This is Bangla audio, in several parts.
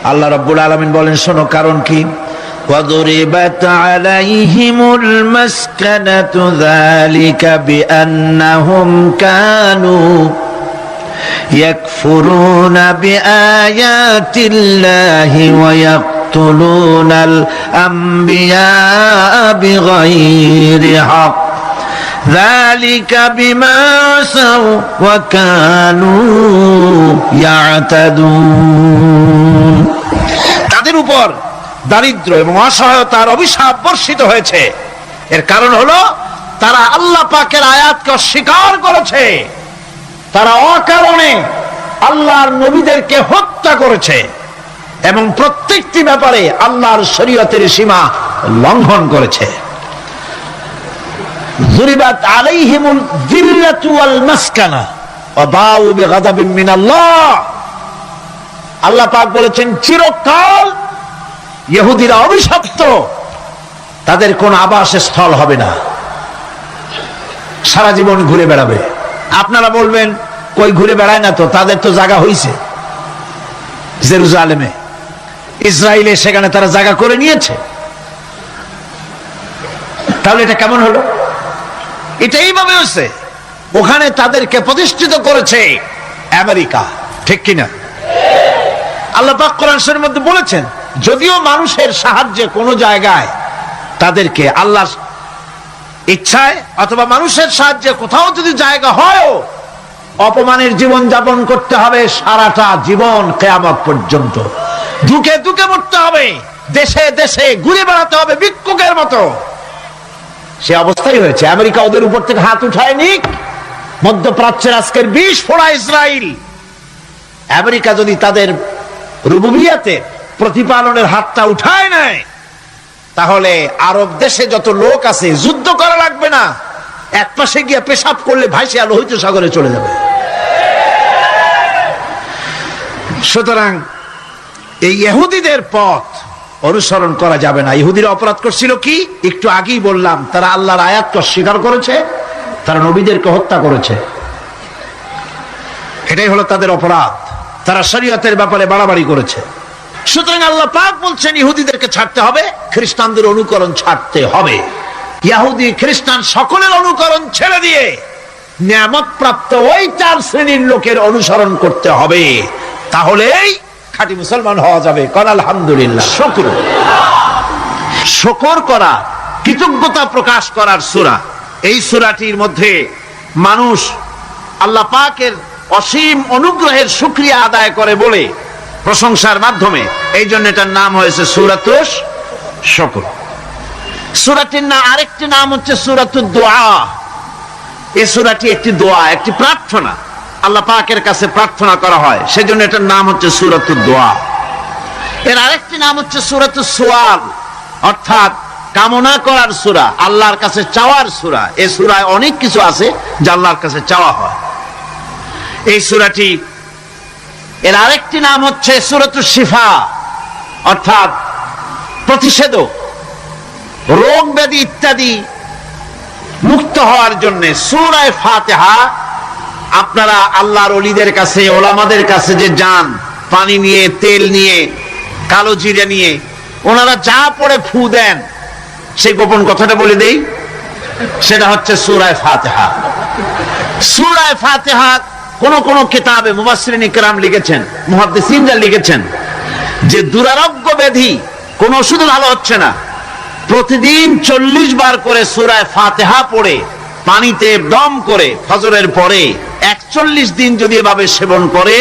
আল্লাহ রাব্বুল আলামিন বলেন, শোনো কারণ কি? وضربت عليهم المسكنة ذلك بأنهم كانوا يكفرون بآيات الله ويقتلون الأنبياء بغير حق ذلك بما عصوا وكانوا يعتدون। তাদের উপর দারিদ্র এবং অসহায়তার অভিশাপ বর্ষিত হয়েছে। এর কারণ হলো তারা আল্লাহ পাকের আয়াতকে অস্বীকার করেছে, তারা অকারণে আল্লাহর নবীদেরকে হত্যা করেছে এবং প্রত্যেকটি ব্যাপারে আল্লাহর শরীয়তের সীমা লঙ্ঘন করেছে। যুরিবাত আলাইহিমুল যিল্লাতু ওয়াল মাসকানা ওয়া বাউ বিগাদাবিন মিনাল্লাহ। আল্লাহ পাক বলেছেন, চিরকাল ইহুদিরা অভিশপ্ত, তাদের কোন আবাস স্থল হবে না, সারা জীবন ঘুরে বেড়াবে। আপনারা বলবেন, কই ঘুরে বেড়ায় না তো, তাদের তো জায়গা হইছে জেরুজালেমে, ইসরায়েলে, সেখানে তারা জায়গা করে নিয়েছে। তাহলে এটা কেমন হলো? এটা এইভাবে হচ্ছে, ওখানে তাদেরকে প্রতিষ্ঠিত করেছে আমেরিকা, ঠিক কিনা? আল্লাহ পাক কোরআন শরীফের মধ্যে বলেছেন, যদিও মানুষের সাহায্যে কোন জায়গায় তাদেরকে আল্লাহর ইচ্ছায় অথবা মানুষের সাহায্যে কোথাও যদি জায়গা হয়, অপমানের জীবন যাপন করতে হবে সারাটা জীবন, কিয়ামত পর্যন্ত দুঃখে দুঃখে মরতে হবে, দেশে দেশে ঘুরে বেড়াতে হবে ভিক্ষুকের মতো। সে অবস্থাই হয়েছে। আমেরিকা ওদের উপর থেকে হাত উঠায় নিক, মধ্যপ্রাচ্যের আজকের 20 ফোড়া ইসরায়েল, আমেরিকা যদি তাদের রুবুবিয়াতে প্রতিপালনের হাতটা উঠায় নেয়, তাহলে আরব দেশে যত লোক আছে যুদ্ধ করা লাগবে না, এক পাশে গিয়ে পেশাব করলে ভাইসে লোহিত সাগরে চলে যাবে। সুতরাং এই ইহুদিদের পথ অনুসরণ করা যাবে না। ইহুদিরা অপরাধ করছিল কি? একটু আগেই বললাম, তারা আল্লাহর আয়াতকে অস্বীকার করেছে, তারা নবীদেরকে হত্যা করেছে, এটাই হলো তাদের অপরাধ। তারা শরীয়তের ব্যাপারে বাড়াবাড়ি করেছে। সুতরাং আল্লাহ পাক বলছেন, ইহুদিদেরকে ছাড়তে হবে, খ্রিস্টানদের অনুকরণ ছাড়তে হবে। ইহুদি খ্রিস্টান সকলের অনুকরণ ছেড়ে দিয়ে নিয়ামত প্রাপ্ত ওই 4 শ্রেণীর লোকের অনুসরণ করতে হবে, তাহলেই খাঁটি মুসলমান হওয়া যাবে। কোন আলহামদুলিল্লাহ। শুকর করা, কৃতজ্ঞতা প্রকাশ করার সূরা। এই সূরাটির মধ্যে মানুষ আল্লাহ পাকের অসীম অনুগ্রহের শুকরিয়া আদায় করে বলে প্রশংসার মাধ্যমে, এই জন্য এটার নাম হয়েছে সূরাতুশ শুকর। সূরাটির না আরেকটি নাম হচ্ছে সূরাতুদ দুআ। এই সূরাটি একটি দোয়া, একটি প্রার্থনা, আল্লাহ পাকের কাছে প্রার্থনা করা হয়, সেজন্য এটার নাম হচ্ছে সূরাতুদ দুআ। এর আরেকটি নাম হচ্ছে সূরাতুস সুআল, অর্থাৎ কামনা করার সূরা, আল্লাহর কাছে চাওয়ার সূরা। এই সূরায় অনেক কিছু আছে যা আল্লাহর কাছে চাওয়া হয়। এই সূরাটি, এর আরেকটি নাম হচ্ছে সূরাতুশ শিফা, অর্থাৎ প্রতিষেধক, রোগ ব্যাধি ইত্যাদি মুক্ত হওয়ার জন্য। সূরা ফাতিহা, আপনারা আল্লাহর ওলিদের কাছে, ওলামাদের কাছে যে যান, পানি নিয়ে, তেল নিয়ে, কালো জিরা নিয়ে, ওনারা যা পড়ে ফু দেন, সেই গোপন কথাটা বলে দেই, সেটা হচ্ছে সূরা ফাতিহা। সূরা ফাতিহা কোন কোন কিতাবে মুফাসসিরিন ইকরাম লিখেছেন, মুহাদ্দিসিনরা লিখেছেন যে দুরারোগ্য ব্যাধি, কোন ওষুধ ভালো হচ্ছে না, প্রতিদিন 40 বার করে সূরা ফাতিহা পড়ে পানিতে দম করে ফজরের পরে 41 দিন যদি এভাবে সেবন করে,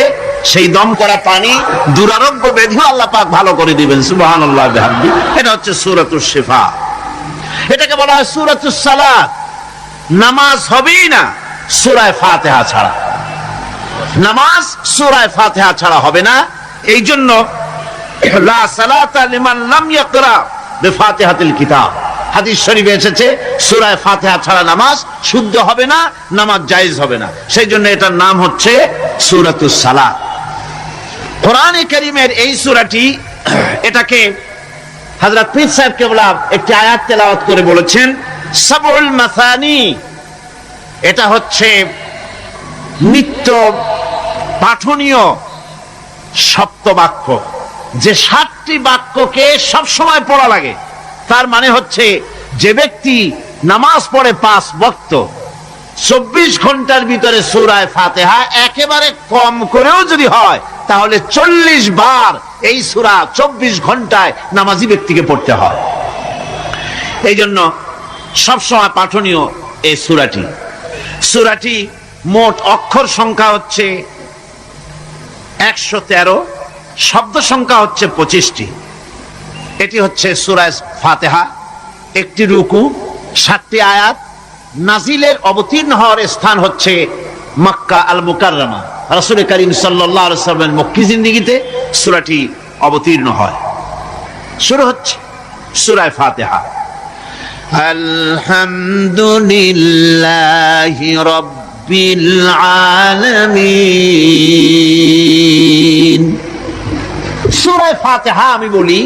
সেই দম করা পানি দুরারোগ্য ব্যাধিও আল্লাহ পাক ভালো করে দিবেন। সুবহানাল্লাহ বিহামদি। এটা হচ্ছে সূরাতুশ শিফা। এটাকে বলা হয় সূরাতুস সালাত। নামাজ হবেই না সূরা ফাতিহা ছাড়া, নামাজ সূরা ফাতিহা ছাড়া হবে না। এই জন্য লা সালাতা লিমান লাম ইয়াকরা বিফাতিহাতিল কিতাব, হাদিস শরীফে এসেছে সূরা ফাতিহা ছাড়া নামাজ শুদ্ধ হবে না, নামাজ জায়েজ হবে না। সেই জন্য এটার নাম হচ্ছে সূরাতুস সালাত। কোরআনে কারীমের এই সূরাটি, এটাকে হযরত পীর সাহেব কেবলা একটি আয়াত তেলাওয়াত করে বলেছেন, সাবউল মাসানি। এটা হচ্ছে নিত্য পাঠনীয় সপ্তবাক্য, যে 7টি বাক্যকে সব সময় পড়া লাগে, তার মানে হচ্ছে যে ব্যক্তি নামাজ পড়ে 5 ওয়াক্ত 24 ঘন্টার ভিতরে সূরা ফাতিহা একেবারে কম করেও যদি হয় তাহলে 40 বার এই সূরা 24 ঘন্টায় নামাজি ব্যক্তিকে পড়তে হয়। এই জন্য সবসময় পাঠনীয় এই সূরাটি। সূরাটি মোট অক্ষর সংখ্যা হচ্ছে 113, শব্দ সংখ্যা হচ্ছে 25টি। এটি হচ্ছে সূরা ফাতিহা, একটি রুকু, 7টি আয়াত। নাজিলের অবতীর্ণ হওয়ার স্থান হচ্ছে মক্কা আল মুকাররমা। রাসূল করিম সাল্লাল্লাহু আলাইহি ওয়াসাল্লামের মক্কি জিন্দেগিতে সূরাটি অবতীর্ণ হয়। শুরু হচ্ছে সূরা ফাতিহা, আলহামদুলিল্লাহি রাব্বিল আলামিন। সূরা ফাতিহা আমি বলি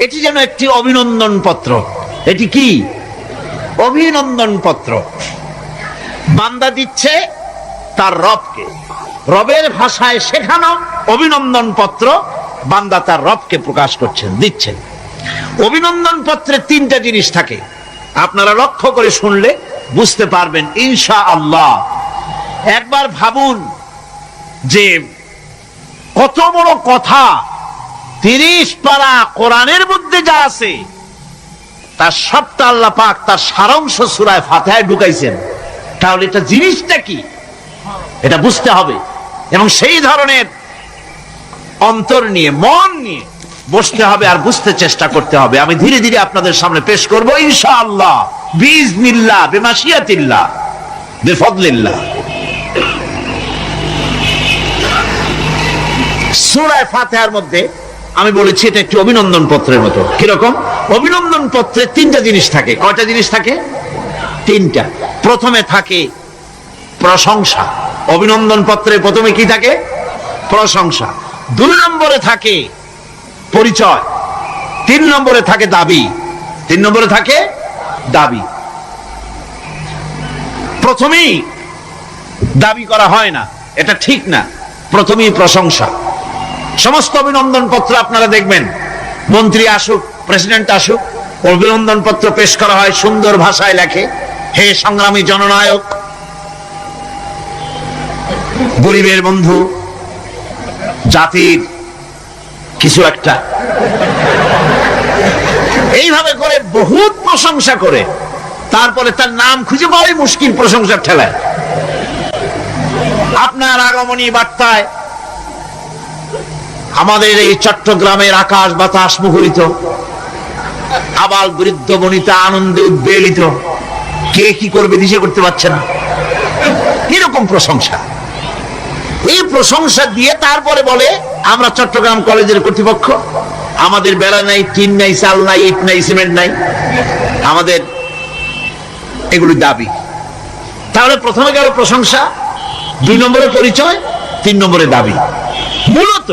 এটি যেন একটি অভিনন্দন পত্র। এটি কি? অভিনন্দন পত্র। বান্দা দিচ্ছে তার রবকে, রবের ভাষায় শেখানো অভিনন্দন পত্র বান্দা তার রবকে প্রকাশ করছেন, দিচ্ছেন। অভিনন্দন পত্রে 3টা জিনিস থাকে, আপনারা লক্ষ্য করে শুনলে বুঝতে পারবেন ইনশাআল্লাহ। একবার ভাবুন যে কত বড় কথা 30 পারা কোরআনের মধ্যে যা আছে তার সবটা আল্লাহ পাক তার সারাংশ সূরা ফাতিহায় ঢুকাইছেন। তাহলে এটা জিনিসটা কি এটা বুঝতে হবে, এবং সেই ধরনের অন্তর নিয়ে মন নিয়ে বসতে হবে আর বুঝতে চেষ্টা করতে হবে। আমি ধীরে ধীরে আপনাদের সামনে পেশ করব ইনশাআল্লাহ, বিইজনিল্লাহ, বিমাশিয়াতিল্লাহ, বিফদলিল্লাহ। সূরা ফাতিহার মধ্যে আমি বলেছি এটা একটি অভিনন্দন পত্রের মতো। কিরকম? অভিনন্দন পত্রে 3টা জিনিস থাকে। কয়টা জিনিস থাকে? 3টা। প্রথমে থাকে প্রশংসা। অভিনন্দন পত্রে প্রথমে কি থাকে? প্রশংসা। 2 নম্বরে থাকে পরিচয়, 3 নম্বরে থাকে দাবি। 3 নম্বরে থাকে দাবি। প্রথমেই দাবি করা হয় না, এটা ঠিক না। প্রথমেই প্রশংসা। সমস্ত অভিনন্দন পত্র আপনারা দেখবেন, মন্ত্রী আসুক, প্রেসিডেন্ট আসুক, অভিনন্দন পত্র পেশ করা হয়, সুন্দর ভাষায় লেখে, হে সংগ্রামী জননায়ক, গরিবের বন্ধু, জাতির কিছু একটা, এইভাবে করে বহুত প্রশংসা করে তারপরে তার নাম খুঁজে পাওয়াই মুশকিল প্রশংসার ঠেলায়। আপনার আগমনী বার্তায় আমাদের এই চট্টগ্রামের আকাশ বাতাস মুখরিত, আবাল বৃদ্ধ বনিতা আনন্দে উদ্বেলিত, কে কি করবে দিশে করতে পারছে না। এরকম প্রশংসা। এই প্রশংসা দিয়ে তারপরে বলে আমরা চট্টগ্রাম কলেজের কর্তৃপক্ষ, আমাদের বেড়া নাই, টিন নাই, চাল নাই, ইট নাই, সিমেন্ট নাই, আমাদের এগুলি দাবি। তাহলে প্রথমে গেল প্রশংসা, 2 নম্বরে পরিচয়, 3 নম্বরে দাবি। মূলত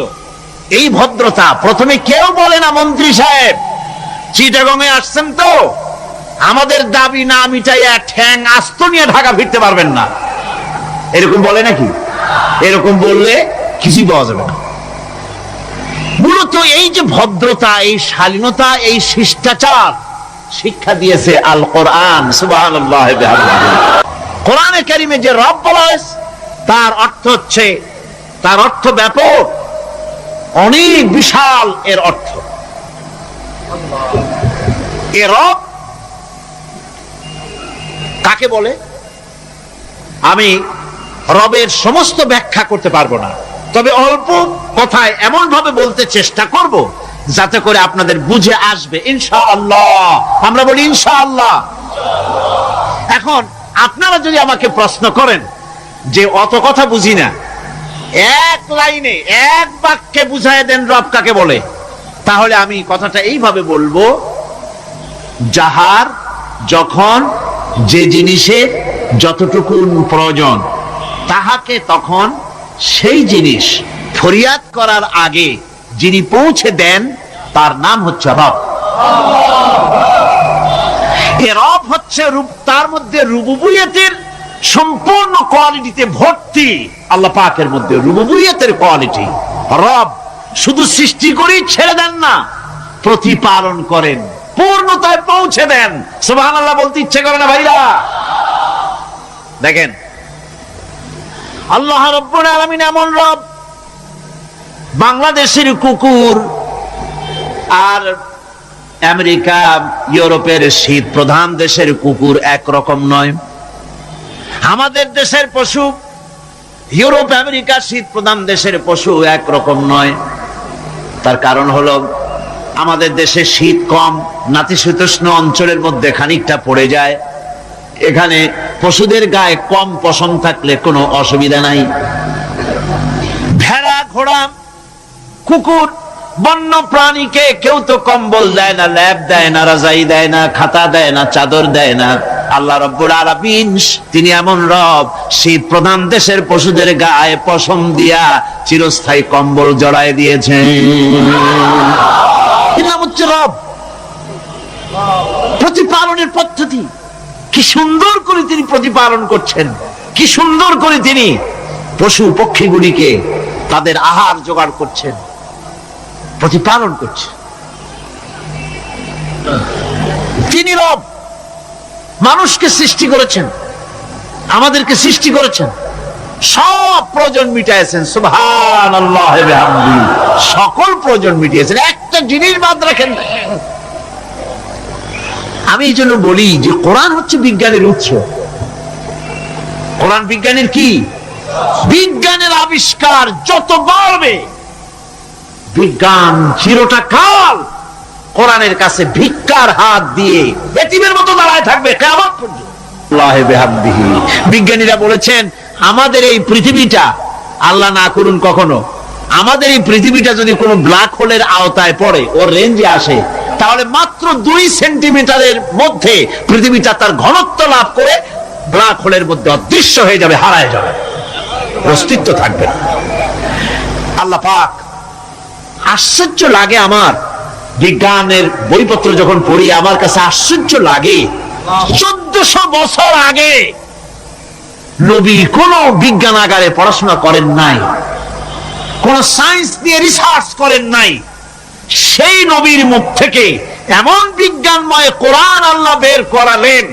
এই ভদ্রতা প্রথমে কেউ বলে না। মন্ত্রী সাহেব চিটাগংয়ে আসছেন তো, আমাদের দাবি না মিটাইয়া ঠ্যাং আস্ত নিয়ে ঢাকা ফিরতে পারবেন না, এরকম বলে নাকি? এরকম বললে কিছুই পাওয়া যাবে না। মূলত এই যে ভদ্রতা, এই শালীনতা, এই শিষ্টাচার শিক্ষা দিয়েছে আল কোরআন। সুবহানাল্লাহ। কোরআনে কারিমে যে রব বলা হয়েছে তার অর্থ হচ্ছে, তার অর্থ ব্যাপক, অনেক বিশাল এর অর্থ। এ রব কাকে বলে আমি রবের সমস্ত ব্যাখ্যা করতে পারবো না, তবে অল্প কথায় এমন ভাবে বলতে চেষ্টা করব যাতে করে আপনাদের বুঝে আসবে ইনশাআল্লাহ। আমরা বলি ইনশাআল্লাহ। এখন আপনারা যদি আমাকে প্রশ্ন করেন যে অত কথা বুঝি না, এক লাইনে এক বাক্যে বুঝায় দেন রব কাকে বলে, তাহলে আমি কথাটা এইভাবে বলবো, যাহার যখন যে জিনিসের যতটুকু প্রয়োজন তাহাকে তখন সেই জিনিস ফরিয়াদ করার আগে যিনি পৌঁছে দেন তার নাম হচ্ছে রব। এ রব হচ্ছে তার মধ্যে রুবুবিয়তের সম্পূর্ণ কোয়ালিটিতে ভর্তি। আল্লাহ পাকের মধ্যে রুবুবিয়তের কোয়ালিটি। রব শুধু সৃষ্টি করেই ছেড়ে দেন না, প্রতিপালন করেন, পূর্ণতায় পৌঁছে দেন। সুবহানাল্লাহ বলতে ইচ্ছে করে না ভাইরা? দেখেন আল্লাহ রাব্বুল আলামিন এমন রব, বাংলাদেশের কুকুর আর আমেরিকা ইউরোপের শীত প্রধান দেশের কুকুর একরকম নয়। আমাদের দেশের পশু ইউরোপ আমেরিকা শীত প্রধান দেশের পশু একরকম নয়। তার কারণ হলো আমাদের দেশে শীত কম, নাতিশীতোষ্ণ অঞ্চলের মধ্যে খানিকটা পড়ে যায়। এখানে পশুদের গায়ে কম পশম থাকলে কোনো অসুবিধা নাই। ভেড়া, ঘোড়া, কুকুর, বন্য প্রাণীকে কেউ তো কম্বল দেয় না, ল্যাপ দেয় না, রাজাই দেয় না, খাতা দেয় না, চাদর দেয় না। আল্লাহ রাব্বুল আলামিন তিনি এমন রব, শীত প্রধান দেশের পশুদের গায়ে পশম দিয়া চিরস্থায়ী কম্বল জড়ায় দিয়েছেন। এর নাম হচ্ছে রব। প্রতিপালনের পদ্ধতি কি সুন্দর করে তিনি প্রতিপালন করছেন, কি সুন্দর করে তিনি পশু পক্ষীগুলিকে তাদের আহার জোগাড় করছেন, প্রতিপালন করছেন। তিনি রব, মানুষকে সৃষ্টি করেছেন, আমাদেরকে সৃষ্টি করেছেন, সব প্রয়োজন মিটাইছেন। সুবহানাল্লাহ ওয়া বিহামদিহি, সকল প্রয়োজন মিটিয়েছেন, একটা জিনিস বাদ রাখেন। আমি এই জন্য বলি যে কোরআন হচ্ছে বিজ্ঞানের উৎস। কোরআন বিজ্ঞানের কি? বিজ্ঞানের আবিষ্কার যত বাড়বে, বিজ্ঞান চিরটা কাল কোরআনের কাছে ভিক্ষার হাত দিয়ে এতিমের মতো দাঁড়ায় থাকবে কিয়ামত পর্যন্ত। আল্লাহ বিহামদিহি, বিজ্ঞানীরা বলেছেন আমাদের এই পৃথিবীটা, আল্লাহ না করুন কখনো, আমাদের এই পৃথিবীটা যদি কোনো ব্ল্যাক হোলের আওতায় পড়ে, ওর রেঞ্জে আসে, তাহলে মাত্র 2 সেন্টিমিটারের মধ্যে পৃথিবীটা তার ঘনত্ব লাভ করে ব্ল্যাক হোলের মধ্যে অদৃশ্য হয়ে যাবে, হারায় যাবে, অস্তিত্ব থাকবে না। আল্লাহ পাক, আশ্চর্য লাগে আমার বিজ্ঞানের বইপত্র যখন পড়ি, আমার কাছে আশ্চর্য লাগে 1400 বছর আগে নবী কোন বিজ্ঞানাগারে পড়াশোনা করেন নাই, কোন সায়েন্স নিয়ে রিসার্চ করেন নাই। সেই নবীর মুখ থেকে এমন বিজ্ঞানময় কোরআন আল্লাহ বের করালেন,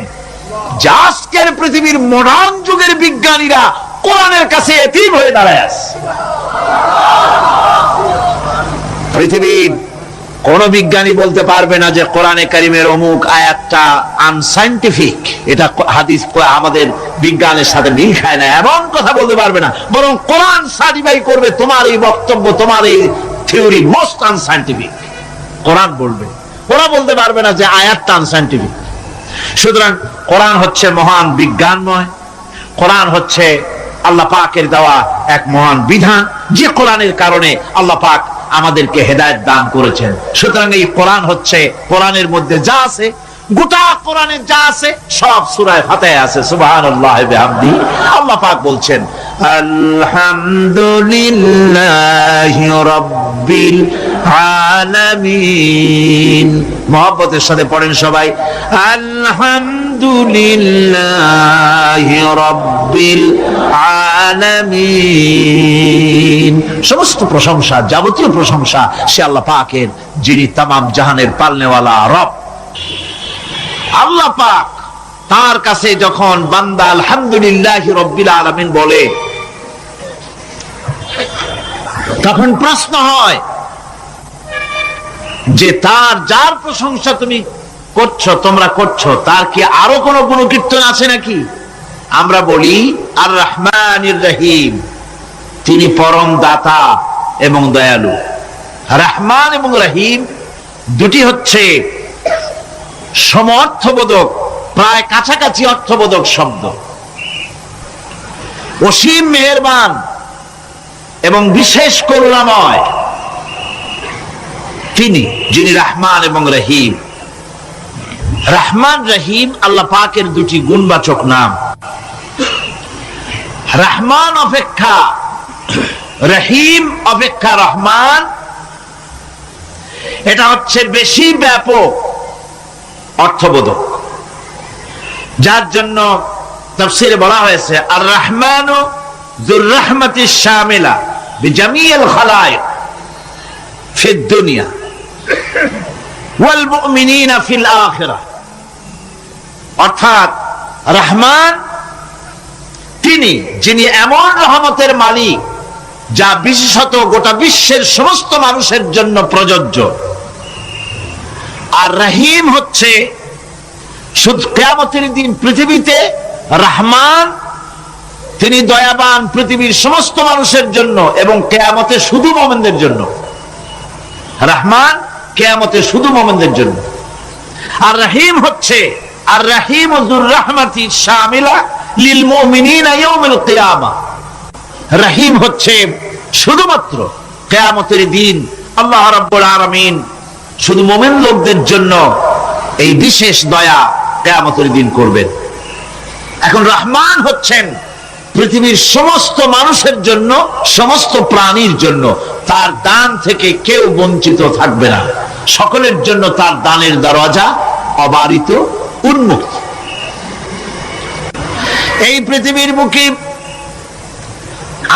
যা আজকের পৃথিবীর মডার্ন যুগের বিজ্ঞানীরা কোরআনের কাছে এতিম হয়ে দাঁড়ায় আছে। পৃথিবীর কোন বিজ্ঞানী বলতে পারবে না যে কোরআনে কারিমের অমুক আয়াতটা আনসাইন্টিফিক, এটা হাদিস আমাদের বিজ্ঞানের সাথে মিল খায় না, এমন কথা বলতে পারবে না। বরং কোরআন সার্টিফাই করবে তোমার এই বক্তব্য, তোমার এই থিওরি মোস্ট আনসাইন্টিফিক। কোরআন বলবে, ওরা বলতে পারবে না যে আয়াতটা আনসাইন্টিফিক। সুতরাং কোরআন হচ্ছে মহান বিজ্ঞানময়, কোরআন হচ্ছে আল্লাহ পাকের দেওয়া এক মহান বিধান, যে কোরআনের কারণে আল্লাহ পাক আমাদেরকে হেদায়েত দান করেছেন। সুতরাং এই কোরআন হচ্ছে, কোরআনের মধ্যে যা আছে, গোটা কোরআনে যা আছে সব সূরা ফাতিহা আছে। সুবহানাল্লাহ ওয়া বিহামদিহি। আল্লাহ পাক বলছেন আলহামদুলিল্লাহি রাব্বিল আলামিন। মহব্বতের সাথে পড়েন সবাই, আলহামদুলিল্লাহি রাব্বিল আলামিন। সমস্ত প্রশংসা, যাবতীয় প্রশংসা সে আল্লাহ পাকের, যিনি তামাম জাহানের পালনেওয়ালা রব। আল্লাহ পাক তার কাছে যখন বান্দা আলহামদুলিল্লাহি রাব্বিল আলামিন বলে, তখন প্রশ্ন হয় যে তার যার প্রশংসা তুমি করছো, তোমরা করছো, তার কি আরো কোনো গুণকীর্তন আছে নাকি? আমরা বলি আর রহমানির রহিম, তিনি পরম দাতা এবং দয়ালু। রহমান এবং রহিম দুটি হচ্ছে সমঅর্থবোধক, প্রায় কাছাকাছি অর্থবোধক শব্দ। অসীম মেহেরবান এবং বিশেষ করুণাময় তিনি, যিনি রহমান এবং রহিম। রহমান রহিম আল্লাহ পাকের দুটি গুণবাচক নাম। রহমান অপেক্ষা রহিম অপেক্ষা রহমান, এটা হচ্ছে বেশি ব্যাপক অর্থবোধক, যার জন্য তাফসীরে বলা হয়েছে আর রহমানু যুর রাহমাতিশ শামিলা বিজামিল খালায়েক। ফিদ দুনিয়া ওয়াল মুমিনিনা ফিল আখিরাহ। অর্থাৎ রহমান তিনি, যিনি এমন রহমতের মালিক যা বিশেষত গোটা বিশ্বের সমস্ত মানুষের জন্য প্রযোজ্য। আর রহিম হচ্ছে শুধু কিয়ামতের দিন পৃথিবীতে রহমান তিনি দয়াবান পৃথিবীর সমস্ত মানুষের জন্য, এবং কিয়ামতে শুধু মুমিনদের জন্য। রহমান কিয়ামতে শুধু মুমিনদের জন্য। আর রহিম হচ্ছে আর রহিম যুর রাহমাতি শামিলা লিল মুমিনিনা ইয়াউমিল কিয়ামা। রহিম হচ্ছে শুধুমাত্র কিয়ামতের দিন আল্লাহ রাব্বুল আলামিন শুধু মুমিন লোকদের জন্য এই বিশেষ দয়া কিয়ামতের দিন করবেন। এখন রহমান হচ্ছেন পৃথিবীর সমস্ত মানুষের জন্য, সমস্ত প্রাণীর জন্য। তার দান থেকে কেউ বঞ্চিত থাকবে না, সকলের জন্য তার দানের দরজা অবারিত, উন্মুক্ত। এই পৃথিবীর মুখে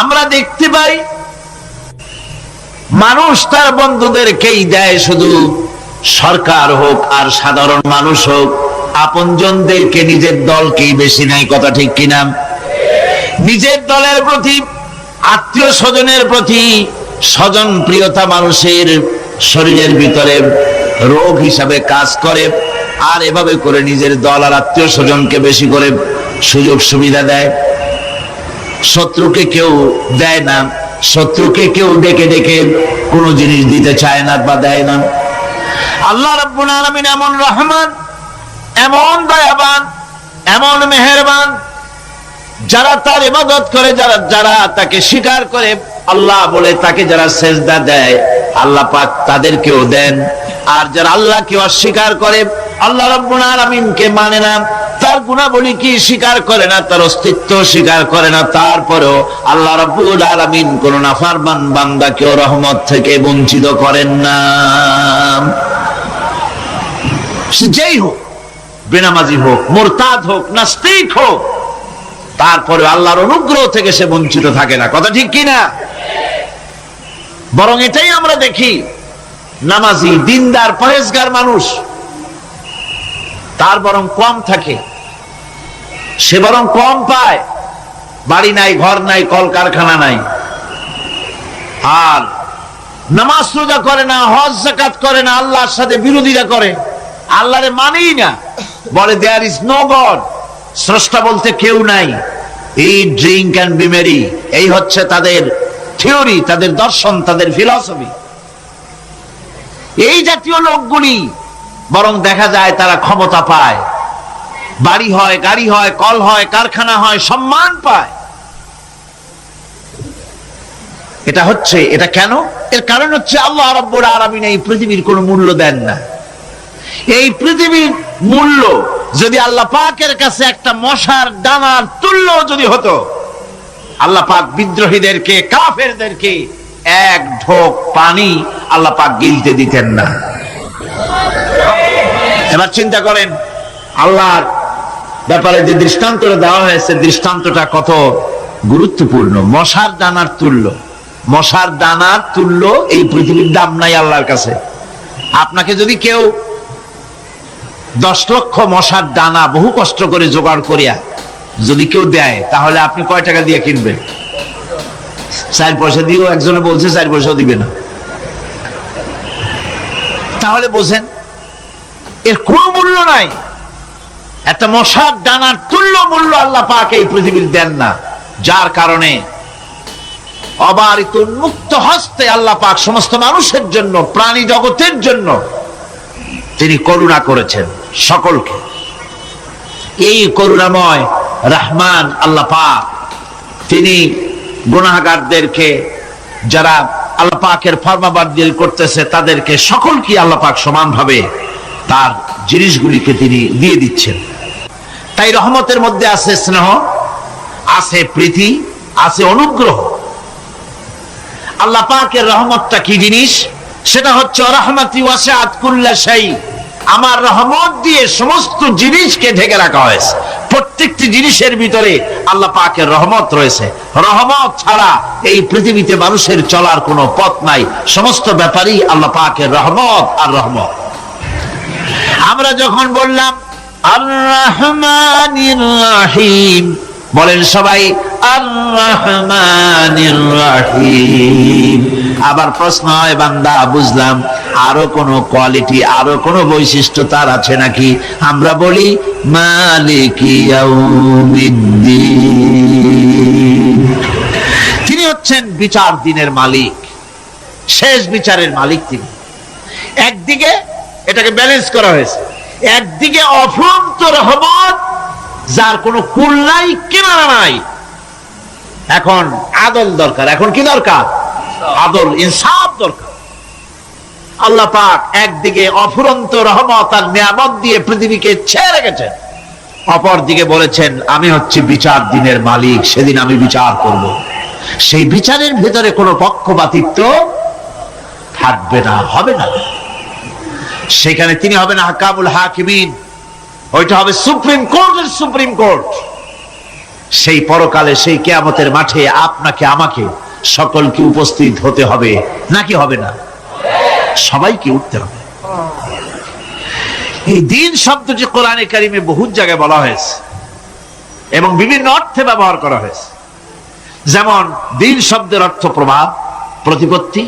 আমরা দেখতে পাই মানুষ তার বন্ধুদেরকেই দেয়, শুধু সরকার হোক আর সাধারণ মানুষ হোক, আপনজনদেরকে নিজের দলকেই বেশি নেয়। কথা ঠিক কিনা? নিজের দলের প্রতি, আত্মীয় স্বজনের প্রতি স্বজন প্রিয়তা মানুষের শরীরের ভিতরে রোগ হিসাবে কাজ করে, আর এভাবে করে নিজের দল আর আত্মীয় স্বজনকে বেশি করে সুযোগ সুবিধা দেয়। শত্রুকে কেউ দেয় না, শত্রুকে কেউ ডেকে ডেকে কোনো জিনিস দিতে চায় না বা দেয় না। আল্লাহ রাব্বুল আলামিন এমন রহমান, এমন দয়াবান, এমন মেহেরবান, যারা তার ইবাদত করে, যারা তাকে স্বীকার করে, আল্লাহ বলে তাকে যারা সেজদা দেয়, আল্লাহ পাক তাদেরকেও দেন। আর যারা আল্লাহকে অস্বীকার করে, আল্লাহ রাব্বুল আলামিনকে মানে না, তার গুণাবলী কি স্বীকার করে না, তার অস্তিত্ব স্বীকার করে না, তারপরেও আল্লাহ রাব্বুল আলামিন কোন নাফরমান বান্দাকেও রহমত থেকে বঞ্চিত করেন না। যেই হোক, বেনামাজি হোক, মুরতাদ হোক, নাস্তিক হোক, তারপরে আল্লাহর অনুগ্রহ থেকে সে বঞ্চিত থাকে না। কথা ঠিক কিনা? বরং এটাই আমরা দেখি, নামাজি, দিনদার, পরেজগার মানুষ তার বরং কম থাকে, সে বরং কম পায়। বাড়ি নাই, ঘর নাই, কলকারখানা নাই, আর নামাজ রোজা করে না, হজ যাকাত করে না, আল্লাহর সাথে বিরোধিতা করে, আল্লাহরে মানেই না, বলে দেয়ার ইজ নো গড, স্রষ্টা বলতে কেউ নাই। ইট, ড্রিঙ্ক এন্ড বি মেরি, এই হচ্ছে তাদের থিওরি, তাদের দর্শন, তাদের ফিলসফি। এই জাতীয় লোকগুলি বরং দেখা যায় তারা ক্ষমতা পায়, বাড়ি হয়, গাড়ি হয়, কল হয়, কারখানা হয়, সম্মান পায়। এটা কেন? এর কারণ হচ্ছে আল্লাহ রাব্বুল আলামিন এই পৃথিবীর কোনো মূল্য দেন না। এই পৃথিবীর মূল্য যদি আল্লাহ পাকের কাছে একটা মশার দানার তুল্য যদি হতো, আল্লাহ পাক বিদ্রোহীদেরকে, কাফেরদেরকে এক ঢোক পানি আল্লাহ পাক গিলতে দিতেন না। এবার চিন্তা করেন, আল্লাহর ব্যাপারে যে দৃষ্টান্তটা দেওয়া হয়েছে, দৃষ্টান্তটা কত গুরুত্বপূর্ণ। মশার দানার তুল্য, মশার দানার তুল্য এই পৃথিবীর দাম নাই আল্লাহর কাছে। আপনাকে যদি কেউ 10 লক্ষ মশার দানা বহু কষ্ট করে জোগাড় করিয়া যদি কেউ দেয়, তাহলে আপনি কয় টাকা দিয়ে কিনবেন? 4 পয়সা দিয়েও একজনে বলছে 4 পয়সাও দিবে না। তাহলে বোঝেন এর কোন মূল্য নাই। একটা মশার দানার তুল্য মূল্য আল্লাহ পাক এই পৃথিবীর দেন না, যার কারণে অবারিত উন্মুক্ত হস্তে আল্লাহ পাক সমস্ত মানুষের জন্য, প্রাণী জগতের জন্য তিনি করুণা করেছেন সকলকে। এই করুণাময় রহমান আল্লাহ পাক তিনি গুনাহগারদেরকে, যারা আল্লাহ পাকের ফরমাবরদারি করতেছে, তাদেরকে সকলকে আল্লাহ পাক সমানভাবে তার জিনিসগুলিকে তিনি দিয়ে দিচ্ছেন। তাই রহমতের মধ্যে আছে স্নেহ, আছে প্রীতি, আছে অনুগ্রহ। আল্লাহ পাকের রহমতটা কি জিনিস? সেটা হচ্ছে রহমতি ওয়াসিআত কুল্লা শাই, আমার রহমত দিয়ে সমস্ত জিনিসকে ঢেকে রাখা হয়েছে। প্রত্যেকটি জিনিসের ভিতরে আল্লাহ পাকের রহমত রয়েছে। রহমত ছাড়া এই পৃথিবীতে মানুষের চলার কোনো পথ নাই। সমস্ত ব্যাপারই আল্লাহ পাকের রহমত আর রহমত। আমরা যখন বললাম আর রহমানির রহিম, বলেন সবাই আর রহমানির রহিম। আবার প্রশ্ন হয়, বান্দা বুঝলাম, আরো কোন কোয়ালিটি, আরো কোন বৈশিষ্ট্য তার আছে নাকি? আমরা বলি মালিকি ইয়াউমিদ্দিন। তিনি হচ্ছেন বিচার দিনের মালিক, শেষ বিচারের মালিক তিনি। একদিকে এটাকে ব্যালেন্স করা হয়েছে, একদিকে অফুরন্ত রহমত যার কোনো কুল নাই, কিনারা নাই। এখন আদল দরকার। এখন কি দরকার? আদল, ইনসাফ দরকার। আল্লাহ পাক একদিকে অফুরন্ত রহমত আর নিয়ামত দিয়ে পৃথিবীকে ছেয়ে রেখেছেন, অপর দিকে বলেছেন আমি হচ্ছি বিচার দিনের মালিক, সেদিন আমি বিচার করব। সেই বিচারের ভিতরে কোনো পক্ষপাতিত্ব থাকবে না, হবে না। সেখানে তিনি হবেন আহকামুল হাকিমিন, ওইটা হবে সুপ্রিম কোর্টের সুপ্রিম কোর্ট। সেই পরকালে, সেই কিয়ামতের মাঠে আপনাকে আমাকে সকলকে উপস্থিত হতে হবে, নাকি হবে না? সবাইকে উঠতে হবে। এই দিন শব্দটি কোরআনে কারিমে বহু জায়গায় বলা হয়েছে এবং বিভিন্ন অর্থে ব্যবহার করা হয়েছে। যেমন দিন শব্দের অর্থ প্রভাব, প্রতিপত্তি,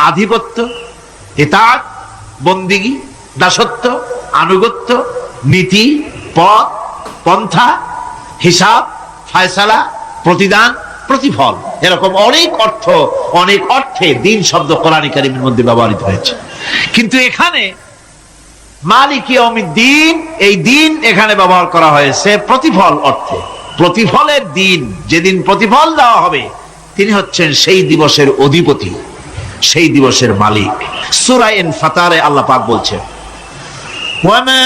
আধিপত্য, ইতাআত, বন্দিগি, দাসত্ব, আনুগত্য, নীতি, পথ, পন্থা, হিসাব, ফায়সালা, প্রতিদান, প্রতিফল। এরকম অনেক অর্থ, অনেক অর্থে দিন শব্দ কোরআনে কারিমের মধ্যে ব্যবহৃত হয়েছে। কিন্তু এখানে মালিক ইয়াউমিদ্দিন, এই দিন এখানে ব্যবহার করা হয়েছে প্রতিফল অর্থে। প্রতিফলের দিন, যেদিন প্রতিফল দেওয়া হবে, তিনি হচ্ছেন সেই দিবসের অধিপতি, সেই দিবসের মালিক। সূরা ইনফিতারে আল্লাহ পাক বলছেন ওয়ামা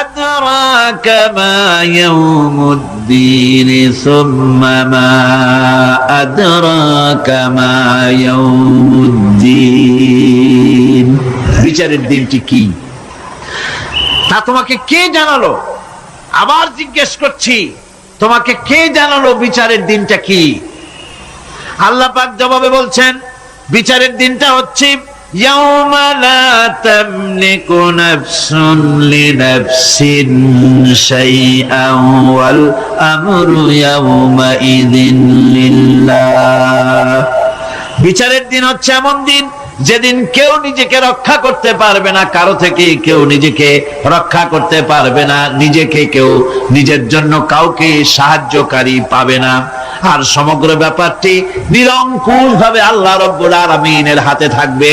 আদরাকা মা ইয়াউমুদ্দিন সুম্মা মা আদরাকা মা ইয়াউমুদ্দিন। বিচারের দিনটি কি তা তোমাকে কে জানালো? আবার জিজ্ঞেস করছি, তোমাকে কে জানালো বিচারের দিনটা কি? আল্লাহ পাক জবাবে বলছেন বিচারের দিনটা হচ্ছে ইয়াউমা লা তামলিকু নাফসুন লিনাফসিন শাইআন ওয়াল আমরু ইয়াউমা ইযিন লিল্লাহ। বিচারের দিন হচ্ছে এমন দিন যেদিন কেউ নিজেকে রক্ষা করতে পারবে না, কারো থেকে কেউ নিজেকে রক্ষা করতে পারবে না, নিজেকে কেউ নিজের জন্য কাউকে সাহায্যকারী পাবে না। আর সমগ্র ব্যাপারটি নিরঙ্কুশ ভাবে আল্লাহ রাব্বুল আলামিনের হাতে থাকবে।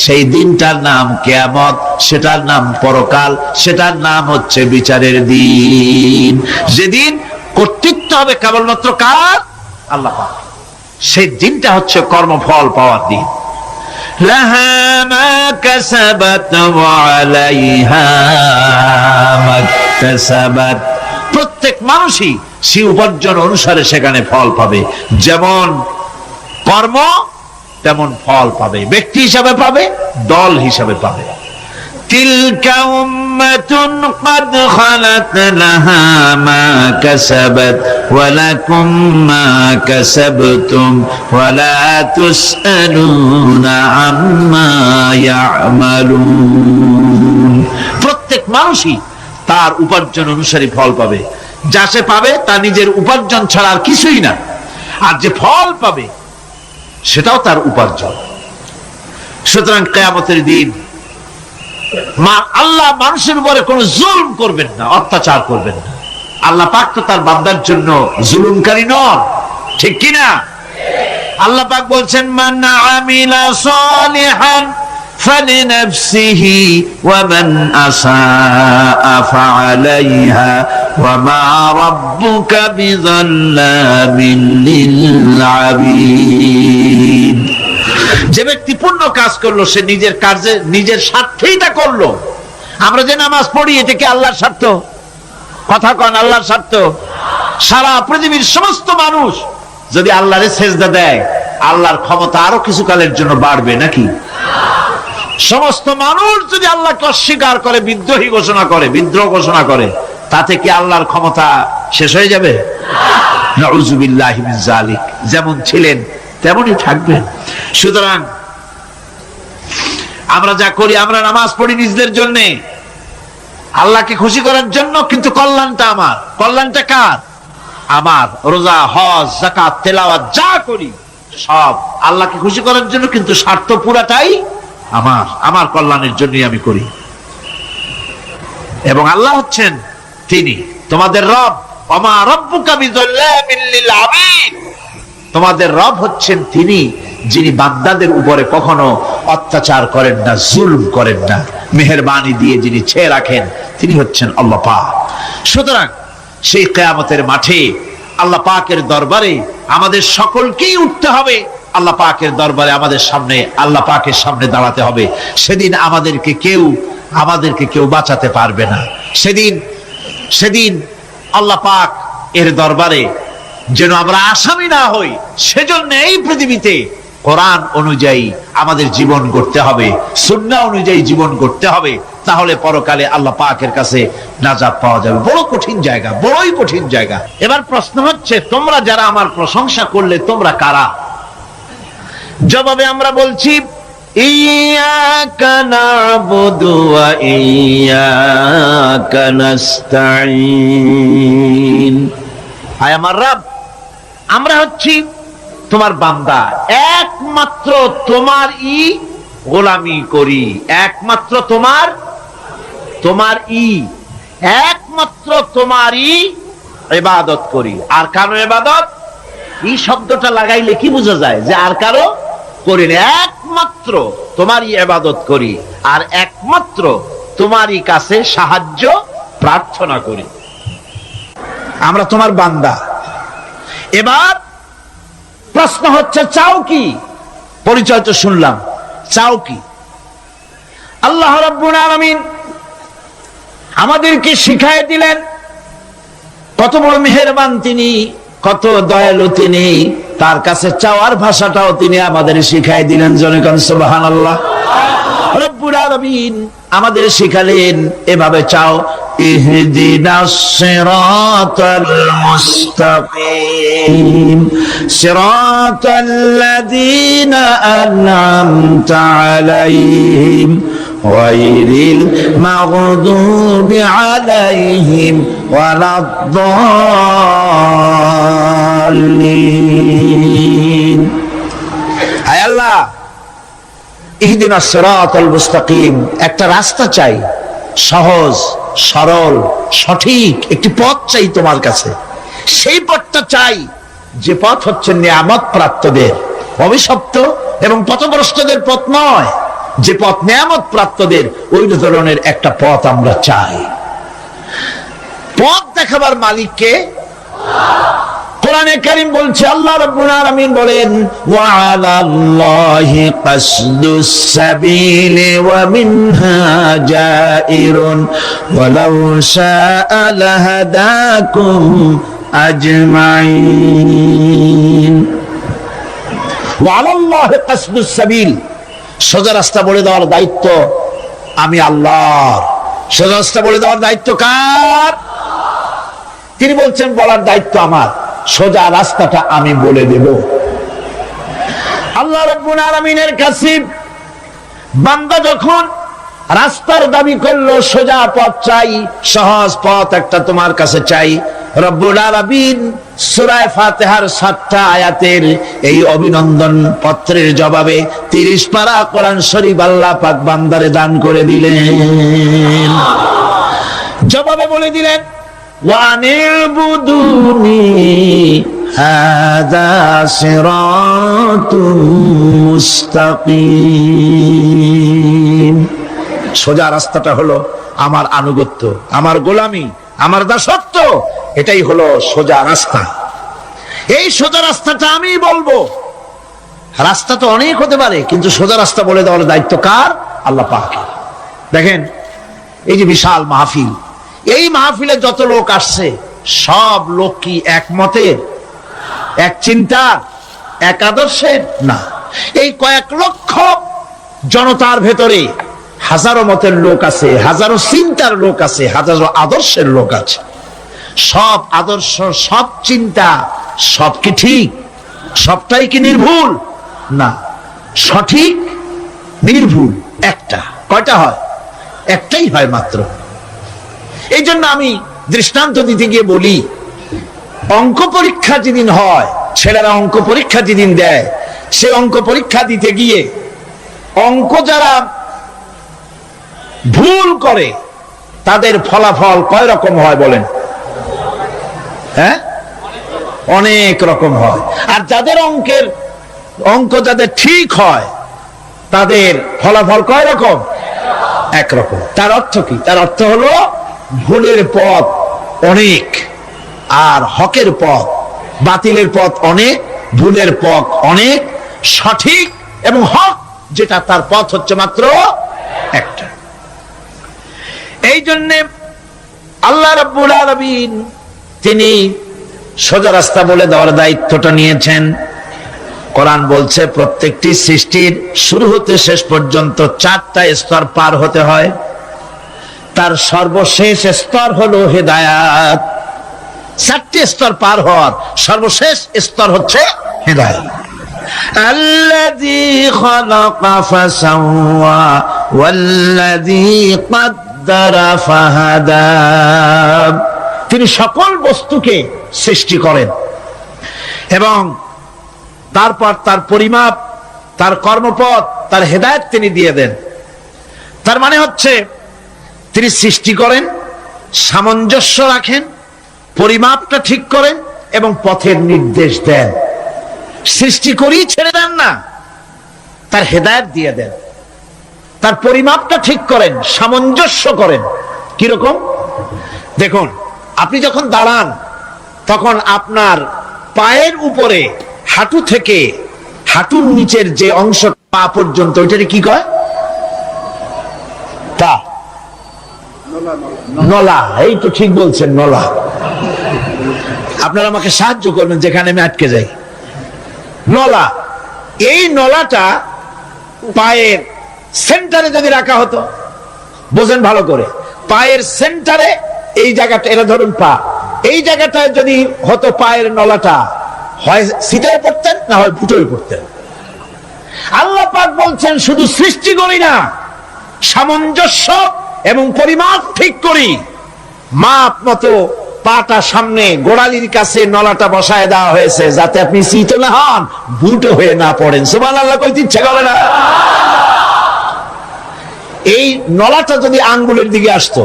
সেই দিনটার নাম কিয়ামত, সেটার নাম পরকাল, সেটার নাম হচ্ছে বিচারের দিন। যেদিন কর্তৃত্ব হবে কেবলমাত্র কার? আল্লাহ পাক। সেই দিনটা হচ্ছে কর্মফল পাওয়ার দিন। লাহা মা কাসাবাত ওয়া আলাইহা মা কাসাবাত। প্রত্যেক মানুষই সে উপার্জন অনুসারে সেখানে ফল পাবে। যেমন কর্ম তেমন ফল পাবে, ব্যক্তি হিসাবে পাবে, দল হিসাবে পাবে। তিলকা উম্মাতুন ক্বাদ খালাত লাহা মা কাসাবাত ওয়া লাকুম মা কাসাবতুম ওয়া লা তুসআলুনা আম্মা ইয়ামালুন। প্রত্যেক মানুষই তার উপার্জন অনুসারে ফল পাবে। যা সে পাবে তা নিজের উপার্জন ছাড়া আর কিছুই না। আর যে ফল পাবে সেটাও তার উপার্জন। সুতরাং কিয়ামতের দিন আল্লাহ মানুষের উপরে কোনো জুলুম করবেন না, অত্যাচার করবেন না। আল্লাহ পাক তো তার বান্দার জন্য জুলুমকারী নন, ঠিক কিনা? আল্লাহ পাক বলছেন মান আমিলা সালিহান ফালিনাফসিহি ওয়া মান আসাআ ফাআলাইহা ওয়া মা রাব্বুকা বিযাল্লামিন লিল আবিদ। যে ব্যক্তি পুণ্য কাজ করলো সে নিজের কাজে নিজের স্বার্থেই তা করলো। আমরা যে নামাজ পড়ি এটা কি আল্লাহর স্বার্থ? কথা কন, আল্লাহর স্বার্থ? সারা পৃথিবীর সমস্ত মানুষ যদি আল্লাহরে সেজদা দেয়, আল্লাহর ক্ষমতা আরো কিছু কালের জন্য বাড়বে নাকি? সমস্ত মানুষ যদি আল্লাহকে অস্বীকার করে, বিদ্রোহী ঘোষণা করে, বিদ্রোহ ঘোষণা করে, তাতে কি আল্লাহর ক্ষমতা শেষ হয়ে যাবে? নাউযুবিল্লাহি মিন যালিক। যেমন ছিলেন তেমনই থাকবেন। সুতরাং আমরা যা করি, আমরা নামাজ পড়ি নিজেদের জন্য, আল্লাহকে খুশি করার জন্য, কিন্তু কল্যাণটা আমার। কল্যাণটা কার? আমার। রোজা, হজ, যাকাত, তেলাওয়াত যা করি সব আল্লাহকে খুশি করার জন্য, কিন্তু স্বার্থ পুরাটাই আমার। আমার কল্যাণের জন্যই আমি করি। এবং আল্লাহ হচ্ছেন তিনি তোমাদের রব। ওমা রাব্বুকা বিযাল্লামিল লিল আবিদ। তোমাদের রব হচ্ছেন তিনি, যিনি বান্দাদের উপরে কখনো অত্যাচার করেন না, জুলম করেন না, মেহেরবানি দিয়ে যিনি ছেয়ে রাখেন, তিনি হচ্ছেন আল্লাহ পাক। সুতরাং সেই কিয়ামতের মাঠে আল্লাহ পাকের দরবারে আমাদের সকলকেই উঠতে হবে। আল্লাহ পাকের দরবারে আল্লাহ পাকের সামনে দাঁড়াতে হবে। সেদিন আমাদেরকে কেউ বাঁচাতে পারবে না। সেদিন আল্লাহ পাক এর দরবারে যেন আমরা আসামি না হই, সেজন্য এই পৃথিবীতে কোরআন অনুযায়ী আমাদের জীবন গড়তে হবে, সুন্নাহ অনুযায়ী জীবন গড়তে হবে। তাহলে পরকালে আল্লাহ পাকের কাছে নাজাত পাওয়া যাবে। বড় কঠিন জায়গা, বড়ই কঠিন জায়গা। এবার প্রশ্ন হচ্ছে, তোমরা যারা আমার প্রশংসা করলে তোমরা কারা? জবাবে আমরা বলছি, ইয়াকা না'বুদু ওয়া ইয়াকা নাস্তাঈন। আয় আমার রব, আমরা হচ্ছি তোমার বান্দা, একমাত্র তোমারই গোলামি করি, একমাত্র একমাত্র তোমারই ইবাদত করি। আর কারো ইবাদত, এই শব্দটা লাগাইলে কি বোঝা যায়? যে আর কারো করি না, একমাত্র তোমারই ইবাদত করি, আর একমাত্র তোমারই কাছে সাহায্য প্রার্থনা করি। আমরা তোমার বান্দা। এবার প্রশ্ন হচ্ছে, চাও কি? পরিচয় তো শুনলাম, চাও কি? আল্লাহ রাব্বুল আলামিন আমাদেরকে শিখায় দিলেন। কত বড় মেহেরবান তিনি, কত দয়ালু তিনি। তার কাছে চাওয়ার ভাষাটাও তিনি আমাদের শিখায় দিলেন। জনগণ সুবহানাল্লাহ। রব্বুল আলামিন আমাদের শিখালেন, এভাবে চাও, ইহদিনাস সিরাতাল মুস্তাকিম সিরাতাল্লাযীনা আন'আমতা আলাইহিম গায়রিল মাগদুবি আলাইহিম ওয়ালাদ-দাল্লিন। হায় আল্লাহ, ইহদিনাস সিরাতাল মুস্তাকিম, একটা রাস্তা চাই, সহজ, সরল, সঠিক একটি পথ চাই তোমার কাছে। সেই পথটা চাই যে পথ হচ্ছে নিয়ামত প্রাপ্তদের, অভিশপ্ত এবং পথভ্রষ্টদের পথ নয়। যে পথ নিয়ামত প্রাপ্তদের, ওই ধরনের একটা পথ আমরা চাই। পথ দেখাবার মালিককে কোরআনে কারীম বলছে, আল্লাহ রাব্বুল আলামিন বলেন, ওয়া আলাল্লাহি কাসদুস সাবিলি ওয়া মিনহা জাইরুন ওয়ালাউ শাআ লাহাদাকুম আজমাইন। ওয়া আলাল্লাহি কাসদুস সাবিল, সোজা রাস্তা বলে দেওয়ার দায়িত্ব আমি আল্লাহর। সোজা রাস্তা বলে দেওয়ার দায়িত্ব কার? তিনি বলছেন, বলার দায়িত্ব আমার, সোজা রাস্তাটা আমি বলে দেব। আল্লাহ রাব্বুল আলামিনের কাছে বান্দা যখন রাস্তার দাবি করলো, সোজা পথ চাই, সহজ পথ একটা তোমার কাছে চাই, রব্বুল আলামিন সূরা ফাতিহার 7টা আয়াতের এই অভিনন্দন পত্রের জবাবে 30 পারা কোরআন শরীফ আল্লাহ পাক বান্দারে দান করে দিলেন। জবাবে বলে দিলেন, ওয়ানিবুদুনি হাযা সিরাতুম মুস্তাকিম। সোজা রাস্তাটা হলো আমার আনুগত্য, আমার গোলামি, আমার দাসত্ব। এটাই হলো সোজা রাস্তা। এই সোজা রাস্তাটা আমি বলবো। রাস্তা তো অনেক হতে পারে, কিন্তু সোজা রাস্তা বলে দেওয়ার দায়িত্ব কার? আল্লাহ পাকের। দেখেন, এই যে বিশাল মাহফিল, এই মাহফিলে যত লোক আসছে, সব লোক কি এক মতের, এক চিন্তার, এক আদর্শের? না। এই কয়েক লক্ষ জনতার ভেতরে হাজারো মতের লোক আছে, হাজারো চিন্তার লোক আছে, হাজারো আদর্শের লোক আছে। সব আদর্শ, সব চিন্তা, সব কি ঠিক? সবটাই কি নির্ভুল? না, সঠিক নির্ভুল একটা। কয়টা হয়? একটাই হয় মাত্র। এই জন্য আমি দৃষ্টান্ত দিতে গিয়ে বলি, অঙ্ক পরীক্ষা যেদিন হয়, ছেলেরা অঙ্ক পরীক্ষা যেদিন দেয়, সে অঙ্ক পরীক্ষা দিতে গিয়ে অঙ্ক যারা ভুল করে তাদের ফলাফল কয় রকম হয় বলেন? হ্যাঁ, অনেক রকম হয়। আর যাদের অঙ্ক যাদের ঠিক হয় তাদের ফলাফল কয় রকম? একরকম। তার অর্থ কি? তার অর্থ হলো ভুলের পথ অনেক, আর হকের পথ, বাতিলের পথ অনেক, ভুলের পথ অনেক, সঠিক এবং হক যেটা তার পথ হচ্ছে মাত্র একটা। এই জন্যে আল্লাহ রাব্বুল আলামিন তিনি সোজা রাস্তা বলে দেওয়ার দায়িত্বটা নিয়েছেন। কোরআন বলছে প্রত্যেকটি সৃষ্টির শুরু হতে শেষ পর্যন্ত 4টা স্তর পার হতে হয়। তার সর্বশেষ স্তর হলো হেদায়াত। 4টি স্তর পার হওয়ার সর্বশেষ স্তর হচ্ছে হেদায়াত। আল্লাযী খালাকা ফাসাওয়া ওয়াল্লাযী কদ্দারা ফাহাদা। তিনি সকল বস্তুকে সৃষ্টি করেন এবং তারপর তার পরিমাপ, তার কর্মপথ, তার হেদায়েত তিনি দিয়ে দেন। তার মানে হচ্ছে তিনি সৃষ্টি করেন, সামঞ্জস্য রাখেন, পরিমাপটা ঠিক করেন এবং পথের নির্দেশ দেন। সৃষ্টি করেই ছেড়ে দেন না, তার হেদায়েত দিয়ে দেন। তার পরিমাপটা ঠিক করেন, সামঞ্জস্য করেন। কিরকম? দেখুন, আপনি যখন দাঁড়ান তখন আপনার পায়ের উপরে হাঁটু থেকে হাঁটুর নিচের যে অংশ পা পর্যন্ত, ওইটারে কি কয়? পা, নলা। এই তো ঠিক বলছেন, নলা। আপনারা আমাকে সাহায্য করবেন যেখানে আমি আটকে যাই। নলা। এই নলাটা পায়ের সেন্টারে যদি রাখা হতো, বোঝেন ভালো করে, পায়ের সেন্টারে এই জায়গাটা, এরা ধরুন পা, এই জায়গাটায় যদি হতো পায়ের নলাটা, হয় সিটায় পড়তেন না হয় ফুটোয় পড়তেন। আল্লাহ পাক বলছেন শুধু সৃষ্টি করি না, সামঞ্জস্য এবং পরিমাপ ঠিক করি। মাপ মতো পাটা সামনে গোড়ালির কাছে নলাটা বসায় দেওয়া হয়েছে, যাতে আপনি সিটে না হন, বুটো হয়ে না পড়েন। সুবহানাল্লাহ কইতে ইচ্ছা করে না? এই নলাটা যদি আঙ্গুলের দিকে আসতো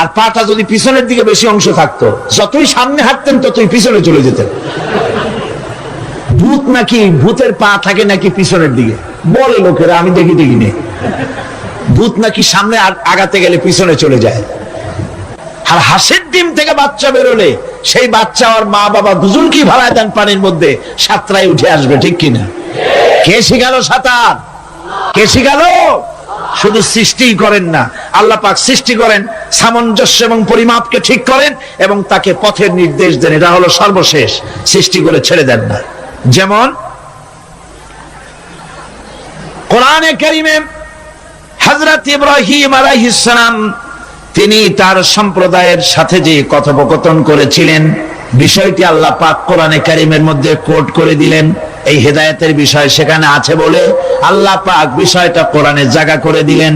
আর পাটা যদি পিছনের দিকে বেশি অংশ থাকতো, যতই সামনে হাঁটতেন ততই পিছনে চলে যেতেন। ভূত নাকি, ভূতের পা থাকে নাকি পিছনের দিকে, বলে লোকেরা, আমি দেখি নেই। ভূত নাকি সামনে আগাতে গেলে পিছনে চলে যায়। আর হাঁসের ডিম থেকে বাচ্চা বেরোলে সেই বাচ্চা আর মা বাবা দুজনকেই ভাড়ায় দেন পানির মধ্যে, সাঁতরায় উঠে আসবে। ঠিক কিনা? কে শিখালো সাঁতার? কে শিখালো? শুধু সৃষ্টি করেন না, আল্লাহ পাক সৃষ্টি করেন, সামঞ্জস্য এবং পরিমাপকে ঠিক করেন এবং তাকে পথের নির্দেশ দেন। এটা হলো সর্বশেষ। সৃষ্টি করে ছেড়ে দেন না। যেমন কোরআনে কারীমে হযরত ইব্রাহিম আলাইহিস সালাম তিনি তার সম্প্রদায়ের সাথে যে কথোপকথন করেছিলেন, বিষয়টি আল্লাহ পাক কোরআনে কারীমের মধ্যে কোট করে দিলেন। এই হেদায়েতের বিষয় সেখানে আছে বলে আল্লাহ পাক বিষয়টা কোরআনে জায়গা করে দিলেন।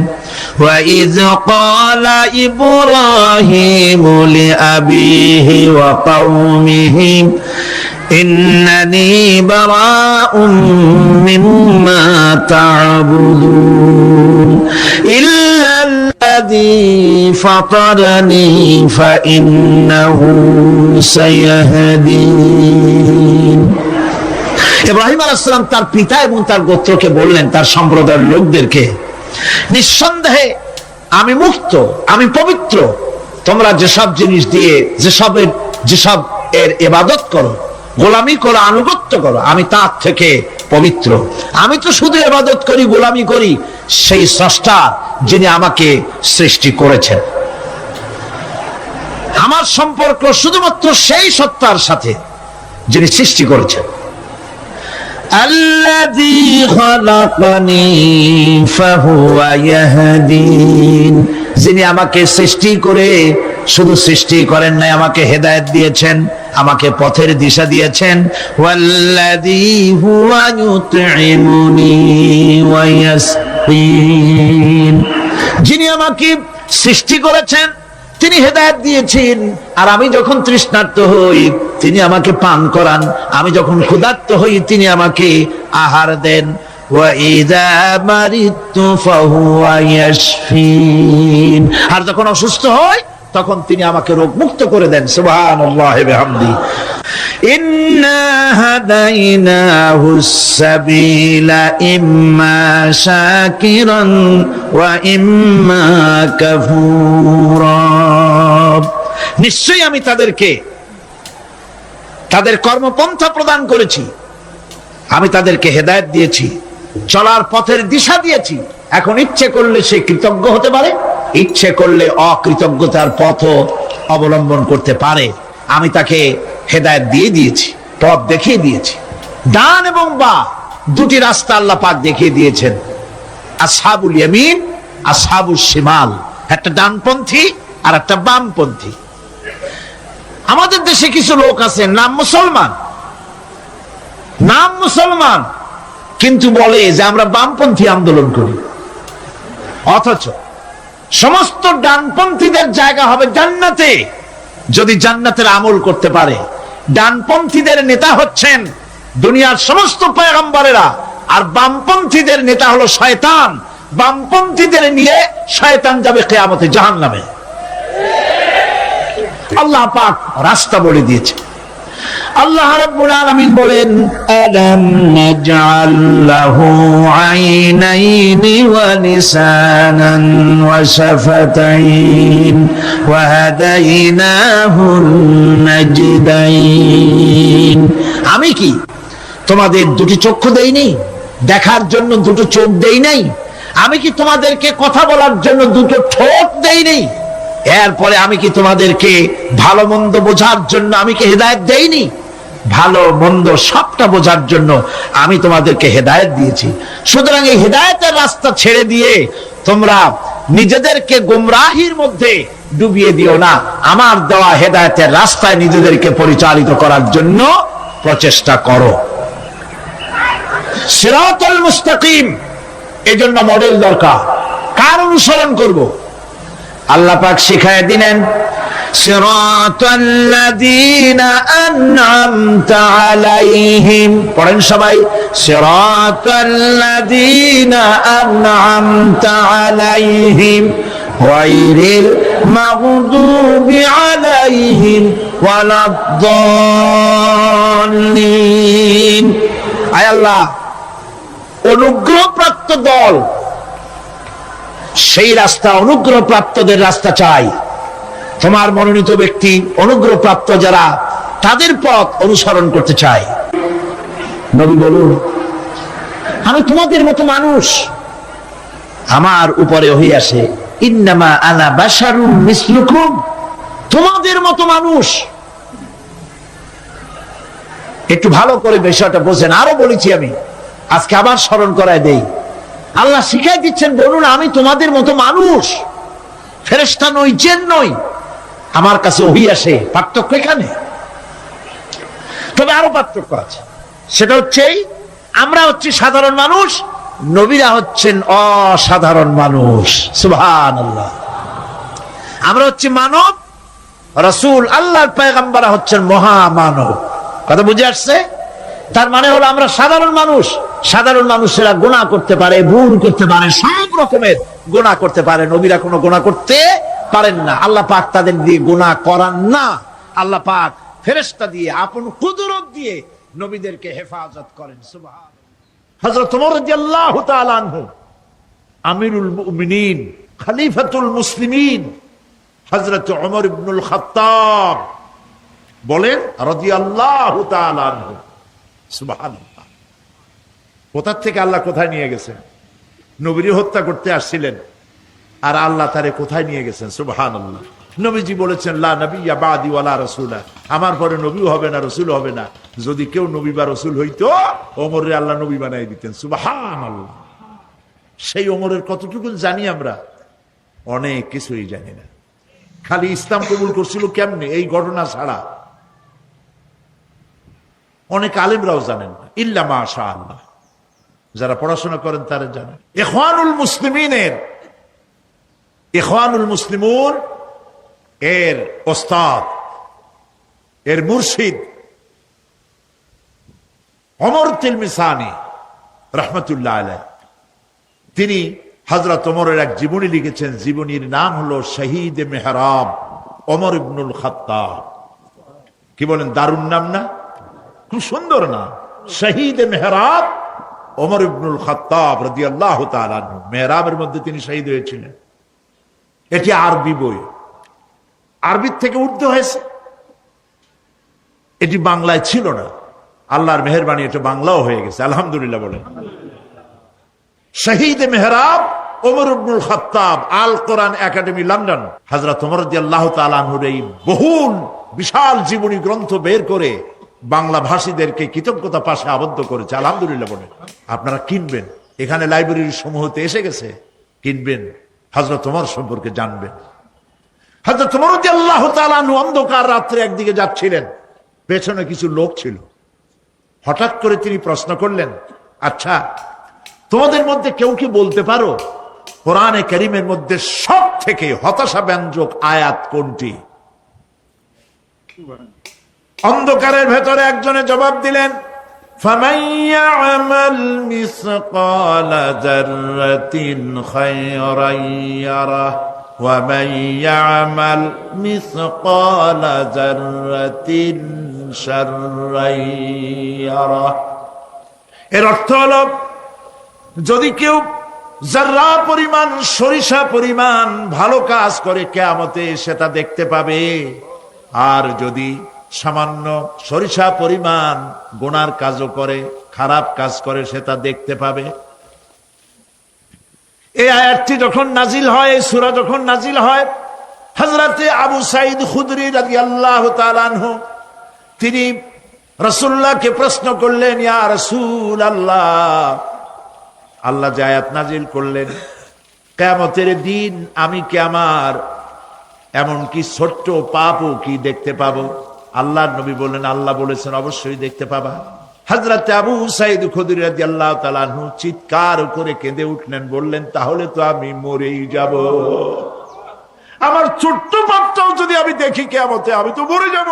ওয়া ইয ক্বালা ইব্রাহিমু লিআবিহি ওয়া কওমিহি ইন্নানি বারাউম মিম্মা তা'বুদুন ইল্লাল্লাযী ফাতারানি ফাইন্নাহু সায়াহদিন। ইব্রাহিম আলাইহিস সালাম তার পিতা এবং তার গোত্রকে বললেন, তার সম্প্রদায়ের লোকদেরকে, নিঃসন্দেহে আমি মুক্ত, আমি পবিত্র। তোমরা যেসব জিনিস দিয়ে যেসব এর ইবাদত করো, গোলামি করো, আনুগত্য করো, আমি তার থেকে পবিত্র। আমি তো শুধু ইবাদত করি, গোলামি করি সেই স্রষ্টা যিনি আমাকে সৃষ্টি করেছেন। আমার সম্পর্ক শুধুমাত্র সেই সত্তার সাথে যিনি সৃষ্টি করেছেন। আল্লাযী খালাকানি ফাহুয়া ইয়াহদিন, যিনি আমাকে সৃষ্টি করে শুধু সৃষ্টি করেন নাই, আমাকে হেদায়েত দিয়েছেন, আমাকে পথের দিশা দিয়েছেন। ওয়াল্লাযী হুয়া ইউতঈমুনি ওয়া ইয়াসকিন, যিনি আমাকে সৃষ্টি করেছেন তিনি হেদায়েত দিয়েছেন, আর আমি যখন তৃষ্ণার্ত হই তিনি আমাকে পান করান, আমি যখন ক্ষুধার্ত হই তিনি আমাকে আহার দেন। ওয়া ইযা মারিতু ফাহুয়া ইয়াশফিন, আর যখন অসুস্থ হই তখন তিনি আমাকে রোগ মুক্ত করে দেন। সুবহানাল্লাহি ওয়া বিহামদি। ইন্না হাদাইনাহুস সাবিলা ইম্মা শাকিরান ওয়া ইম্মা কাফুরা, নিশ্চয়ই আমি তাদেরকে তাদের কর্মপন্থা প্রদান করেছি, আমি তাদেরকে হেদায়েত দিয়েছি, চলার পথের দিশা দিয়েছি। এখন ইচ্ছে করলে সে কৃতজ্ঞ হতে পারে, ইচ্ছে করলে অকৃতজ্ঞতার পথও অবলম্বন করতে পারে। আমি তাকে হেদায়েত দিয়ে দিয়েছি, পথ দেখিয়ে দিয়েছি। ডান এবং বাঁ দুটি রাস্তা আল্লাহ পাক দেখিয়ে দিয়েছেন। আসহাবুল ইয়ামিন, আসহাবুশ শিমাল, একটা ডানপন্থী আর একটা বামপন্থী। আমাদের দেশে কিছু লোক আছে নাম মুসলমান, কিন্তু বলে যে আমরা বামপন্থী আন্দোলন করি, অথচ সমস্ত ডানপন্থীদের জায়গা হবে জান্নাতে যদি জান্নাতের আমল করতে পারে। ডানপন্থীদের নেতা হচ্ছেন দুনিয়ার সমস্ত পয়গম্বরেরা, আর বামপন্থীদের নেতা হলো শয়তান। বামপন্থীদের নিয়ে শয়তান যাবে কিয়ামতে জাহান্নামে। আল্লাহ পাক রাস্তা বলে দিয়েছে। আল্লাহ রাব্বুল আলামিন বলেন, আলাম নাজআল লাহু আইনাইনি ওয়া লিসানান ওয়া শাফাতাইন ওয়া হাদাইনাহুন নাজদাইন, আমি কি তোমাদের দুটি চক্ষু দেইনি, দেখার জন্য দুটো চোখ দেই নাই? আমি কি তোমাদেরকে কথা বলার জন্য দুটো ঠোঁট দেই নাই? এরপরে আমি কি তোমাদেরকে ভালো মন্দ বোঝার জন্য আমি কি হেদায়েত দেইনি? ভালো মন্দ সবটা বোঝার জন্য আমি তোমাদেরকে হেদায়েত দিয়েছি। সুতরাং এই হেদায়েতের রাস্তা ছেড়ে দিয়ে তোমরা নিজেদেরকে গোমরাহির মধ্যে ডুবিয়ে দিও না। আমার দেওয়া হেদায়েতের রাস্তায় নিজেদেরকে পরিচালিত করার জন্য প্রচেষ্টা করো। সিরাতুল মুস্তাকিম, এজন্য মডেল দরকার। কার অনুসরণ করব? আল্লাহ পাক শিখায় দিলেন, সিরাতাল্লাযীনা আন'আমতা আলাইহিম, পড়েন সবাই, সিরাতাল্লাযীনা আন'আমতা আলাইহিম গায়রিল মাগদুবি আলাইহিম ওয়ালাদ-দাল্লিন। আয় আল্লাহ, অনুগ্রহপ্রাপ্ত দল, সেই রাস্তা অনুগ্রহপ্রাপ্তদের রাস্তা চাই। তোমার মনোনীত ব্যক্তি অনুগ্রহপ্রাপ্ত যারা, তাদের পথ অনুসরণ করতে চাই। নবী বলুন, আমি তোমাদের মতো মানুষ, আমার উপরে ওহী আসে, ইন্নামা আনা বাশারুম মিসলুকুম, তোমাদের মতো মানুষ। একটু ভালো করে বিষয়টা বোঝেন। আরো বলেছি আমি, আজকে আবার স্মরণ করায় দেই। আল্লাহ শিখাই দিচ্ছেন, বলুন আমি তোমাদের মতো মানুষ, ফেরেশতা নই, জিন নই, আমার কাছে ওহী আসে। পার্থক্য এখানে। তবে আরো পার্থক্য আছে, সেটা হচ্ছে আমরা হচ্ছি সাধারণ মানুষ, নবীরা হচ্ছেন অসাধারণ মানুষ। সুবহানাল্লাহ। আমরা হচ্ছি মানব, রাসূল আল্লাহর পয়গম্বররা হচ্ছেন মহামানব। কথা বুঝে আসছে? তার মানে হলো আমরা সাধারণ মানুষ। সাধারণ মানুষেরা গুনাহ করতে পারে, ভুল করতে পারে, সব রকমের গুনাহ করতে পারে। নবীরা কোনো গুনাহ করতে পারেন না। আল্লাহ পাক তাদের দিয়ে গুনাহ করান না। আল্লাহ পাক ফেরেশতা দিয়ে, আপন কুদরত দিয়ে নবীদেরকে হেফাজত করেন। সুবহানাল্লাহ। হযরত ওমর রাদিয়াল্লাহু তাআলা আনহু, আমিরুল মুমিনিন, খলিফাতুল মুসলিমিন, হযরত ওমর ইবনুল খাত্তাব বলেন রাদিয়াল্লাহু তাআলা আনহু। সুবহানাল্লাহ। কোথা থেকে আল্লাহ কোথায় নিয়ে গেছেন? নবীর হত্যা করতে আসছিলেন, আর আল্লাহ তারে কোথায় নিয়ে গেছেন? সুবহানাল্লাহ। নবীজি বলেছেন লা নবিয়্যা বাদি ওয়ালা রাসূলা, আমার পরে নবীও হবে না, রসুল হবে না। যদি কেউ নবী বা রসুল হইতো, ওমরে আল্লাহ নবী বানাই দিতেন। সুবহানাল্লাহ। সেই ওমরের কতটুকু জানি আমরা? অনেক কিছুই জানি না। খালি ইসলাম কবুল করছিল কেমনে, এই ঘটনা ছাড়া অনেক আলেমরাও জানেন না, ইল্লা মাশাআল্লাহ। যারা পড়াশোনা করেন তারা জানেন। ইখওয়ানুল মুসলিমুন এর ওস্তাদ, এর মুর্শিদ ওমর তিলমিসানি রাহমাতুল্লাহ আলাইহি, তিনি হযরত ওমরের এক জীবনী লিখেছেন। জীবনীর নাম হলো শহীদ মেহরাব ওমর ইবনুল খাত্তাব। কি বলেন, দারুণ নাম না? খুব সুন্দর নাম, শহীদ মেহরাব ওমর ইবনুল খাত্তাব রাদিয়াল্লাহু তাআলা আনহু। মেহরাবের মধ্যে তিনি শহীদ হয়েছিলেন। এটি আরবি বই, আরবির থেকে উর্দু হয়েছে। এটি বাংলায় ছিল না, আল্লাহর মেহেরবানি এটা বাংলাও হয়ে গেছে, আলহামদুলিল্লাহ বলেন। শহীদ মেহরাব ওমর ইবনুল খাত্তাব, আল কোরআন একাডেমি, লন্ডন। হযরত ওমর রাদিয়াল্লাহু তাআলা আনহুর এই বহুল বিশাল জীবনী গ্রন্থ বের করে বাংলা ভাষীদেরকে কৃতজ্ঞতা পাশে আবদ্ধ করেছে, আলহামদুলিল্লাহ বলেন। আপনারা কিনবেন, এখানে লাইব্রেরির সমূহতে এসে গেছে, কিনবেন, হযরত ওমর সম্পর্কে জানবেন। হযরত ওমর রাদিয়াল্লাহু তাআলা আনহু অন্ধকার রাত্রে একদিকে যাচ্ছিলেন, পেছনে কিছু লোক ছিল। হঠাৎ করে তিনি প্রশ্ন করলেন, আচ্ছা তোমাদের মধ্যে কেউ কি বলতে পারো কোরআনে কারীমের মধ্যে সব থেকে হতাশা ব্যঞ্জক আয়াত কোনটি? অন্ধকারের ভেতরে একজনে জবাব দিলেন, ফামান ইয়ামাল মিসকালা যাররাতিন খায়রান ইয়ারা ওয়া মান ইয়ামাল মিসকালা যাররাতিন শাররান ইয়ারা। এর অর্থ হলো, যদি কেউ যাররা পরিমাণ, সরিষা পরিমাণ ভালো কাজ করে কিয়ামতে সেটা দেখতে পাবে, আর যদি সামান্য সরিষা পরিমাণ গুনার কাজও করে, খারাপ কাজ করে, সেটা দেখতে পাবে। এই আয়াতটি যখন নাজিল হয়, এই সূরা যখন নাজিল হয়, হযরতে আবু সাঈদ খুদরি রাদিয়াল্লাহু তাআলা আনহু তিনি রাসূলুল্লাহকে প্রশ্ন করলেন, ইয়া রাসূলুল্লাহ, আল্লাহ যে আয়াত নাজিল করলেন, কিয়ামতের দিন আমি কি আমার এমনকি ছোট্ট পাপও কি দেখতে পাবো? আল্লাহর নবী বললেন, আল্লাহ বলেছেন অবশ্যই দেখতে পাবা। হযরত আবু সাঈদ খুদরি রাদিয়াল্লাহু তাআলা আনহু চিৎকার করে কেঁদে উঠলেন, বললেন, তাহলে তো আমি মরেই যাব। আমার ছোট্ট পাপটাও যদি আমি দেখি কিয়ামতে, আমি তো মরে যাব।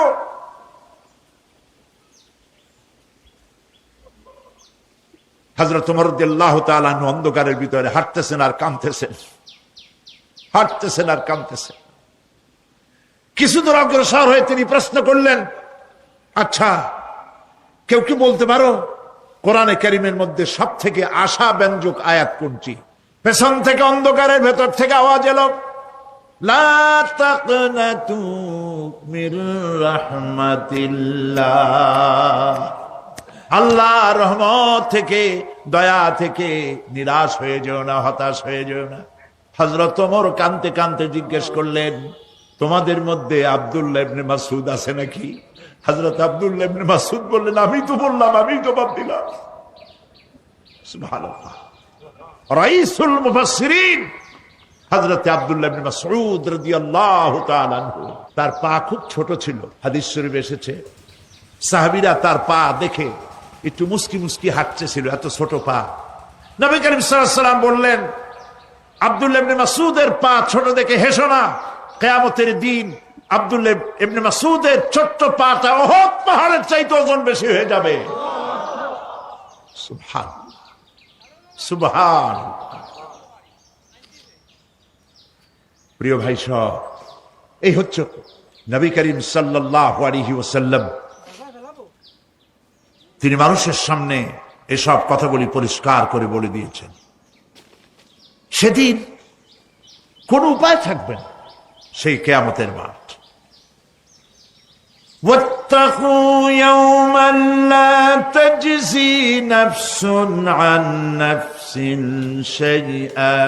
হযরত ওমর রাদিয়াল্লাহু তাআলা আনহু অন্ধকারের ভিতরে হাঁটতেছেন আর কাঁদতেছেন, হাঁটতেছেন আর কাঁদতেছেন। কিছু দূর অগ্রসর হয়ে তিনি প্রশ্ন করলেন, আচ্ছা কেউ কি বলতে পারো কোরআনে কারীমের মধ্যে সব থেকে আশা ব্যঞ্জক আয়াত কোনটি? পেছন থেকে অন্ধকারের ভেতর থেকে আওয়াজ এলো, লা তাকনাতু মির রাহমাতিল্লাহ, আল্লাহর রহমত থেকে, দয়া থেকে নিরাশ হয়ে যেও না, হতাশ হয়ে যেও না। হযরত ওমর কাঁদতে কাঁদতে জিজ্ঞেস করলেন, তোমাদের মধ্যে আব্দুল্লাহ ইবনে মাসউদ আছে নাকি? হযরত আব্দুল্লাহ ইবনে মাসউদ বললেন, আমি তো বললাম, আমি জবাব দিলাম। সুবহানাল্লাহ। রাইসুল মুফাসসিরিন হযরত আব্দুল্লাহ ইবনে মাসউদ রাদিয়াল্লাহু তাআলা আনহু, তার পা খুব ছোট ছিল। হাদিস শরীফে এসেছে, সাহাবীরা তার পা দেখে একটু মুস্কি মুস্কি হাঁটতেছিল, এত ছোট পা। নবী করিম সাল্লাল্লাহু আলাইহি ওয়াসাল্লাম বললেন, আব্দুল্লাহ ইবনে মাসউদের পা ছোট দেখে হেসো না, কিয়ামতের দিন আব্দুল্লাহ ইবনে মাসউদের ছোট্ট পাটা উহুদ পাহাড়ের চাইতে ওজন বেশি হয়ে যাবে। সুবহানাল্লাহ, সুবহানাল্লাহ। প্রিয় ভাই সব, এই হচ্ছে নবী করিম সাল্লাল্লাহু আলাইহি ওয়াসাল্লাম। তিনি মানুষের সামনে এসব কথাগুলি পরিষ্কার করে বলে দিয়েছেন। সেদিন কোন উপায় থাকবে না, সেই কিয়ামতের মাঠ। واتقوا يوما لا تجزي نفس عن نفس شيئا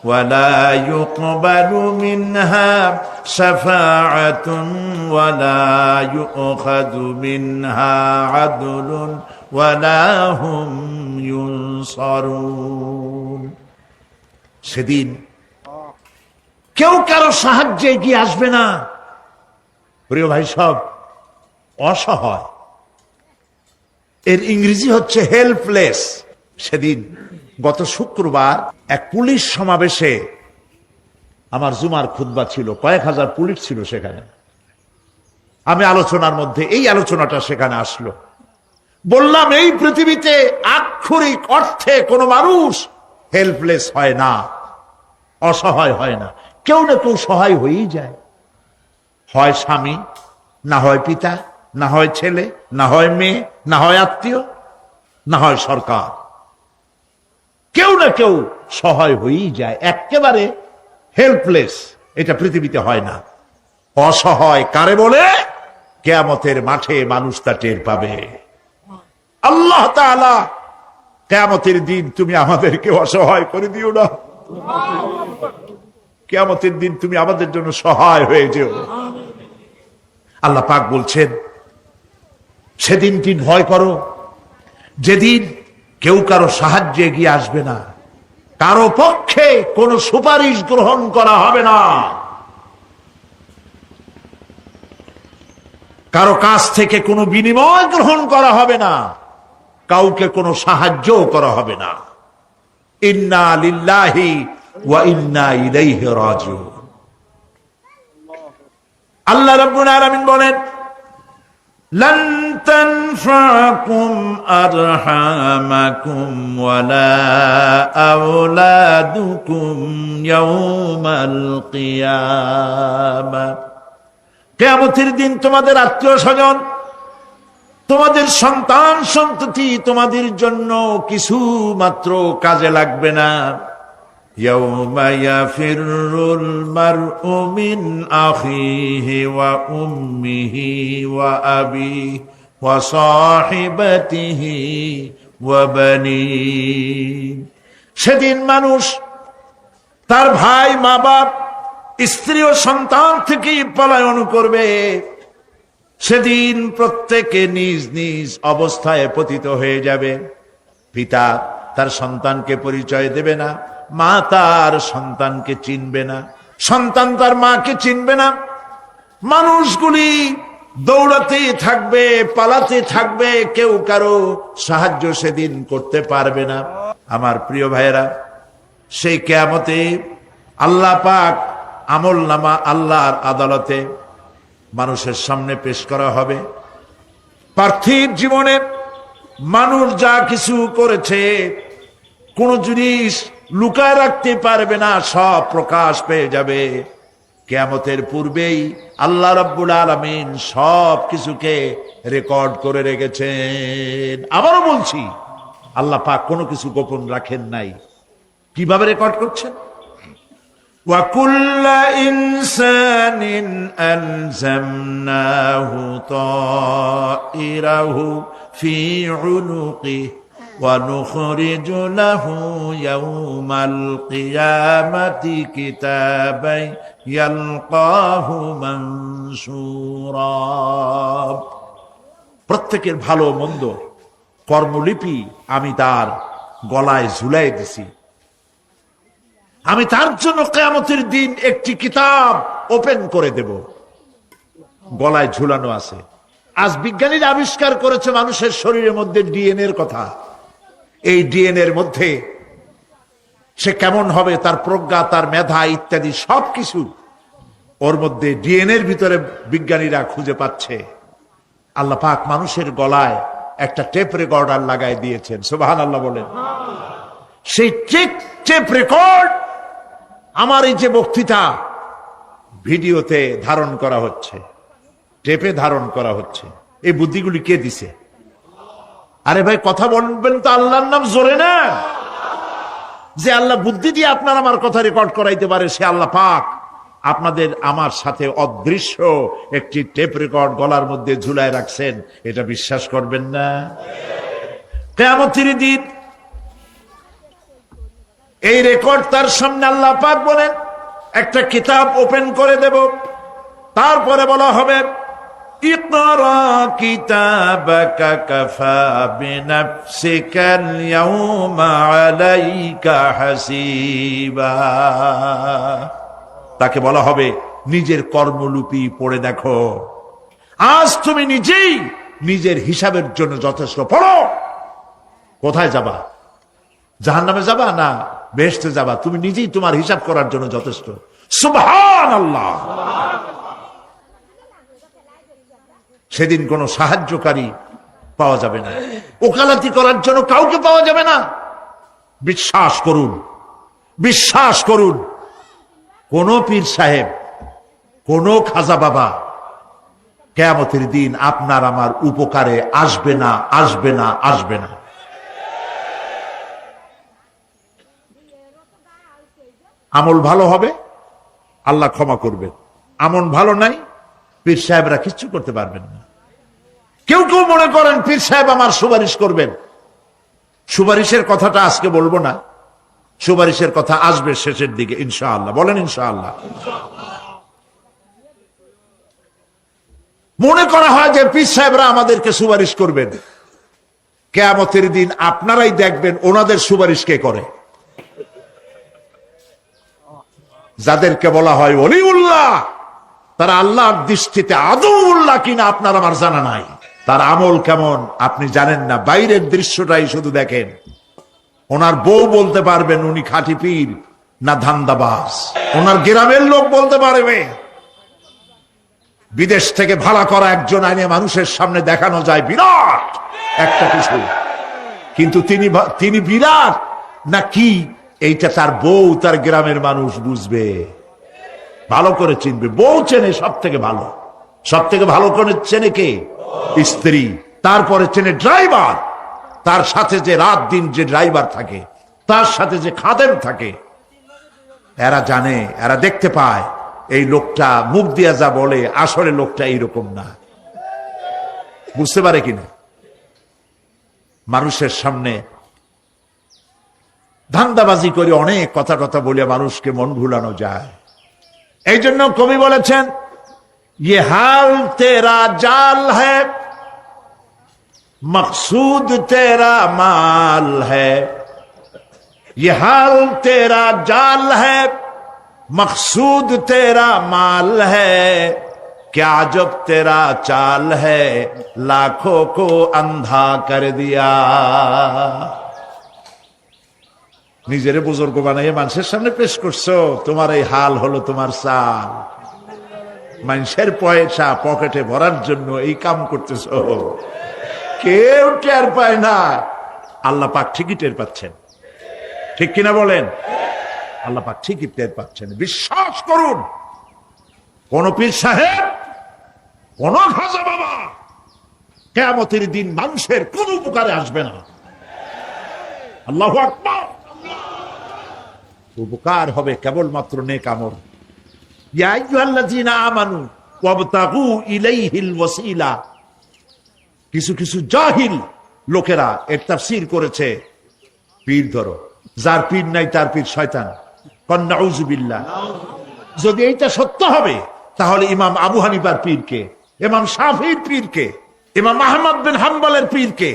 ولا يقبل منها شفاعة ولا يؤخذ منها عدل ولا هم ينصرون সেদিন কেউ কারো সাহায্যে এগিয়ে আসবে না। প্রিয় ভাই সব, অসহায়, এর ইংরেজি হচ্ছে হেল্পলেস। সেদিন গত শুক্রবার এক পুলিশ সমাবেশে আমার জুমার খুতবা ছিল, কয়েক হাজার পুলিশ ছিল সেখানে। আমি আলোচনার মধ্যে এই আলোচনাটা সেখানে আসলো। বললাম, এই পৃথিবীতে আক্ষরিক অর্থে কোনো মানুষ হেল্পলেস হয় না, অসহায় হয় না। কেউ না কেউ সহায় হয়েই যায়। হয় স্বামী, না হয় পিতা, না হয় ছেলে, না হয় মেয়ে, না হয় আত্মীয়, না হয় সরকার। কেউ না কেউ সহায় হয়েই যায়। একেবারে হেল্পলেস এটা পৃথিবীতে হয় না। অসহায় কারে বলে? কিয়ামতের মাঠে মানুষ তা টের পাবে। আল্লাহ তাআলা কিয়ামতের দিন তুমি আমাদেরকে অসহায় করে দিও না। কিয়ামতের দিন তুমি আমাদের জন্য সহায় হয়ে যেও। আল্লাহ পাক বলছেন, সেদিনটি ভয় করো যেদিন কেউ কারো সাহায্যে এগিয়ে আসবে না, কারো পক্ষে কোনো সুপারিশ গ্রহণ করা হবে না, কারো কাছ থেকে কোনো বিনিময় গ্রহণ করা হবে না, কাউকে কোনো সাহায্যও করা হবে না। ইন্না লিল্লাহি ওয়া ইন্না ইলাইহি রাজিউন। আল্লাহ রাব্বুল আলামিন বলেন, لن تنفعكم أرحامكم ولا أولادكم يوم القيامة। কিয়ামতের দিন তোমাদের আত্মীয় স্বজন, তোমাদের সন্তান সন্ততি তোমাদের জন্য কিছু মাত্র কাজে লাগবে না। يوم يفر المرء من أخيه وأمه وأبيه وصاحبته وبنيه। সেদিন মানুষ তার ভাই, মা বাপ, স্ত্রী ও সন্তান থেকে পলায়ন করবে। সেদিন প্রত্যেকে নিজ নিজ অবস্থায় পতিত হয়ে যাবে। পিতা তার সন্তানকে পরিচয় দেবে না, মা তার সন্তানকে চিনবে না, সন্তান তার মাকে চিনবে না। মানুষগুলি দৌড়াতে থাকবে, পালাতে থাকবে, কেউ কারো সাহায্য সেদিন করতে পারবে না। আমার প্রিয় ভাইয়েরা, সেই কিয়ামতে আল্লাহ পাক আমল নামা আল্লাহর আদালতে মানুষের সামনে পেশ করা হবে। পার্থিব জীবনে মানুষ যা কিছু করেছে কোন জিনিস লুকায় রাখতে পারবে না, সব প্রকাশ পেয়ে যাবে। কিয়ামতের পূর্বেই আল্লাহ রাব্বুল আলামিন সব কিছুকে রেকর্ড করে রেখেছেন। আবারও বলছি, আল্লাহ পাক কোনো কিছু গোপন রাখেন নাই। কিভাবে রেকর্ড করছেন? وَكُلَّ إِنسَانٍ أَلْزَمْنَاهُ طَائِرَهُ فِي عُنُقِهِ وَنُخْرِجُ لَهُ يَوْمَ الْقِيَامَةِ كِتَابًا يَلْقَاهُ مَنشُورًا। প্রত্যেকের ভালো মন্দ কর্মলিপি আমি তার গলায় ঝুলাই দিছি। আমি তার জন্য কিয়ামতের দিন একটি কিতাব ওপেন করে দেব, গলায় ঝুলানো আছে। আজ বিজ্ঞানীরা আবিষ্কার করেছে মানুষের শরীরের মধ্যে ডিএনএ এর কথা। এই ডিএনএ এর মধ্যে সে কেমন হবে, তার প্রজ্ঞা, তার মেধা ইত্যাদি সবকিছু ওর মধ্যে ডিএনএ এর ভিতরে বিজ্ঞানীরা খুঁজে পাচ্ছে। আল্লাহ পাক মানুষের গলায় একটা টেপ রেকর্ডার লাগাই দিয়েছেন। সুবহানাল্লাহ বলেন। সেই টেপ রেকর্ড আমার এই যে বক্তৃতা ভিডিওতে ধারণ করা হচ্ছে, টেপে ধারণ করা হচ্ছে। এই বুদ্ধিগুলি কে দিছে? আরে ভাই, কথা বলবেন তো আল্লাহর নাম জোরে না। যে আল্লাহ বুদ্ধি দিয়ে আপনার আমার কথা রেকর্ড করাইতে পারে, সে আল্লাহ পাক আপনাদের আমার সাথে অদৃশ্য একটি টেপ রেকর্ড গলার মধ্যে ঝুলায় রাখছেন। এটা বিশ্বাস করবেন না? কিয়ামতের দিন এই রেকর্ড তার সামনে আল্লাহ পাক বলেন একটা কিতাব ওপেন করে দেব, তারপরে বলা হবে ইকরা কিতাবাকা কাফা বিনাফসিকাল ইয়াউমা আলাইকা হাসিবা। তাকে বলা হবে নিজের কর্মলিপি পড়ে দেখো, আজ তুমি নিজেই নিজের হিসাবের জন্য যথেষ্ট। পড়ো, কোথায় যাবা? জাহান্নামে যাবা না বেহেশতে যাবা? তুমি নিজেই তোমার হিসাব করার জন্য যথেষ্ট। সুবহানাল্লাহ। সেদিন কোনো সাহায্যকারী পাওয়া যাবে না, ওকালতি করার জন্য কাউকে পাওয়া যাবে না। বিশ্বাস করুন, বিশ্বাস করুন, কোন পীর সাহেব, কোন খাজা বাবা কিয়ামতের দিন আপনার আমার উপকারে আসবে না, আসবে না, আসবে না। আমল ভালো হবে, আল্লাহ ক্ষমা করবেন। আমল ভালো নাই, পীর সাহেবরা কিচ্ছু করতে পারবেন না। কেউ কেউ মনে করেন পীর সাহেব আমার সুপারিশ করবেন। সুপারিশের কথাটা আজকে বলবো না, সুপারিশের কথা আসবে শেষের দিকে ইনশাআল্লাহ। বলেন ইনশাআল্লাহ। মনে করা হয় যে পীর সাহেবরা আমাদেরকে সুপারিশ করবেন। কিয়ামতের দিন আপনারাই দেখবেন ওনাদের সুপারিশ কে করে। যাদেরকে বলা হয় ওলিউল্লাহ, তারা আল্লাহর দৃষ্টিতে আদৌল্লাহ কিনা আপনার আমার জানা নাই। তার আমল কেমন আপনি জানেন না, বাইরের দৃশ্যটাই শুধু দেখেন। ওনার বউ বলতে পারবেন উনি খাঁটি পীর না ধান্দাবাজ, ওনার গ্রামের লোক বলতে পারবে। বিদেশ থেকে ভাড়া করা একজন আইনে মানুষের সামনে দেখানো যায় বিরাট একটা কিছু, কিন্তু তিনি বিরাট না কি এইটা তার বউ, তার গ্রামের মানুষ বুঝবে, ভালো করে চিনবে। বউ চেনে সব থেকে ভালো, সব থেকে ভালো করে চেনে কে? স্ত্রী। তারপরে চেনে ড্রাইভার, তার সাথে যে রাত দিন যে ড্রাইভার থাকে, তার সাথে যে খাদেম থাকে। এরা জানে, এরা দেখতে পায় এই লোকটা মুখ দিয়া যা বলে আসলে লোকটা এইরকম না। বুঝতে পারে কিনা? মানুষের সামনে ধান্দাবাজি করে অনেক কথা কথা বলে মানুষকে মন ভুলানো যায়। এই জন্য কবি বলেছেন ये हाल तेरा जाल है मकसूद तेरा माल है, ये हाल तेरा जाल है मकसूद तेरा माल है, क्या जब तेरा चाल है लाखों को अंधा कर दिया। নিজেরে বুজুর্গ বানাইয়ে মানুষের সামনে পেশ করছো, তোমার এই হাল হলো তোমার চাল। মানুষের পয়সা পকেটে ভরার জন্য এই কাম করতেছো, কেউ টের পায় না, আল্লাহ পাক ঠিকই টের পাচ্ছেন। ঠিক কিনা বলেন? আল্লাহ পাক ঠিকই টের পাচ্ছেন। বিশ্বাস করুন, কোন পীর সাহেব, কোন খাজা বাবা কিয়ামতের দিন মানুষের কোন উপকারে আসবে না। আল্লাহু আকবার। উপকার হবে কেবলমাত্র নেক আমল। ইয়া আইয়ুহাল্লাযীনা আমানু ওয়াবতাগু ইলাইহিল ওয়াসিলা। কিছু কিছু জাহিল লোকেরা এর তাফসীর করেছে পীর ধরো, যার পীর নাই তার পীর শয়তান। নাউযুবিল্লাহ। যদি এইটা সত্য হবে তাহলে ইমাম আবু হানিফার পীরকে, ইমাম শাফিঈর পীরকে, ইমাম আহমদ বিন হাম্বলের পীরকে,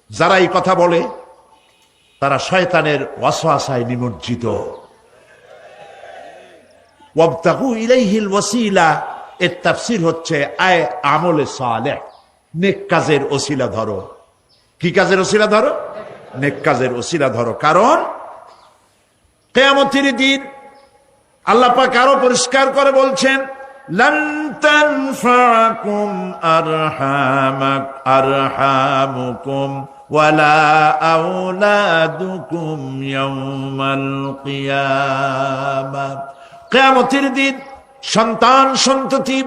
যারা এই কথা বলে তারা শয়তানের ওয়াসওয়াসায় নিমজ্জিত। ওয়াবতাগু ইলাইহিল ওয়াসিলা এর তাফসীর হচ্ছে আয় আমলে সালেহ, নেক কাজের ওসিলা ধরো। কি কাজের ওসিলা ধরো? নেক কাজের ওসিলা ধরো। কারণ কিয়ামতের দিন আল্লাহ পাক আরো পরিষ্কার করে বলছেন লান তানফাকুম আরহামুকুম ওয়ালা আওলাদুকুম ইয়াউমাল কিয়ামাহ। কিয়ামতের দিন সন্তান সন্ততি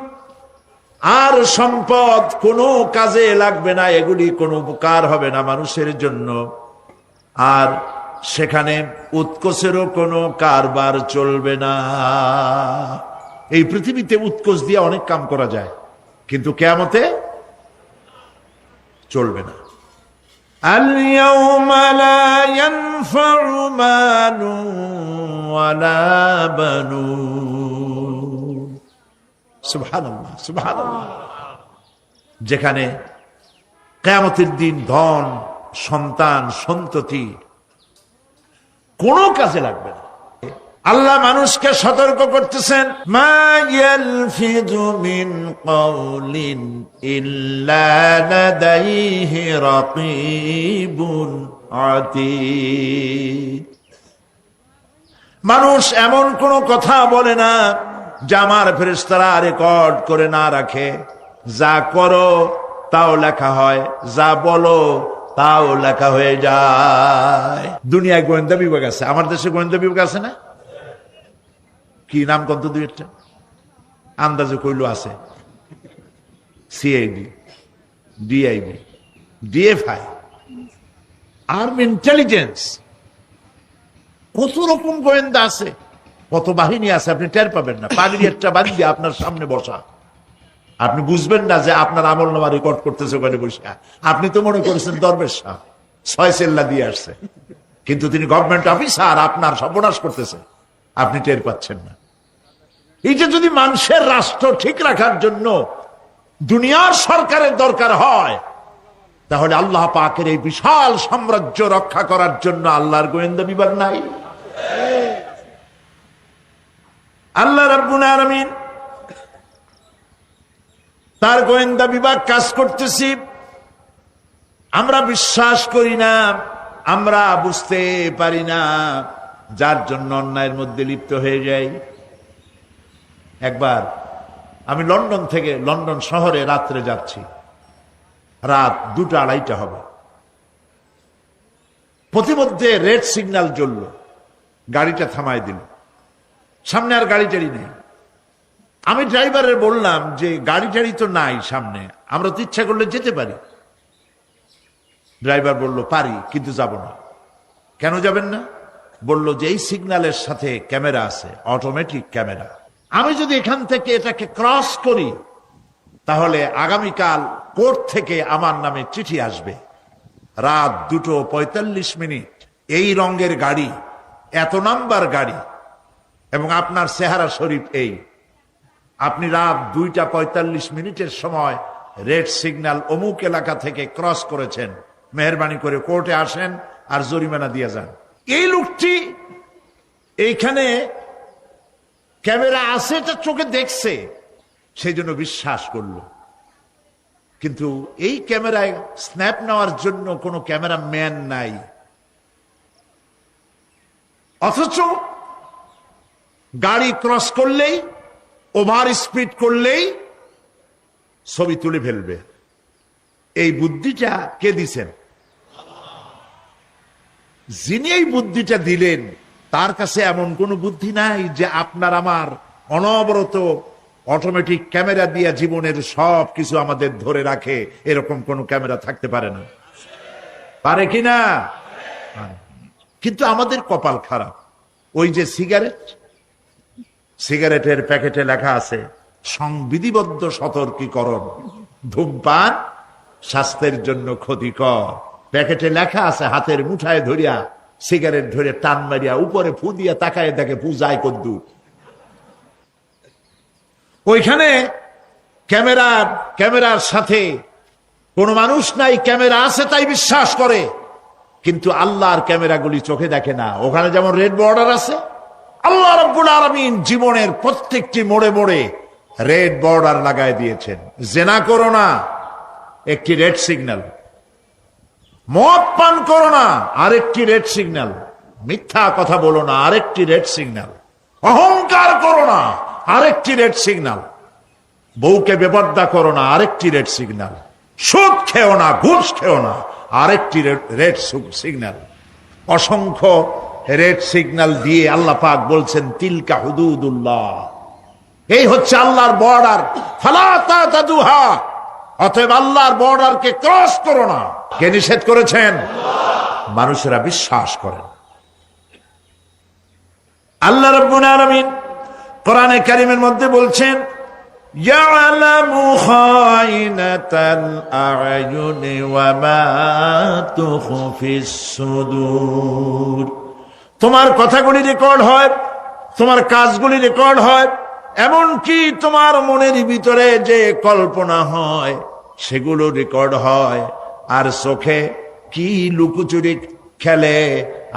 আর সম্পদ কোনো কাজে লাগবে না, এগুলি কোনো উপকার হবে না মানুষের জন্য। আর সেখানে উৎকোচেরও কোনো কারবার চলবে না। এই পৃথিবীতে উৎকোচ দিয়ে অনেক কাম করা যায়, কিন্তু কিয়ামতে চলবে না। اليوم لا ينفع مال ولا بنون সুবহানাল্লাহ সুবহানাল্লাহ। যেখানে কিয়ামতের দিন ধন সন্তান সন্ততি কোনো কাজে লাগবে না। আল্লাহ মানুষকে সতর্ক করতেছেন, মা ইয়ালফিযু মিন কাওলিন ইল্লা লাদাইহি রাকীবুন আতীদ। মানুষ এমন কোন কথা বলে না যা আমার ফেরেশতারা রেকর্ড করে না রাখে। যা করো তাও লেখা হয়, যা বলো তাও লেখা হয়ে যায়। দুনিয়ায় গোয়েন্দা বিভাগ আছে, আমার দেশে গোয়েন্দা বিভাগ আছে না? কি নাম কত দুই একটা আন্দাজে কইলো আছে, CID, DIB, DFI, army intelligence, কত রকম গোয়েন্দা আছে, কত বাহিনী আছে আপনি টের পাবেন না। পাগড়ি একটা বাঁধিয়ে আপনার সামনে বসা, আপনি বুঝবেন না যে আপনার আমল নামা রেকর্ড করতেছে ওখানে বসে। আপনি তো মনে করেছেন দরবেশ সাহেব 6 সেল্লা দিয়ে আসছে, কিন্তু তিনি গভর্নমেন্ট অফিসার, আপনার সর্বনাশ করতেছে, আপনি টের পাচ্ছেন না। এইটা যদি মানুষের রাষ্ট্র ঠিক রাখার জন্য দুনিয়ার সরকারের দরকার হয়, তাহলে আল্লাহ পাকের এই বিশাল সাম্রাজ্য রক্ষা করার জন্য আল্লাহর গোয়েন্দা বিভাগ নাই? আল্লাহ রাব্বুল আলামিন তার গোয়েন্দা বিভাগ কাজ করতেছি, আমরা বিশ্বাস করি না, আমরা বুঝতে পারি না, যার জন্য অন্যায়ের মধ্যে লিপ্ত হয়ে যাই। একবার আমি লন্ডন থেকে লন্ডন শহরে রাত্রে যাচ্ছি, রাত 2টা-2:30 হবে। প্রতিমধ্যে রেড সিগন্যাল জ্বলল, গাড়িটা থামায় দিল, সামনে আর গাড়ি টাড়ি নেই। আমি ড্রাইভারের বললাম যে গাড়ি টাড়ি তো নাই সামনে, আমরা তো ইচ্ছা করলে যেতে পারি। ড্রাইভার বলল পারি, কিন্তু যাব না। কেন যাবেন না? বলল যে এই সিগন্যালের সাথে ক্যামেরা আছে, অটোমেটিক ক্যামেরা। আমি যদি এখান থেকে এটাকে ক্রস করি, তাহলে আগামীকাল কোর্ট থেকে আমার নামে চিঠি আসবে। রাত 2:45, এই রঙের গাড়ি, এত নাম্বার গাড়ি, এবং আপনার চেহারা শরীফ এই, আপনি রাত 2:45 সময় রেড সিগন্যাল অমুক এলাকা থেকে ক্রস করেছেন, মেহরবানি করে কোর্টে আসেন আর জরিমানা দিয়ে যান। এই লোকটি এইখানে ক্যামেরা আছে, এটা চোখে দেখছে, সেই জন্য বিশ্বাস করলো। কিন্তু এই ক্যামেরায় স্ন্যাপ নেওয়ার জন্য কোনো ক্যামেরা ম্যান নাই, অথচ গাড়ি ক্রস করলেই, ওভার স্পিড করলেই ছবি তুলে ফেলবে। এই বুদ্ধিটা কে দিছেন? যিনি এই বুদ্ধিটা দিলেন তার কাছে এমন কোন বুদ্ধি নাই যে আপনার আমার অনবরত অটোমেটিক ক্যামেরা দিয়ে জীবনের সব কিছু আমাদের ধরে রাখে, এরকম কোন ক্যামেরা থাকতে পারে না। পারে কিনা? কিন্তু আমাদের কপাল খারাপ। ওই যে সিগারেটের প্যাকেটে লেখা আছে সংবিধিবদ্ধ সতর্কীকরণ, ধূমপান স্বাস্থ্যের জন্য ক্ষতিকর। প্যাকেটে লেখা আছে, হাতের মুঠায় ধরিয়া সিগারেট ধরে টান মারিয়া উপরে ফু দিয়া তাকায় দেখে ফু যায় কদ্দুর। ওইখানে ক্যামেরার সাথে কোনো মানুষ নাই, ক্যামেরা আছে তাই বিশ্বাস করে, কিন্তু আল্লাহর ক্যামেরাগুলি চোখে দেখে না। ওখানে যেমন রেড বর্ডার আছে, আল্লাহ রাব্বুল আলামিন জীবনের প্রত্যেকটি মোড়ে মোড়ে রেড বর্ডার লাগায় দিয়েছেন। জেনা করো না, একটি রেড সিগন্যাল। মদ পান করো না, আরেকটি রেড সিগন্যাল। মিথ্যা কথা বলো না, আরেকটি রেড সিগন্যাল। অহংকার করো না, আরেকটি রেড সিগন্যাল। বউকে বেপর্দা করো না, আরেকটি রেড সিগন্যাল। সুদ খেও না, ঘুষ খেও না, আরেকটি রেড সিগন্যাল। অসংখ্য রেড সিগন্যাল দিয়ে আল্লাহ পাক বলছেন তিলকা হুদুদুল্লাহ, এই হচ্ছে আল্লাহর বর্ডার, ফালা তাতাদুহা, অতএব আল্লাহর বর্ডারকে ক্রস করো না। কে নিষেধ করেছেন? মানুষেরা বিশ্বাস করেন। আল্লাহ রাব্বুল আলামিন কোরআনে কারীমের মধ্যে বলছেন, يعلم خائنة الأعين وما تخفي الصدور। তোমার কথাগুলি রেকর্ড হয়, তোমার কাজগুলি রেকর্ড হয়, এমনকি তোমার মনের ভিতরে যে কল্পনা হয় সেগুলো রেকর্ড হয়। আর চোখে কি লুকোচুরি খেলে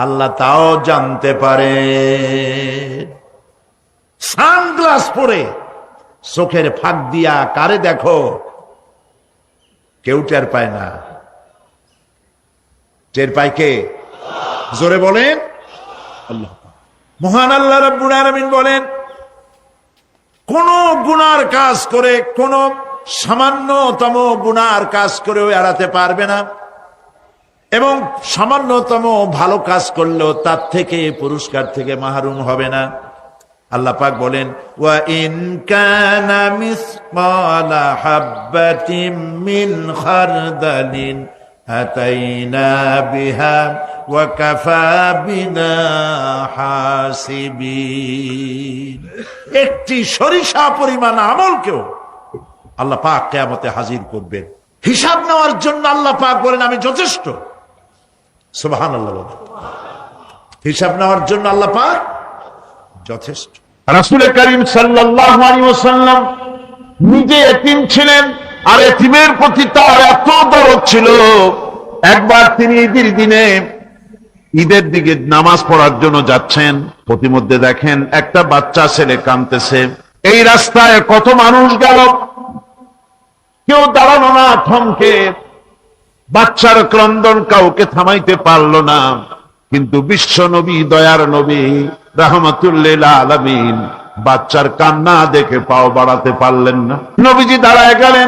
আল্লাহ তাও জানতে পারে। সানগ্লাস পরে চোখের ফাঁক দিয়া কারে দেখো, কেউ টের পায় না। টের পায় কে? জোরে বলেন আল্লাহ। মহান আল্লাহ রাব্বুল আলামিন বলেন, কোন গুনার কাজ করে, কোন সামান্যতম গুনার কাজ করেও এড়াতে পারবে না, এবং সামান্যতম ভালো কাজ করলেও তার থেকে পুরস্কার থেকে মাহরুম হবে না। আল্লাহ পাক বলেন, ওয়া ইন কানা মিসকালা হাববাতিন মিন খারদালিন আতাইনা বিহা ওয়া কাফা বিনা হাসিবিন। একটি সরিষা পরিমাণ আমলকেও আল্লাহ পাক কিয়ামতে হাজির করবেন। হিসাব নেওয়ার জন্য আল্লাহ পাক বলেন, আমি যথেষ্ট। সুবহানাল্লাহ। হিসাব নেওয়ার জন্য আল্লাহ পাক যথেষ্ট। রাসূল করিম সাল্লাল্লাহু আলাইহি ওয়াসাল্লাম নিজে এতিম ছিলেন, আর এতিমের প্রতি তার এত দরদ ছিল, একবার তিনি ঈদের দিকে নামাজ পড়ার জন্য যাচ্ছেন, প্রতিমধ্যে দেখেন একটা বাচ্চা ছেলে কাঁদতেছে। এই রাস্তায় কত মানুষ গেল, কেউ দাঁড়ানো না, থমকে। বাচ্চার ক্রন্দন কাউকে থামাইতে পারল না, কিন্তু বিশ্ব নবী, দয়ার নবী রাহমাতুল লিল আলামিন বাচ্চার কান্না দেখে পাও বাড়াতে পারলেন না। নবীজি দাঁড়ায় গেলেন,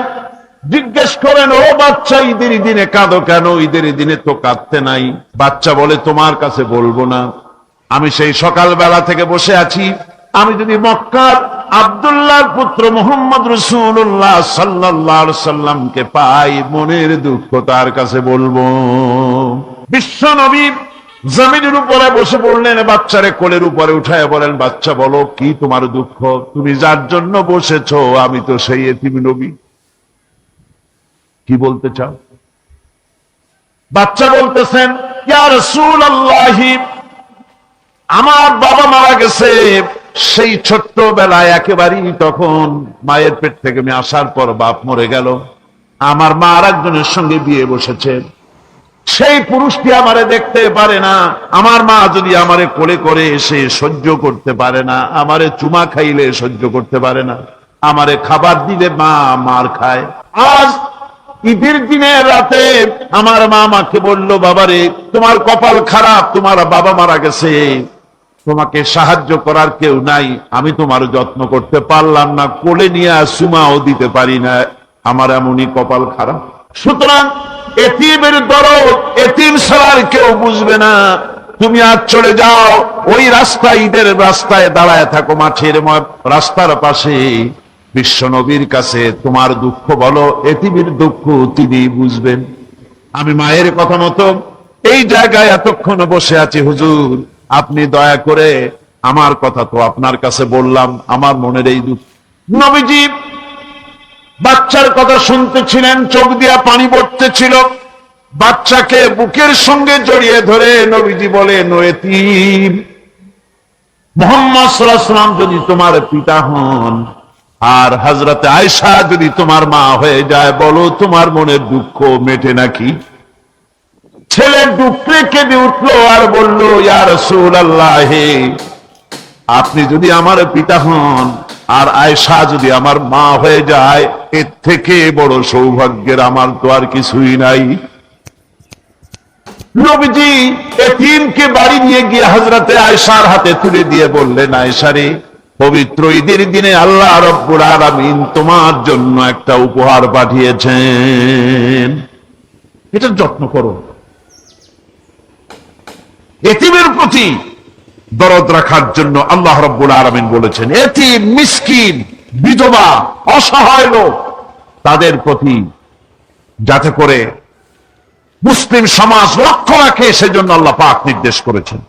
জিজ্ঞেস করেন, ও বাচ্চা, ঈদের দিনে কাঁদো কেন? ঈদের দিনে তো কাঁদতে নাই। বাচ্চা বলে, তোমার কাছে বলবো না, আমি সেই সকালবেলা থেকে বসে আছি, আমি যদি মক্কার আব্দুল্লাহর পুত্র মুহাম্মদ রাসূলুল্লাহ সাল্লাল্লাহু আলাইহি সাল্লামকে পাই, মনের দুঃখ তার কাছে বলবো। বিশ্ব নবী জমিনের উপরে বসে পড়লেন, বাচ্চারে কোলের উপরে উঠায় বলেন, বাচ্চা বলো কি তোমার দুঃখ? তুমি যার জন্য বসেছো আমি তো সেই এতিম নবী, কি বলতে চাও? বাচ্চা বলতেছেন, ইয়া রাসূলুল্লাহ, আমার বাবা মারা গেছে সেই ছোট্টবেলায়, একেবারেই তখন মায়ের পেট থেকে আমি আসার পর বাপ মরে গেল, আমার মা আর একজনের সঙ্গে বিয়ে বসেছে, সেই পুরুষটি আমারে দেখতে পারে না, আমার মা যদি আমারে কোলে করে এসে সহ্য করতে পারে না, আমারে চুমা খাইলে সহ্য করতে পারে না, আমারে খাবার দিলে মা মার খায়। আজ ঈদের দিনের রাতে আমার মা আমাকে বলল, বাবারে তোমার কপাল খারাপ, তোমার বাবা মারা গেছে, তোমাকে সাহায্য করার কেউ নাই, আমি তোমার যত্ন করতে পারলাম না, কোলে নিয়ে চুমাও দিতে পারি না, আমার এমনই কপাল খারাপ। সুতরাং এতিমের দরদ এতিম ছাড়া কেউ বুঝবে না। তুমি আজ চলে যাও, ওই রাস্তায়, ঈদের রাস্তায় দাঁড়ায় থাকো, মাঠের রাস্তার পাশে, বিশ্ব নবীর কাছে তোমার দুঃখ বলো, এতিমের দুঃখ তিনি বুঝবেন। আমি মায়ের কথা মতো এই জায়গায় এতক্ষণ বসে আছি, হুজুর আপনি দয়া করে, আমার কথা তো আপনার কাছে বললাম, আমার মনের এই দুঃখ। নবীজি বাচ্চার কথা শুনতেছিলেন, চোখ দিয়া পানি পড়তেছিল, বাচ্চাকে বুকের সঙ্গে জড়িয়ে ধরে নবীজি বলেন, ও এতিম, মুহাম্মদ সাল্লাল্লাহু আলাইহি ওয়াসাল্লাম যদি তোমার পিতা হন আর হযরতে আয়েশা যদি তোমার মা হয়ে যায়, বলো তোমার মনের দুঃখ মেটে নাকি? ছেলে দুঃখে কেঁদে উঠলো আর বলল, ইয়া রাসূলুল্লাহ, আপনি যদি আমার পিতা হন আর আয়েশা যদি আমার মা হয়ে যায়, এর থেকে বড় সৌভাগ্যের আমার তো আর কিছুই নাই। নবীজি এতিমকে বাড়ি নিয়ে গিয়ে হযরতে আয়েশার হাতে তুলে দিয়ে বললেন, আয়েশা রে, পবিত্র ঈদের দিনে আল্লাহ রাব্বুল আলামিন তোমার জন্য একটা উপহার পাঠিয়েছেন, এটা যত্ন করো। এতিমের প্রতি দরদ রাখার জন্য আল্লাহ রাব্বুল আলামিন বলেছেন, এতিম, মিসকিন, বিধবা, অসহায় লোক, তাদের প্রতি যাতে করে মুসলিম সমাজ লক্ষ্য রাখে, সেজন্য আল্লাহ পাক নির্দেশ করেছেন।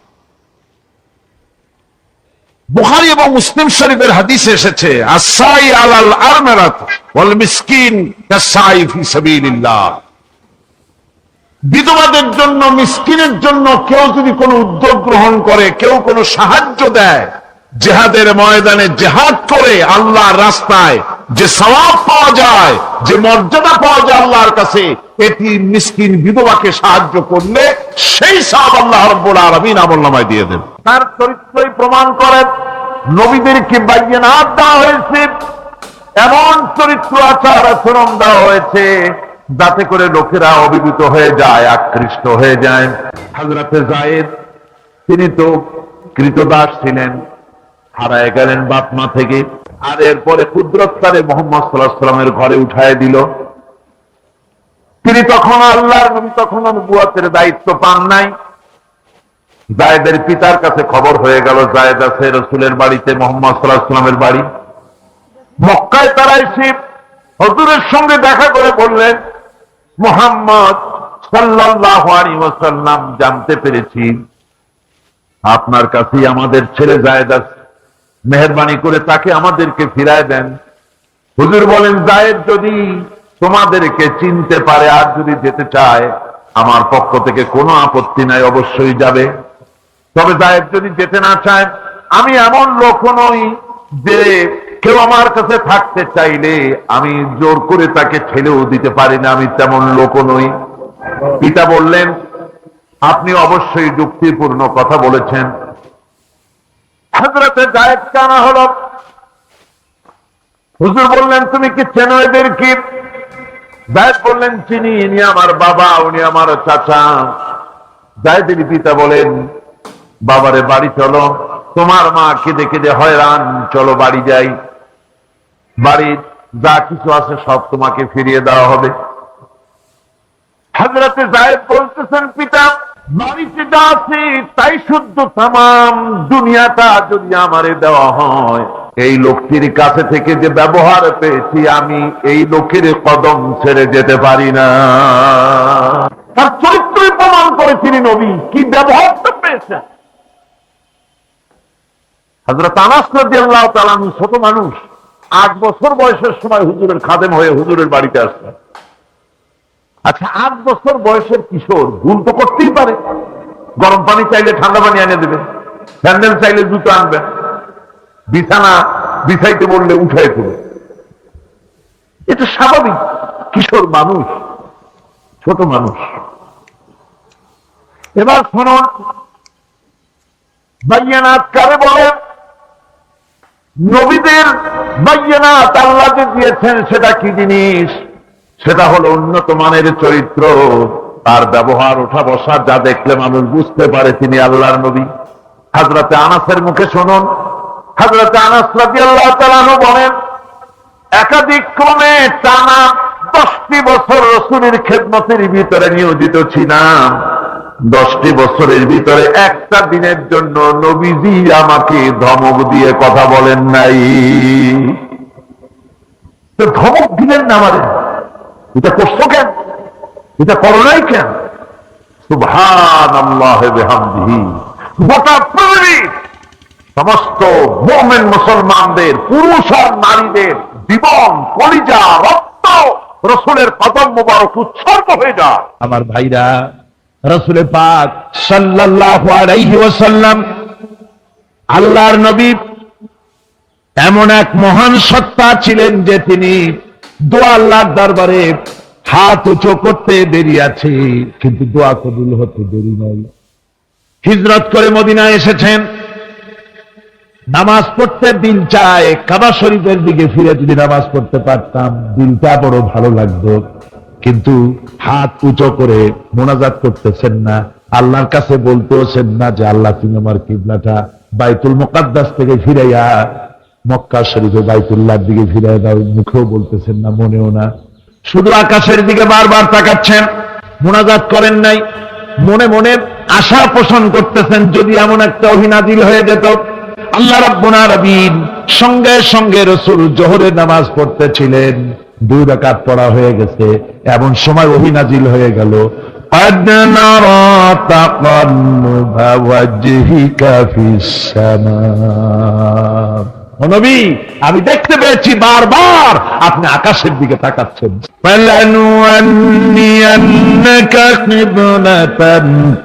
বুখারী এবং মুসলিম শরীফের হাদিসে এসেছে, আস-সাই আলাল আরমারাত ওয়াল মিসকিন কাস-সাই ফি সাবিলিল্লাহ। বিধবাদের জন্য, মিসকিনের জন্য কেউ যদি কোনো উদ্যোগ গ্রহণ করে, কেউ কোনো সাহায্য দেয়, জিহাদের ময়দানে জিহাদ করে আল্লাহর রাস্তায় যে সওয়াব পাওয়া যায়, যে মর্যাদা পাওয়া যায় আল্লাহর কাছে, এটি মিসকিন বিধবাকে সাহায্য করলে সেই সওয়াব আল্লাহ রাব্বুল আলামিন আমলনামায় দিয়ে দেন। তার চরিত্রই প্রমাণ করে নবীদেরকে বায়নাত দেওয়া হয়েছে, এমন চরিত্র আচার আচরণ দেওয়া হয়েছে যাতে করে লোকেরা অভিভূত হয়ে যায়, আকৃষ্ট হয়ে যায়। হযরতে যায়েদ তিনি তো কৃতদাস ছিলেন, হারায় গেলেন বাপ মা থেকে, আর এরপরে কুদরতকারে মুহাম্মদ সাল্লাল্লাহু আলাইহি ওয়াসাল্লামের ঘরে উঠায় দিল। তিনি তখন আল্লাহর নবী, তখন নবুয়তের দায়িত্ব পান নাই। যায়েদের পিতার কাছে খবর হয়ে গেল যায়েদ আছে রাসূলের বাড়িতে, মুহাম্মদ সাল্লাল্লাহু আলাইহি ওয়াসাল্লামের বাড়ি মক্কায়। তারা এসে হুজুরের সঙ্গে দেখা করে বললেন, মুহাম্মদ সাল্লাল্লাহু আলাইহি ওয়াসাল্লাম, জানতে পেরেছি আপনার কাছেই আমাদের ছেলে যায়েদ আছে, মেহেরবানি করে তাকে আমাদেরকে ফিরায় দেন। হুজুর বলেন, যায়েদ যদি তোমাদেরকে চিনতে পারে আর যদি যেতে চায়, আমার পক্ষ থেকে কোনো আপত্তি নাই, অবশ্যই যাবে। তবে যায়েদ যদি যেতে না চায়, আমি এমন লোক নই যে কেউ আমার কাছে থাকতে চাইলে আমি জোর করে তাকে ছেড়েও দিতে পারি না, আমি তেমন লোক নই। পিতা বললেন, আপনি অবশ্যই যুক্তিপূর্ণ কথা বলেছেন। হযরতে যায়েদকে আনা হলো। হুজুর বললেন, তুমি কি চেনো এদেরকে? যায়েদ বললেন, চিনি, ইনি আমার বাবা, উনি আমার চাচা। যায়েদের পিতা বলেন, বাবারে বাড়ি চলো, তোমার মা কেঁদে কেঁদে হয়রান, চলো বাড়ি যাই, বাড়ির যা কিছু আছে সব তোমাকে ফিরিয়ে দেওয়া হবে। হযরতে যায়েদ বলতেছেন, পিতা বাড়িতে যা আছে তাই শুদ্ধ, তামাম দুনিয়াটা যদি আমারে দেওয়া হয়, এই লোকটির কাছে থেকে যে ব্যবহার পেয়েছি, আমি এই লোকের কদম ছেড়ে যেতে পারি না। তার চরিত্রই প্রমাণ করে তিনি নবী, কি ব্যবহারটা পেয়েছেন। হযরত আনাস রাদিয়াল্লাহু তাআলা আনহু ছোট মানুষ, 8 বছর বয়সের সময় হুজুরের খাদেম হয়ে হুজুরের বাড়িতে আসলেন। আচ্ছা, 8 বছর বয়সের কিশোর ভুল তো করতেই পারে। গরম পানি চাইলে ঠান্ডা পানি এনে দেবেন, স্যান্ডেল চাইলে জুতো আনবেন, বিছানা বিছাইতে বললে উঠাই দেবে, এটা স্বাভাবিক। কিশোর মানুষ, ছোট মানুষ। এবার শুনুন, বায়নাত কারে বলে? নবীদের বায়নাত আল্লাহ যে দিয়েছেন সেটা কি জিনিস? সেটা হলো উন্নত মানের চরিত্র, তার ব্যবহার, ওঠা বসা যা দেখলে মানুষ বুঝতে পারে তিনি আল্লাহর নবী। হযরতে আনাসের মুখে শুনুন, হযরতে আনাস রাদিয়াল্লাহু তাআলা আনহু বলেন, একাধিক ক্রমে টানা 10টি বছর রাসূলের খেদমতের ভিতরে নিয়োজিত ছিলাম। 10টি বছরের ভিতরে একটা দিনের জন্য নবীজি আমাকে ধমক দিয়ে কথা বলেন নাই। তো ধমক দিলেন না আমারে, এটা করছো কেন, এটা করো নাই কেন? সুবহানাল্লাহ বিহামদিহি। গোটা পৃথিবী সমস্ত মুমিন মুসলমানদের, পুরুষ আর নারীদের জীবন, কলিজা, রক্ত রাসূলের কদম মোবারক উৎসর্গ হয়ে যায়। আমার ভাইরা, রাসূল পাক সাল্লাল্লাহু আলাইহি ওয়াসাল্লাম আল্লাহর নবী এমন এক মহান সত্তা ছিলেন যে তিনি দোয়া আল্লাহর দরবারে হাত উঁচু করতে দেরি আছে, কিন্তু দোয়া কবুল হতে দেরি নাই। হিজরত করে মদিনায় এসেছেন, নামাজ পড়তে দিল চায়, কাবা শরীফের দিকে ফিরে যদি নামাজ পড়তে পারতাম দিলটা বড় ভালো লাগতো, কিন্তু হাত উঁচু করে মোনাজাত করতেছেন না, আল্লাহর কাছে বলতেছেন না যে আল্লাহ তুমি আমার কিবলাটা বাইতুল মুকাদ্দাস থেকে ফিরাইয়া মক্কা শরীফে বাইতুল্লাহর দিকে ফিরাই দাও, মুখেও বলতেছেন না, মনেও না, শুধু আকাশের দিকে বারবার তাকাচ্ছেন, মোনাজাত করেন নাই। মনে মনে আশা পোষণ করতেছেন যদি এমন একটা ওহী নাযিল হয়ে যেত। আল্লাহ রাব্বুল আলামিন সঙ্গে সঙ্গে রাসূল জোহরের নামাজ পড়তেছিলেন, 2 রাকাত পড়া হয়ে গেছে, এমন সময় ওহী নাযিল হয়ে গেল, قد نرى تقلب وجهك في السماء ও নবী, আমি দেখতে পেয়েছি বারবার আপনি আকাশের দিকে তাকাচ্ছেন। فلنولينك قبلة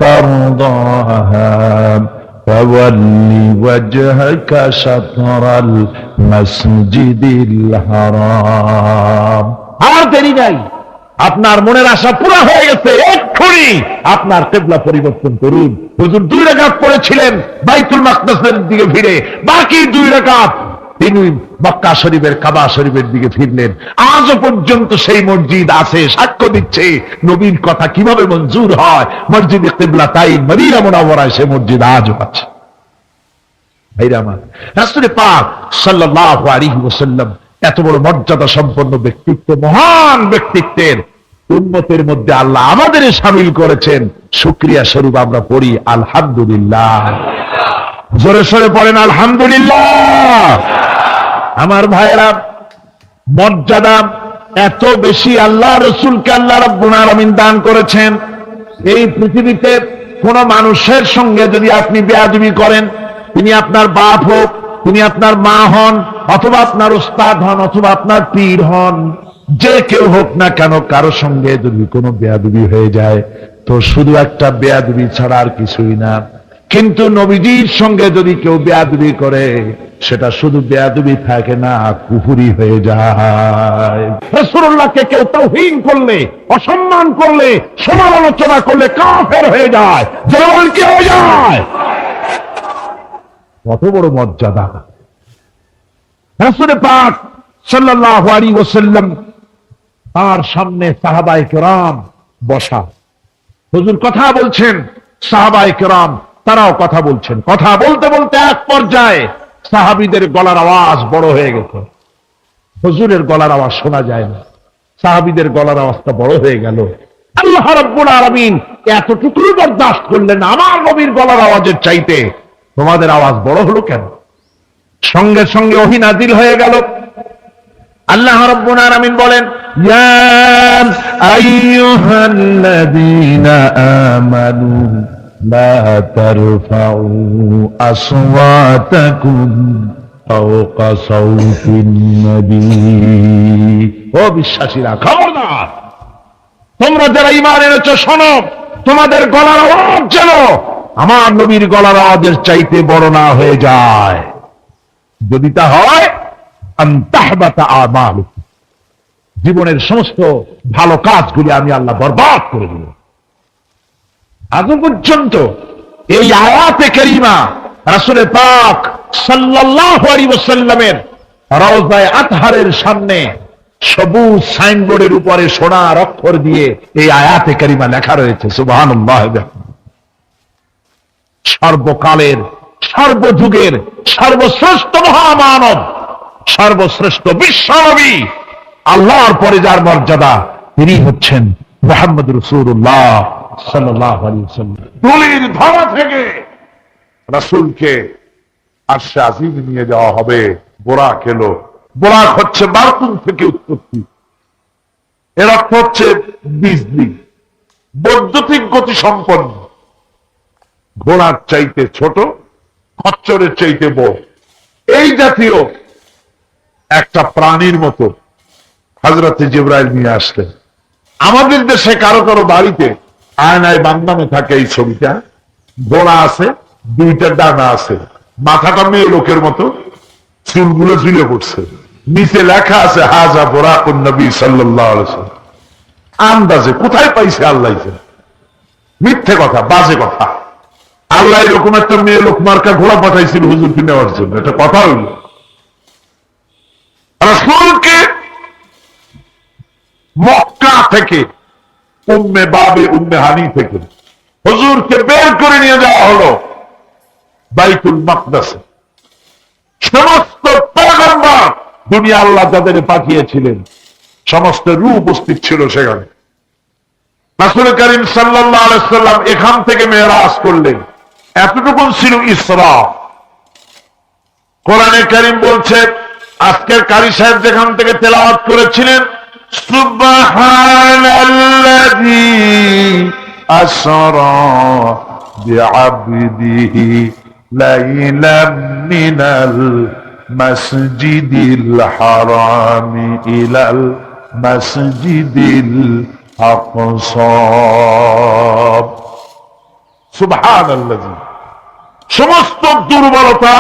ترضاها فول وجهك شطر المسجد الحرام। আর দেরি নাই, আপনার মনের আশা পুরা হয়ে গেছে, এক্ষুনি আপনার কিবলা পরিবর্তন করুন। হুজুর 2 রাকাত পড়েছিলেন বাইতুল মাকদাসের দিকে ফিরে, বাকি 2 রাকাত তিনি মক্কা শরীফের কাবা শরীফের দিকে ফিরলেন। আজও পর্যন্ত সেই মসজিদ আছে, সাক্ষ্য দিচ্ছে নবীর কথা কিভাবে মঞ্জুর হয়। মসজিদে কিবলাতাইন মদিনা মুনাওয়ারায় সেই মসজিদ আজও আছে। ভাইরা আমার, রাসূল পাক সাল্লাল্লাহু আলাইহি ওয়াসাল্লাম এত বড় মর্যাদা সম্পন্ন ব্যক্তিত্ব, মহান ব্যক্তিত্বের উম্মতের মধ্যে আল্লাহ আমাদের শামিল করেছেন। শুকরিয়া স্বরূপ আমরা পড়ি আলহামদুলিল্লাহ। জোরে সোরে পড়েন আলহামদুলিল্লাহ। আমার ভাইরা, মর্যাদা এত বেশি আল্লাহ রসুলকে আল্লাহ রাব্বুল আলামিন দান করেছেন। এই পৃথিবীতে কোন মানুষের সঙ্গে যদি আপনি বেয়াদবি করেন, তিনি আপনার বাপ হোক, তিনি আপনার মা হন, অথবা আপনার উস্তাদ হন, অথবা আপনার পীর হন, যে কেউ হোক না কেন, কারো সঙ্গে যদি কোনো বেয়াদবি হয়ে যায় তো শুধু একটা বেয়াদবি ছাড়া আর কিছুই না। কিন্তু নবীজির সঙ্গে যদি কেউ বেয়াদবি করে, সেটা শুধু বেয়াদবি থাকে না, কুফরি হয়ে যায়। রাসূলুল্লাহকে কেউ তাওহীন করলে, অসম্মান করলে, সমালোচনা করলে কাফের হয়ে যায়, যেমন কি হয়ে যায়। কত বড় মর্যাদা। রাসূল পাক সাল্লাল্লাহু আলাইহি ওয়াসাল্লাম, তার সামনে সাহাবায়ে কেরাম বসা, হুজুর কথা বলছেন, সাহাবায়ে কেরাম তারাও কথা বলছেন। কথা বলতে বলতে এক পর্যায়ে সাহাবীদের গলার আওয়াজ বড় হয়ে গেছে, হুজুরের গলার আওয়াজ শোনা যায় না, সাহাবীদের গলার আওয়াজটা বড় হয়ে গেল। আল্লাহ রাব্বুল আলামিন এতটুকু বরদাস্ত করলেন, আমার নবীর গলার আওয়াজের চাইতে তোমাদের আওয়াজ বড় হলো কেন? সঙ্গে সঙ্গে ওহী নাযিল হয়ে গেল। আল্লাহ রাব্বুল আলামিন বলেন, ইয়া আইয়ুহাল্লাযীনা আমানু লা তারফাউ আসওয়াতাকুম ফাওকা সাওতিন নবী। ও বিশ্বাসীরা, খবরদার, তোমরা যারা ঈমান এনেছো শোনো, তোমাদের গলার আওয়াজ যেন আমার নবীর গলার আওয়াজের চাইতে বড় না হয়ে যায়। যদি তা হয়, আনতাহবাতা আমালুকুম, জীবনের সমস্ত ভালো কাজগুলি আমি আল্লাহ বরবাদ করে দেব। আজ পর্যন্ত এই আয়াতে কারিমা রাসূল পাক সাল্লাল্লাহু আলাইহি ওয়াসাল্লামের রওজায়ে আতহারের সামনে সবুজ সাইনবোর্ডের উপরে সোনার অক্ষর দিয়ে এই আয়াতে কারিমা লেখা রয়েছে, সুবহানাল্লাহ। সর্বকালের, সর্বযুগের সর্বশ্রেষ্ঠ মহামানব, সর্বশ্রেষ্ঠ বিশ্বনবী, আল্লাহর পরে যার মর্যাদা, তিনি হচ্ছেন মুহাম্মদ রাসূলুল্লাহ সাল্লাল্লাহু আলাইহি ওয়াসাল্লাম। তুলির ধরা থেকে রাসূলকে আরশে আজিম নিয়ে যাওয়া হবে। বোরাক এলো, বোরাক হচ্ছে বারকুন থেকে উৎপত্তি, এর অর্থ হচ্ছে বিজলি, বৈদ্যুতিক গতি সম্পন্ন, ঘোড়ার চাইতে ছোট, খচ্চরের চাইতে বড়, এই জাতীয় একটা প্রাণীর মতো হযরত জিবরাইল নিয়ে আসলেন। আমাদের দেশে কারো কারো বাড়িতে আয়নায় বান্দানো থাকে এই ছবিটা, ঘোড়া আছে, 2টা ডানা আছে, মাথাটা মেয়ে লোকের মতো, চুলগুলো ঝুলে পড়ছে, নিচে লেখা আছে হাজা বুরাকুন নবী সাল্লাল্লাহু আলাইহি ওয়াসাল্লাম। আন্দাজে কোথায় পাইছে আল্লাহ, মিথ্যে কথা, বাজে কথা। আল্লাহ এরকম একটা মেয়ে লোক মার্কা ঘোড়া পাঠাইছিল হুজুরকে নেওয়ার জন্য, এটা কথা হইল? রাসূলকে মক্কা থেকে, উম্মে বাবে উম্মে হানি থেকে হুজুরকে বের করে নিয়ে যাওয়া হলো বাইতুল মাকদাসে। সমস্ত পয়গম্বর, দুনিয়া আল্লাহ যাদের পাঠিয়েছিলেন, সমস্ত রূহ উপস্থিত ছিল সেখানে। রাসূল করিম সাল্লাল্লাহু আলাইহি ওয়াসাল্লাম এখান থেকে মেরাজ করলেন, এতটুকু ছিল ইসরা। কোরআনে কারীম বলছে, আজকের কারি সাহেব যেখান থেকে তেলাওয়াত করেছিলেন, সুবহানাল্লাযী أسرى بعبده ليلا من المسجد الحرام إلى المسجد الأقصى سبحان الذي সমস্ত দুর্বলতা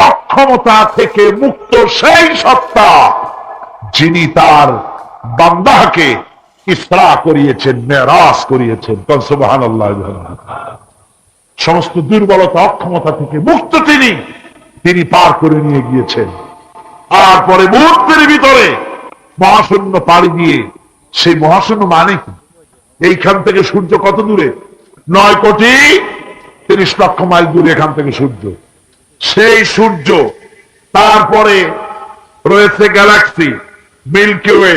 অক্ষমতা থেকে মুক্ত সেই সত্তা যিনি তার বান্দাকে ইসরা করিয়েছেন, মেরাজ করিয়েছেন। সুবহানাল্লাহ। সমস্ত দুর্বলতা অক্ষমতা থেকে মুক্ত তিনি পার করে নিয়ে গিয়েছেন। তারপরে মুহূর্তের ভিতরে মহাশূন্য পাড়ি দিয়ে, সেই মহাশূন্য মানে কি? এইখান থেকে সূর্য কত দূরে? 9,30,00,000 মাইল দূরে এখান থেকে সূর্য। সেই সূর্য, তারপরে রয়েছে গ্যালাক্সি, মিল্কি ওয়ে,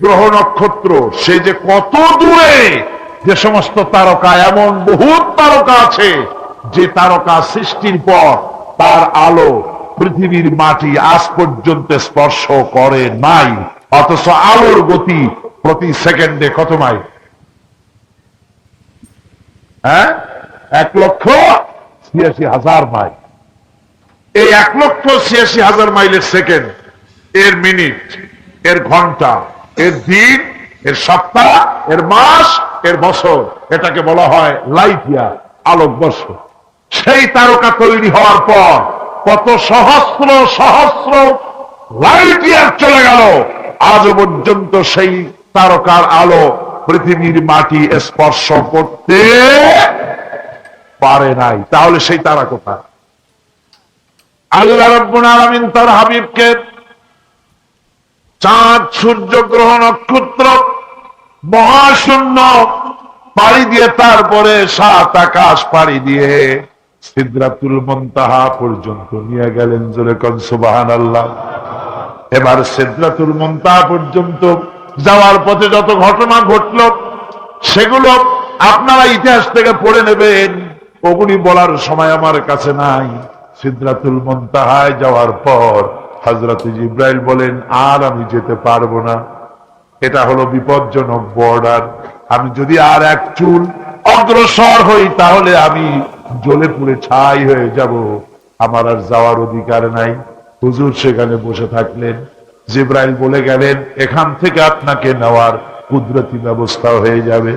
গ্রহ নক্ষত্র, সে যে কত দূরে, যে সমস্ত তারকা, এমন বহু তারকা আছে যে তারকা সৃষ্টির পর তার আলো পৃথিবীর মাটি আজ পর্যন্ত স্পর্শ করে নাই, অথচ আলোর গতি প্রতি সেকেন্ডে কত মাইল? 1,86,000 মাইল। এই 1,86,000 মাইলের সেকেন্ড, এর মিনিট, এর ঘন্টা, এর দিন, এর সপ্তাহ, এর মাস, এর বছর, এটাকে বলা হয় লাইট ইয়ার, আলোকবর্ষ। সেই তারকা তৈরি হওয়ার পর কত সহস্র সহস্র লাইট ইয়ার চলে গেল, আজও পর্যন্ত সেই তারকার আলো পৃথিবীর মাটি স্পর্শ করতে পারে নাই। তাহলে সেই তারা কোথায়? আল্লাহ রাব্বুল আলামিন তার হাবিবকে চাঁদ, সূর্য, গ্রহ, নক্ষত্র, মহাশূন্য পাড়ি দিয়ে, তারপরে 7 আকাশ পাড়ি দিয়ে সিদরাতুল মুনতাহা পর্যন্ত নিয়ে গেলেন। জোরে কোন সুবহানাল্লাহ। এবার সিদরাতুল মুনতাহা পর্যন্ত যাওয়ার পথে যত ঘটনা ঘটল, সেগুলো আপনারা ইতিহাস থেকে পড়ে নেবেন, ওগুলি বলার সময় আমার কাছে নাই। সিদরাতুল মুনতাহায় যাওয়ার পর হযরত জিবরাইল বলেন, আর আমি যেতে পারবো না, এটা হলো বিপজ্জনক বর্ডার। আমি যদি আর এক চুল অগ্রসর হই তাহলে আমি জ্বলে পুড়ে ছাই হয়ে যাব, আমার আর যাওয়ার অধিকার নাই। হুজুর সেখানে বসে থাকলেন। জিবরাইল বলে গেলেন, এখান থেকে আপনাকে নেওয়ার কুদরতি ব্যবস্থা হয়ে যাবে।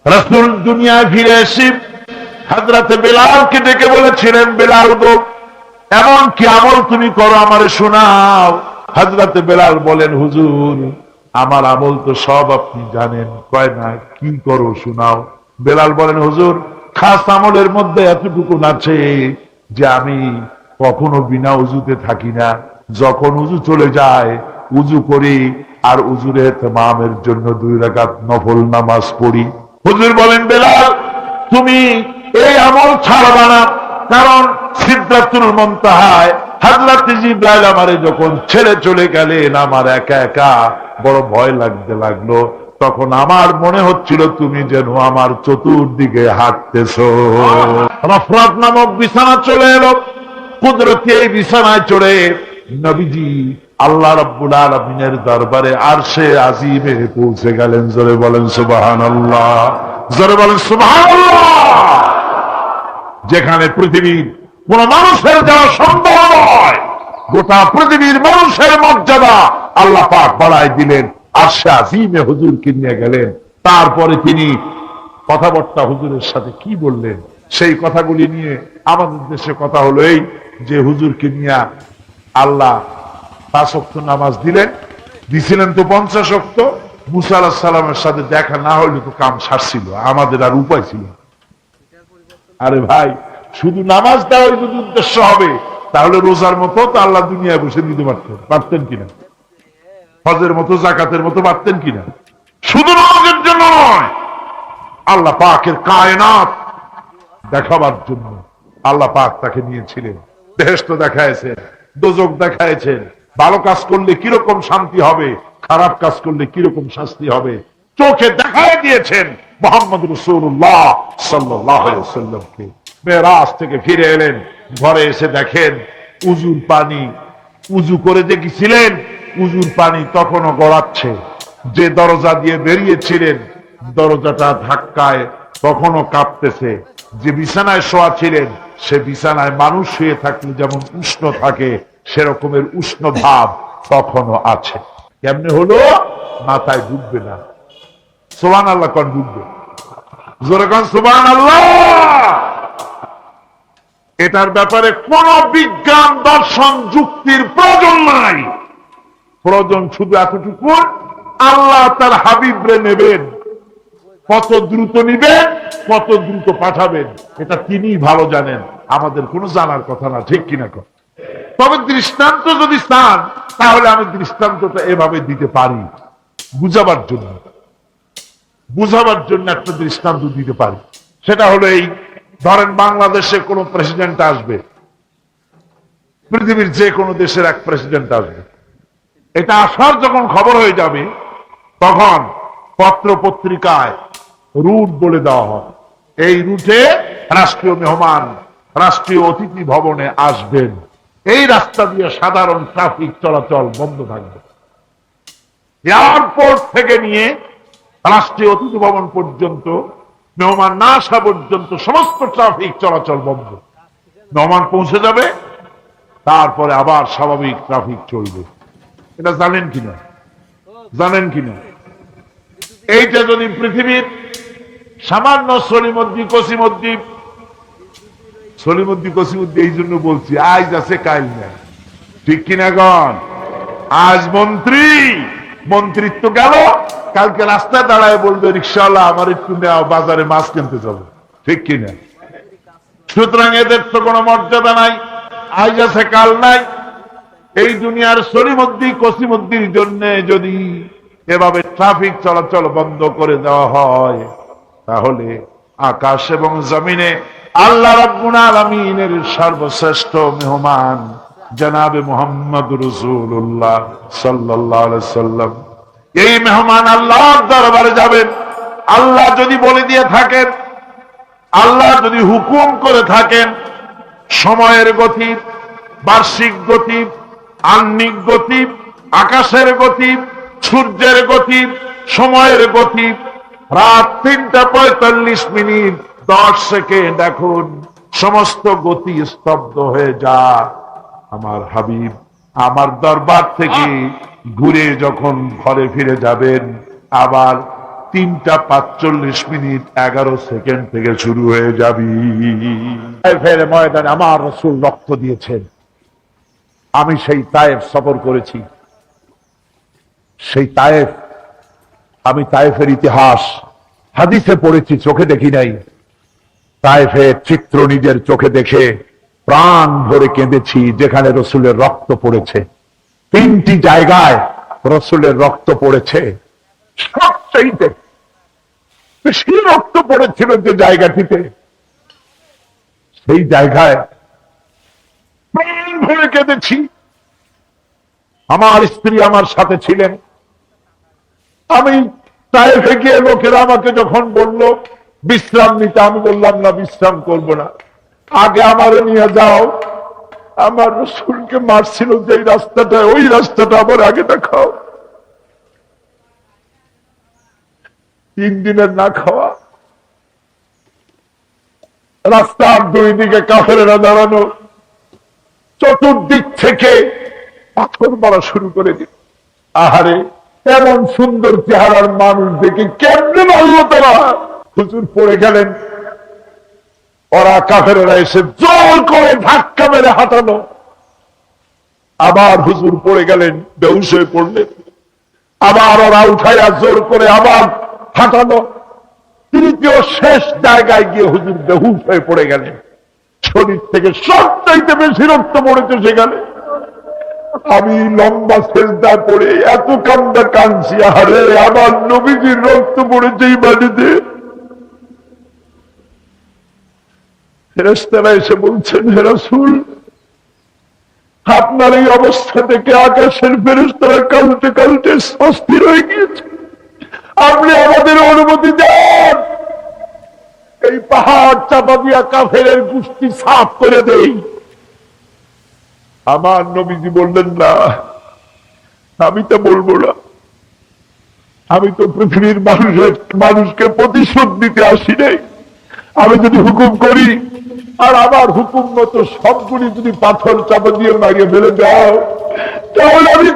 রাসূল দুনিয়ায় ফিরে এসে হযরত বেলালকে ডেকে বলেছিলেন, বেলাল গো, এমন কি আমল তুমি করো আমারে শোনাও। হযরত বেলাল বলেন, হুজুর আমার আমল তো সব আপনি জানেন। কয় না, কি করো শোনাও। বেলাল বলেন, হুজুর খাস আমলের মধ্যে এতটুকু আছে যে আমি কখনো বিনা উজুতে থাকি না, যখন উজু চলে যায় উজু করি, আর উজুর ইহতিমামের জন্য 2 রাকাত নফল নামাজ পড়ি। হুজুর বলেন, বেলাল তুমি এই আমল ছাড়বা না, কারণ সিদরাতুল মুনতাহায় হযরত জিবরাইল আমারে যখন ছেড়ে চলে গেলেন, আমার একা একা বড় ভয় লাগতে লাগলো। তখন আমার মনে হচ্ছিল তুমি যেন আমার চতুর্দিকে হাঁটতেছো। রফরাত নামক বিছানা চলে এলো। কুদরতি এই বিছানায় চড়ে নবীজি আল্লাহ রাব্বুল আলামিনের দরবারে আরশে আজিমে পৌঁছে গেলেন। জোরে বলেন সুবহানাল্লাহ, জোরে বলেন সুবহানাল্লাহ। যেখানে পৃথিবীর কোন মানুষের যাওয়া সম্ভব নয়, গোটা পৃথিবীর মানুষের মর্যাদা আল্লাহ পাক বাড়ায় দিলেন। আরশে আজিমে হুজুরকে নিয়ে গেলেন। তারপরে তিনি কথাবার্তা হুজুরের সাথে কি বললেন, সেই কথাগুলি নিয়ে আমাদের দেশে কথা হলো এই যে হুজুরকে নিয়ে আল্লাহ 5 ওয়াক্ত নামাজ দিছিলেন তো 50 ওয়াক্ত। মুসা আলাইহিস সালামের সাথে দেখা না হইলে তো কাম সারছিল, আমাদের আর উপায় ছিল। আরে ভাই, শুধু নামাজ দেওয়ার যদি উদ্দেশ্য হবে তাহলে রোজার মতো তো আল্লাহ দুনিয়ায় বসে দিতে পারতেন কিনা, হজের মতো জাকাতের মতো পারতেন কিনা। শুধু নামাজের জন্য নয়, আল্লাহ পাকের কায়নাত দেখাবার জন্য আল্লাহ পাক তাকে নিয়েছিলেন। বেহেশত দেখাইছেন, দোজখ দেখাইছেন, ভালো কাজ করলে কিরকম শান্তি হবে, খারাপ কাজ করলে কিরকম শাস্তি হবে চোখে দেখায় দিয়েছেন। মুহাম্মদ রাসূলুল্লাহ সাল্লাল্লাহু আলাইহি ওয়াসাল্লামকে মেরাজ থেকে ফিরে এলেন, ঘরে এসে দেখেন উজুর পানি, উজু করে যে গেছিলেন উজুর পানি তখনও গড়াচ্ছে। যে দরজা দিয়ে বেরিয়েছিলেন, দরজাটা ধাক্কায় কখনো কাঁপতেছে। যে বিছানায় শোয়া ছিলেন সে বিছানায় মানুষ শুয়ে থাকলে যেমন উষ্ণ থাকে সেরকমের উষ্ণ ভাব তখনও আছে। কেমনে হলো? মাথায় ঢুকবে না। সুবহানাল্লাহ কোন ঢুকবে? জোরে কোন সুবহানাল্লাহ। এটার ব্যাপারে কোন বিজ্ঞান দর্শন যুক্তির প্রয়োজন নাই। প্রয়োজন শুধু এতটুকু, আল্লাহ তার হাবিবরে নেবেন, কত দ্রুত নিবেন, কত দ্রুত পাঠাবেন, এটা তিনি ভালো জানেন, আমাদের কোনো জানার কথা না। ঠিক কিনা? তবে দৃষ্টান্ত যদি চান তাহলে আমি দৃষ্টান্তটা এভাবে দিতে পারি, বুঝাবার জন্য একটা দৃষ্টান্ত দিতে পারি। সেটা হলো এই, ধরেন বাংলাদেশে কোন প্রেসিডেন্ট আসবে, পৃথিবীর যে কোনো দেশের এক প্রেসিডেন্ট আসবে, এটা আসার যখন খবর হয়ে যাবে তখন পত্র পত্রিকায় রুট বলে দেওয়া হয়। এই রুটে রাষ্ট্রীয় মেহমান রাষ্ট্রীয় অতিথি ভবনে আসবেন, এই রাস্তা দিয়ে সাধারণ ট্রাফিক চলাচল বন্ধ থাকবে। এয়ারপোর্ট থেকে নিয়ে রাষ্ট্রীয় অতিথি ভবন পর্যন্ত মেহমান না আসা পর্যন্ত সমস্ত ট্রাফিক চলাচল বন্ধ। মেহমান পৌঁছে যাবে, তারপরে আবার স্বাভাবিক ট্রাফিক চলবে। এটা জানেন কিনা? এইটা যদি পৃথিবীর সামান্য সলিমদ্দি এই জন্য বলছি, আজ আছে কাল না। ঠিক কিনা গণ? আজ মন্ত্রিত্ব গেল, কালকে রাস্তায় দাঁড়ায় বলবে রিক্সাওয়ালা আমার একটু নেওয়া, বাজারে মাছ কিনতে যাবো। ঠিক কিনা? সুতরাং এদের তো কোনো মর্যাদা নাই, আজ আছে কাল নাই। এই দুনিয়ার কসিমদ্দির জন্য যদি এভাবে ট্রাফিক চলাচল বন্ধ করে দেওয়া হয়, তাহলে আকাশ এবং জমিনে আল্লাহ রাব্বুল আলামিনের সর্বশ্রেষ্ঠ মেহমান জনাবে মুহাম্মদুর রাসূলুল্লাহ সাল্লাল্লাহু আলাইহি সাল্লাম, এই মেহমান আল্লাহর দরবারে যাবেন। আল্লাহ যদি বলে দিয়ে থাকেন, আল্লাহ যদি হুকুম করে থাকেন, সময়ের গতি, বার্ষিক গতি, আহ্নিক গতি, আকাশের গতি, সূর্যের গতি, সময়ের গতি, রাত ৩:৪৫ 10 সেকেন্ড, এখন সমস্ত গতি স্তব্ধ হয়ে যা। আমার হাবিব আমার দরবার থেকে ঘুরে যখন ঘরে ফিরে যাবেন, আবার ৩:৪৫ 11 সেকেন্ড থেকে শুরু হয়ে যাবি। ময়দানে আমার রাসূল রক্ত দিয়েছেন। আমি সেই তায়েফ সফর করেছি। সেই তায়েফ, আমি তায়েফের ইতিহাস হাদিসে পড়েছি, চোখে দেখি নাই। তায়েফের চিত্র নিজের চোখে দেখে প্রাণ ভরে কেঁদেছি, যেখানে রসুলের রক্ত পড়েছে। 3টি জায়গায় রসুলের রক্ত পড়েছে। সবচেয়ে বেশি রক্ত পড়েছিল যে জায়গাটিতে, সেই জায়গায় প্রাণ ভরে কেঁদেছি। আমার স্ত্রী আমার সাথে ছিলেন। আমি তায়েফে গিয়ে লোকেরা আমাকে যখন বলল বিশ্রাম নিতে, আমি বললাম না, বিশ্রাম করব না, আগে আমারে নিয়ে যাও। আমার রাসূলকে মারছিল যে রাস্তাটা, ওই রাস্তাটা আমার আগে দেখাও। 3 দিনের না খাওয়া, রাস্তার 2 দিকে কাফেরেরা দাঁড়ানো, চতুর্দিক থেকে পাথর মারা শুরু করে দিল। আহারে, এমন সুন্দর চেহারার মানুষ দেখে কেমনে মারল তারা? হুজুর পড়ে গেলেন, ওরা কাফেরেরা এসে জোর করে ধাক্কা মেরে হাঁটানো। আবার হুজুর পড়ে গেলেন, বেহুশ হয়ে পড়লেন। আবার ওরা উঠাইয়া জোর করে আবার হাঁটানো। তৃতীয় শেষ জায়গায় গিয়ে হুজুর বেহুশ হয়ে পড়ে গেলেন। শরীর থেকে সবচাইতে বেশি রক্ত পড়েছে সেখানে। আমি লম্বা সেজদায় পড়ে এত কান্দা কাঁদছি, আরে আমার নবীজির রক্ত পড়েছে এই বাড়িতে। ফেরেশতারা এসে বলছেন, হে রাসূল, আপনার এই অবস্থা থেকে আকাশের ফেরেশতারা কাঁদতে কাঁদতে অস্থির হয়ে গিয়েছে। আপনি আমাদের অনুমতি দেন, এই পাহাড় চাপা দিয়া কাফেরের গোষ্ঠী সাফ করে দেই। আমার নবীজি বললেন, না, আমি তা বলবো না। আমি তো পৃথিবীর মানুষকে প্রতিশোধ দিতে আসি নাই। আমি যদি হুকুম করি আর আমার হুকুম মতো সবগুলি যদি পাথর চাপা দিয়ে মারিয়ে ফেলে দাও, তাহলে আমি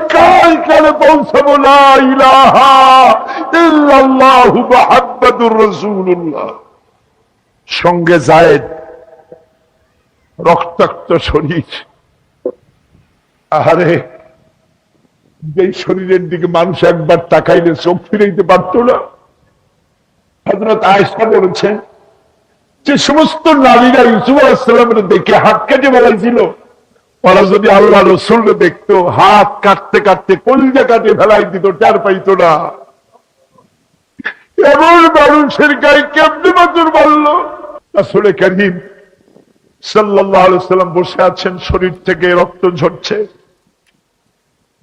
কালে পৌঁছাবো লা ইলাহা ইল্লাল্লাহু মুহাম্মাদুর রাসূলুল্লাহ। সঙ্গে যায়েদ, রক্তাক্ত শরীর। আহারে, যে শরীরের দিকে মানুষ একবার তাকাইলে চোখ ফিরাইতে পারত না। হযরত আয়েশা বলেছেন যে সমস্ত নারীরা ইউসুফ আলাইহিস সালামের দেখে হাত কেটে বেড়াইছিল, ওরা যদি আল্লাহ রসুল দেখতো হাত কাটতে কাটতে কলিজা কাটে ফেলাই দিত, টের পাইতো না। এমন মানুষের গায়ে কেমনে নজর মারল। রাসূল কারীম সাল্লাল্লাহু আলাইহি ওয়াসাল্লাম বসে আছেন, শরীর থেকে রক্ত ঝরছে।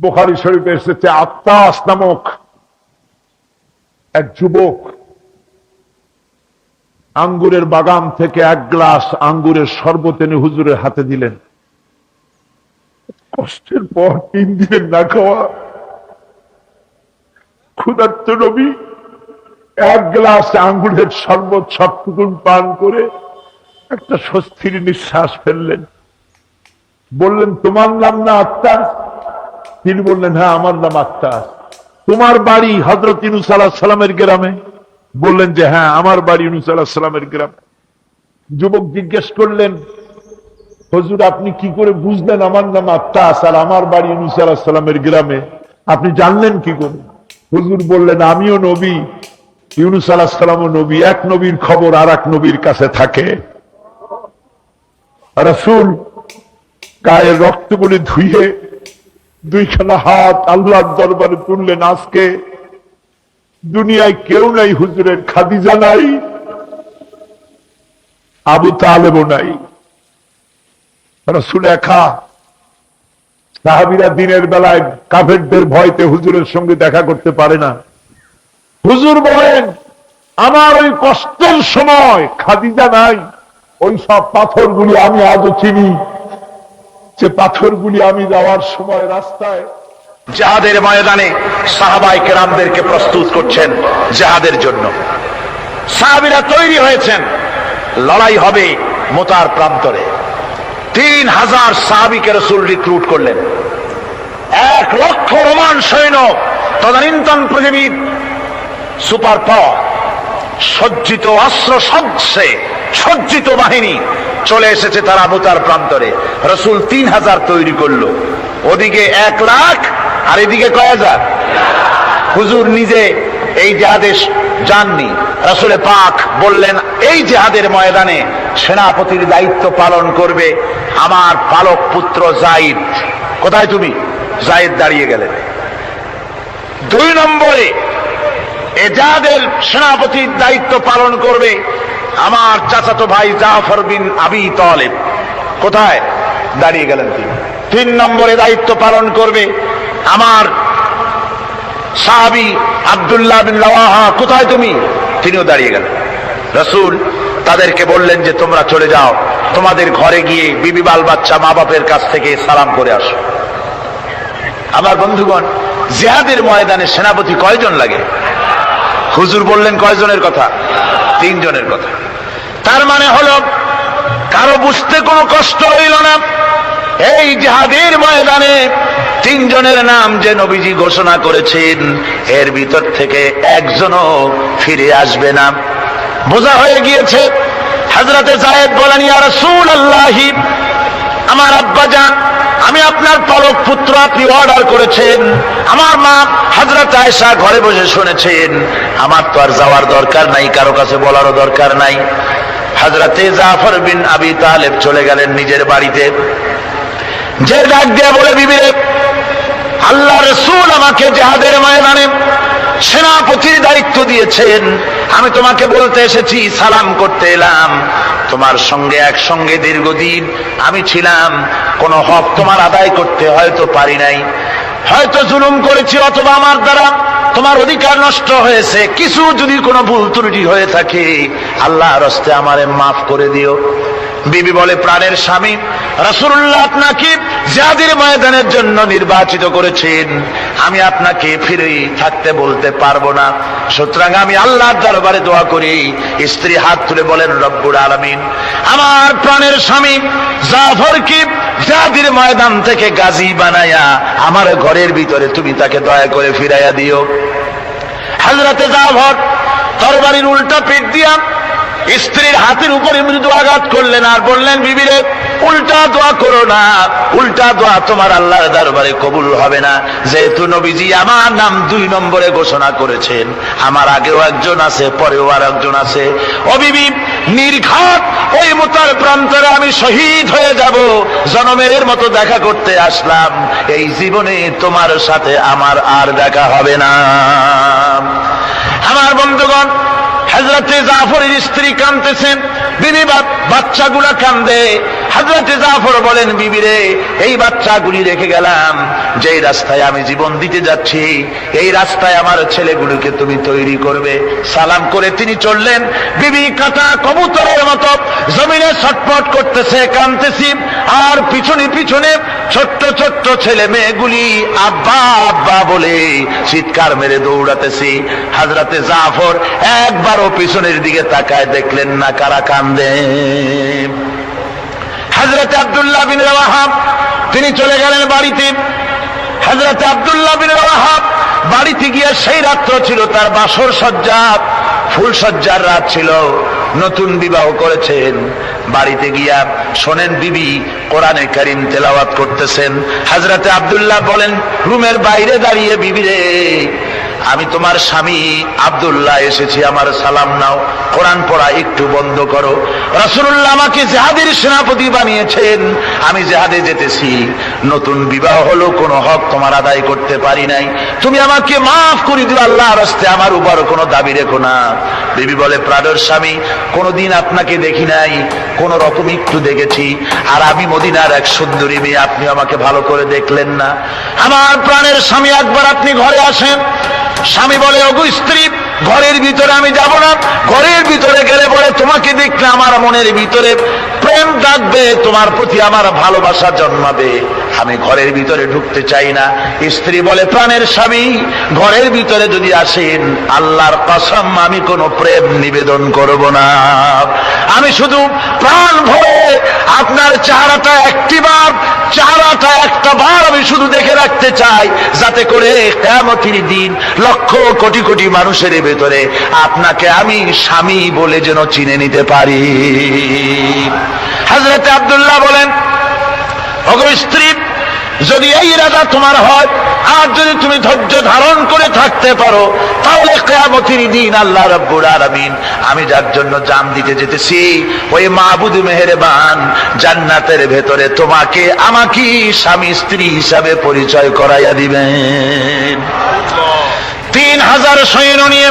বুখারী শরীফে এসেছে আত্তাস নামক এক যুবক আঙ্গুরের বাগান থেকে এক গ্লাস আঙ্গুরের শরবত এনে হুজুরের হাতে দিলেন। কষ্টের পর 3 দিনের না খাওয়া ক্ষুধার্ত নবী এক গ্লাস আঙ্গুরের শরবত সবটুকু পান করে একটা স্বস্তির নিঃশ্বাস ফেললেন। বললেন, তোমার নাম না আত্তাস? তিনি বললেন, হ্যাঁ আমার নাম আত্তাস। তোমার বাড়ি হযরত ইউনূস আলাইহিস সালামের গ্রামে? বললেন যে হ্যাঁ আমার বাড়ি ইউনূস আলাইহিস সালামের গ্রামে। যুবক জিজ্ঞেস করলেন, হুজুর আপনি কি করে বুঝলেন আমার নাম আত্তাস আর আমার বাড়ি ইউনূস আলাইহিস সালামের গ্রামে? আপনি জানলেন কি করে? হুজুর বললেন, আমিও নবী, ইউনূস আলাইহিস সালামও নবী, এক নবীর খবর আর এক নবীর কাছে থাকে। রাসূল গায়ের রক্তগুলি ধুইয়ে 2খানা হাত আল্লাহর দরবারে তুললেন। আজকে দুনিয়ায় কেউ নাই হুজুরের, খাদিজা নাই, আবু তালেবও নাই, রাসূল একা। সাহাবীরা দিনের বেলায় কাফেরদের ভয়তে হুজুরের সঙ্গে দেখা করতে পারে না। হুজুর বলেন, আমার ওই কষ্টের সময় খাদিজা নাই, ওই সব পাথরগুলি আমি আজও চিনি, যে পাথরগুলি আমি যাওয়ার সময় রাস্তায় জিহাদের ময়দানে সাহাবায়ে কেরামদেরকে প্রস্তুত করছেন জিহাদের জন্য। সাহাবীরা তৈরি হয়েছেন, লড়াই হবে মুতার প্রান্তরে। 3000 সাহাবীকে রাসূল রিক্রুট করলেন। 1 লক্ষ রোমান সৈন্য, তদানীন্তন পৃথিবীর সুপার পাওয়ার, সজ্জিত অস্ত্র সজ্জিত বাহিনী চলে এসেছে তারা মুতার প্রান্তরে। রাসূল 3000 তৈরি করলো, ওদিকে 1 লাখ আর এদিকে কয় হাজার। হুজুর নিজে এই জিহাদে যাননি। রাসূলে পাক বললেন, এই জিহাদের ময়দানে সেনাপতির দায়িত্ব পালন করবে আমার পালক পুত্র যায়েদ। কোথায় তুমি? যায়েদ দাঁড়িয়ে গেলেন। 2 নম্বরে এই জিহাদের সেনাপতির দায়িত্ব পালন করবে আমার চাচাতো ভাই জাফর বিন আবি তালেব। কোথায়? দাঁড়িয়ে গেলেন তিনি। 3 নম্বরে দায়িত্ব পালন করবে আমার সাহাবী আব্দুল্লাহ বিন রাওয়াহা। কোথায় তুমি? তিনিও দাঁড়িয়ে গেলেন। রাসূল তাদেরকে বললেন যে তোমরা চলে যাও, তোমাদের ঘরে গিয়ে বিবি বাল বাচ্চা মা বাপের কাছ থেকে সালাম করে আসো। আমার বন্ধুগণ, জিহাদের ময়দানে সেনাপতি কয়জন লাগে? হুজুর বললেন কয়জনের কথা? 3 জনের কথা। তার মানে হলো কারো বুঝতে কোনো কষ্ট হইল না, এই জিহাদের ময়দানে 3 জনের নাম যে নবীজি ঘোষণা করেছেন, এর ভিতর থেকে একজনও ফিরে আসবে না। বোঝা হয়ে গিয়েছে। হযরতে যায়েদ বলেন, ইয়া রাসূলুল্লাহ, আমার আব্বা জান, আমি আপনার পালক পুত্র, আপনি অর্ডার করেছেন। আমার মা হযরত আয়েশা ঘরে বসে শুনেছেন, আমার তো আর যাওয়ার দরকার নাই, কারো কাছে বলারও দরকার নাই। হযরতে জাফর বিন আবি তালেব চলে গেলেন নিজের বাড়িতে। যে ডাক দিয়ে বলে, বিবি রে, আল্লাহ রাসূল আমাকে জিহাদের ময়দানে সেনাপতির দায়িত্ব দিয়েছেন, আমি তোমাকে বলতে এসেছি, সালাম করতে এলাম। তোমার সঙ্গে একসঙ্গে দীর্ঘদিন আমি ছিলাম, কোন হক তোমার আদায় করতে হয়তো পারি নাই, হয়তো জুলুম করেছি, অথবা আমার দ্বারা তোমার অধিকার নষ্ট হয়েছে। কিছু যদি কোনো ভুল ত্রুটি হয়ে থাকে, আল্লাহর রাস্তায় আমারে মাফ করে দিও। বিবি বলে, প্রাণের স্বামী রাসূলুল্লাহ আপনাকে জিহাদের ময়দানের জন্য নির্বাচিত করেছেন, আমি আপনাকে ফিরে থাকতে বলতে পারবো না। সুতরাং আমি আল্লাহর দরবারে দোয়া করি। স্ত্রী হাত তুলে বলেন, রব্বুল আলামিন, আমার প্রাণের স্বামী জাফরকে জিহাদের ময়দান থেকে গাজী বানায়া আমার ঘরের ভিতরে তুমি তাকে দয়া করে ফিরাইয়া দিও। হযরতে জাফর তরবারির উল্টা পিঠ দিয়া স্ত্রীর হাতের উপরে মৃদু আঘাত করলেন আর বললেন, বিবিরে, উল্টা দোয়া করো না, উল্টা দোয়া তোমার আল্লাহর দরবারে কবুল হবে না। যেহেতু নবীজি আমার নাম 2 নম্বরে ঘোষণা করেছেন, আমার আগেও একজন আছে, পরেও আর একজন আছে। ও বিবি, নির্ঘাত ওই মুতার প্রান্তরে আমি শহীদ হয়ে যাব, জনমের মতো দেখা করতে আসলাম, এই জীবনে তোমার সাথে আমার আর দেখা হবে না। আমার বন্ধুগণ, হযরতে জাফরের স্ত্রী কাঁদতেছেন, বিবি বাচ্চাগুলা কান্দে। হযরতে জাফর বলেন, বিবিরে, এই বাচ্চাগুলি রেখে গেলাম, যেই রাস্তায় আমি জীবন দিতে যাচ্ছি, এই রাস্তায় আমার ছেলেগুলোকে তুমি তৈরি করবে। সালাম করে তিনি চললেন। বিবি কাটা কবুতরের মতো জমিনে ছটফট করতেছে, কাঁদতেছি, আর পিছনে পিছনে ছোট্ট ছোট্ট ছেলে মেয়েগুলি আব্বা আব্বা বলে চিৎকার মেরে দৌড়াতেছি। হযরতে জাফর একবারও পিছনের দিকে তাকায় দেখলেন না কারা কান্দে। হযরতে আব্দুল্লাহ বিন রাওয়াহা তিনি চলে গেলেন বাড়িতে। হযরতে আব্দুল্লাহ বিন রাওয়াহা বাড়িতে গিয়ে, সেই রাত্র ছিল তার বাসর সজ্জা, ফুল সজ্জার রাত ছিল, নতুন বিবাহ করেছেন। বাড়িতে গিয়া শোনেন বিবি কোরআনে কারীম তেলাওয়াত করতেছেন। হযরতে আব্দুল্লাহ বলেন রুমের বাইরে দাঁড়িয়ে, বিবিরে, আমি তোমার স্বামী আব্দুল্লাহ এসেছি, আমার সালাম নাও, কোরআন পড়া একটু বন্ধ করো। রাসূলুল্লাহ আমাকে জিহাদের সেনাপতি বানিয়েছেন, আমি জিহাদে যেতেছি, নতুন বিবাহ হলো, কোনো হক তোমার আদায় করতে পারি নাই, তুমি আমাকে মাফ করে দিও, আল্লাহর রাস্তে আমার উপর কোনো দাবি রেখো না। বিবি বলে, প্রাণের স্বামী, কোনোদিন আপনাকে দেখি নাই, কোন রকম একটু দেখেছি, আর আমি মদিনার এক সুন্দরী মেয়ে, আপনি আমাকে ভালো করে দেখলেন না। আমার প্রাণের স্বামী, একবার আপনি ঘরে আসেন। স্বামী বলে, ওগো স্ত্রী, ঘরের ভিতরে আমি যাব না, ঘরের ভিতরে গেলে পরে তোমাকে দেখলে আমার মনের ভিতরে প্রেম ডাকবে, তোমার প্রতি আমার ভালোবাসা জন্মাবে, আমি ঘরের ভিতরে ঢুকতে চাই না। স্ত্রী বলে, প্রাণের স্বামী, ঘরের ভিতরে যদি আসেন, আল্লাহর কসম আমি কোনো প্রেম নিবেদন করব না, আমি শুধু প্রাণ ভরে আপনার চেহারাটা একটা বার আমি শুধু দেখে রাখতে চাই, যাতে করে কিয়ামতের দিন লক্ষ কোটি কোটি মানুষের ভেতরে আপনাকে আমি স্বামী বলে যেন চিনে নিতে পারি। হযরতে আব্দুল্লাহ বলেন, ওগো স্ত্রী, যদি এই ইরাদা তোমার হয়, আর যদি তুমি ধৈর্য ধারণ করে থাকতে পারো, তাহলে কিয়ামতের দিন আল্লাহ রাব্বুল আলামিন আমি যার জন্য জান দিতে যেতেছি, ওই মাবুদ মেহেরবান জান্নাতের ভেতরে তোমাকে আমাকে স্বামী স্ত্রী হিসাবে পরিচয় করাইয়া দিবেন। 3000 সৈন্য নিয়ে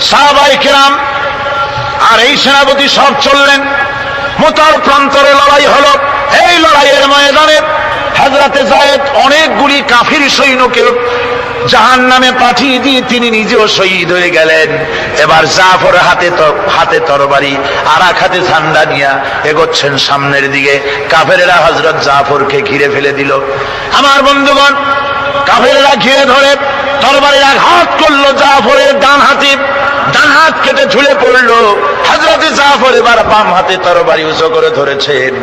সাহাবায়ে কেরাম আর এই সেনাপতি সব চললেন। মুতার প্রান্তরে লড়াই হলো। এই লড়াইয়ের ময়দানে হযরতে যায়েদ অনেকগুলি কাফির সৈন্যকে জাহান্নামে পাঠিয়ে দিয়ে তিনি নিজেও শহীদ হয়ে গেলেন। এবার জাফর হাতে তরবারি, আর এক হাতে ঝান্ডা নিয়ে এগোচ্ছেন সামনের দিকে। কাফেরেরা হযরত জাফরকে ঘিরে ফেলে দিল। আমার বন্ধুগণ, কাফেরেরা ঘিরে ধরে তরবারির আঘাত করলো জাফরের ডান হাতে, ডান হাত কেটে ঝুলে পড়লো। হযরতে জাফর এবার বাম হাতে তরবারি উঁচু করে ধরেছেন,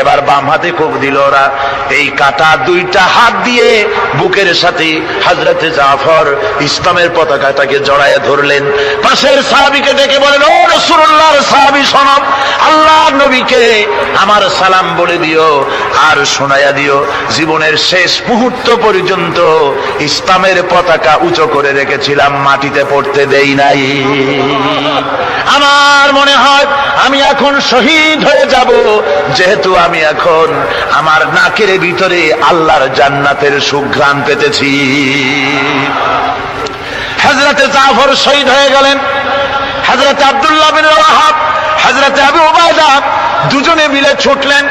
এবার বাম হাতে কোপ দিল ওরা। এই কাটা 2টা হাত দিয়ে বুকের সাথে হযরতে জাফর ইসলামের পতাকাটাকে জড়ায় ধরলেন। পাশের সাহাবীকে ডেকে বলেন, ও রাসূলুল্লাহর সাহাবী শোনো, আল্লাহর নবীকে আমার সালাম বলে দিও, আর শোনায়া দিও, জীবনের শেষ মুহূর্ত পর্যন্ত ইসলামের পতাকা উঁচু করে রেখেছিলাম, মাটিতে পড়তে দেই নাই। আমার মনে হয় আমি এখন শহীদ হয়ে যাব, যেহেতু আমি এখন আমার নাকের ভিতরে আল্লাহর জান্নাতের সুঘ্রাণ পেতেছি। হযরতে জাফর শহীদ হয়ে গেলেন। হযরতে আব্দুল্লাহ বিন রাওয়াহা, হযরতে আবু উবাইদা দুজনে মিলে ছুটলেন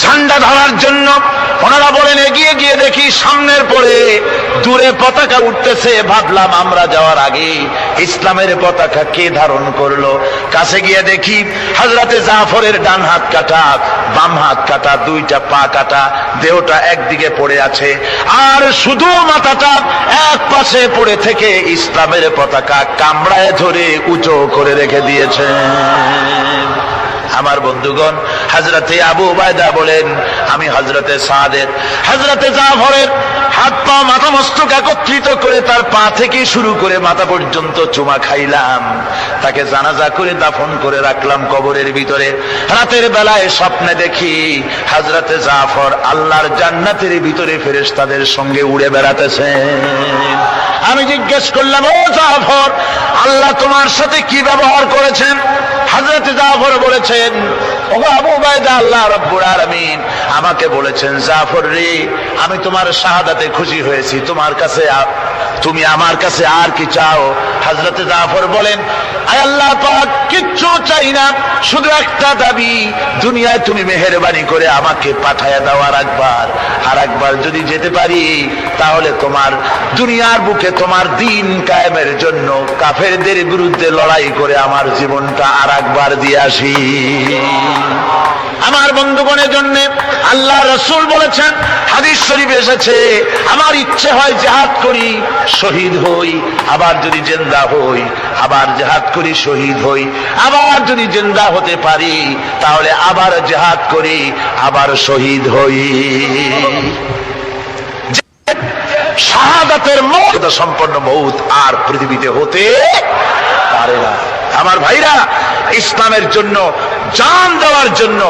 ঝান্ডা ধরার জন্য। ওনারা বলেন, এই এগিয়ে গিয়ে দেখি সামনের পরে দূরে পতাকা উঠতেছে। ভাবলাম আমরা যাওয়ার আগে ইসলামের পতাকা কে ধারণ করলো। কাছে গিয়ে দেখি হযরতে জাফরের ডান হাত কাটা, বাম হাত কাটা, দুইটা পা কাটা, দেহটা একদিকে পড়ে আছে, আর শুধু মাথাটা এক পাশে পড়ে থেকে ইসলামের পতাকা কামড়ায় ধরে উঁচু করে রেখে দিয়েছেন। আমার বন্ধুগণ, হযরতে আবু উবাইদা বলেন, আমি হযরতে সাদের, হযরতে জাফরের হাত পা মাথা মস্তক একত্রিত করে তার পা থেকে শুরু করে মাথা পর্যন্ত চুমা খাইলাম। তাকে জানাজা করে দাফন করে রাখলাম কবরের ভিতরে। রাতের বেলায় স্বপ্নে দেখি হযরতে জাফর আল্লাহর জান্নাতের ভিতরে ফেরেশতাদের সঙ্গে উড়ে বেড়াতেছেন। আমি জিজ্ঞেস করলাম, ও জাফর, আল্লাহ তোমার সাথে কি ব্যবহার করেছেন? হযরতে জাফর বলেছেন, ও আবু উবাইদা, আল্লাহ রাব্বুল আলামিন আমাকে বলেছেন, জাফর রে, আমি তোমার শাহাদাতে খুশি হয়েছি, তুমি আমার কাছে আর কি চাও? হযরতে জাফর বলেন, আয় আল্লাহ পাক, কিচ্ছু চাই না, শুধু একটা দাবি, দুনিয়ায় তুমি মেহেরবানি করে আমাকে পাঠায়া দাও আর একবার যদি যেতে পারি, তাহলে তোমার দুনিয়ার বুকে তোমার দ্বীন কায়েমের জন্য কাফেরদের বিরুদ্ধে লড়াই করে আমার জীবনটা আর একবার দিয়ে আসি। আমার বন্ধুগণের জন্য আল্লাহ রাসূল বলেছেন, হাদিস শরীফে এসেছে, আমার ইচ্ছে হয় জিহাদ করি, শহীদ হই, আবার যদি জিন্দা হই, আবার জিহাদ করি, শহীদ হই, আবার যদি জিন্দা হতে পারি তাহলে আবার জিহাদ করি, আবার শহীদ হই। শাহাদাতের মর্যাদা সম্পন্ন মউত আর পৃথিবীতে হতে পারে না। আমার ভাইরা, ইসলামের জন্য জান দেওয়ার জন্য,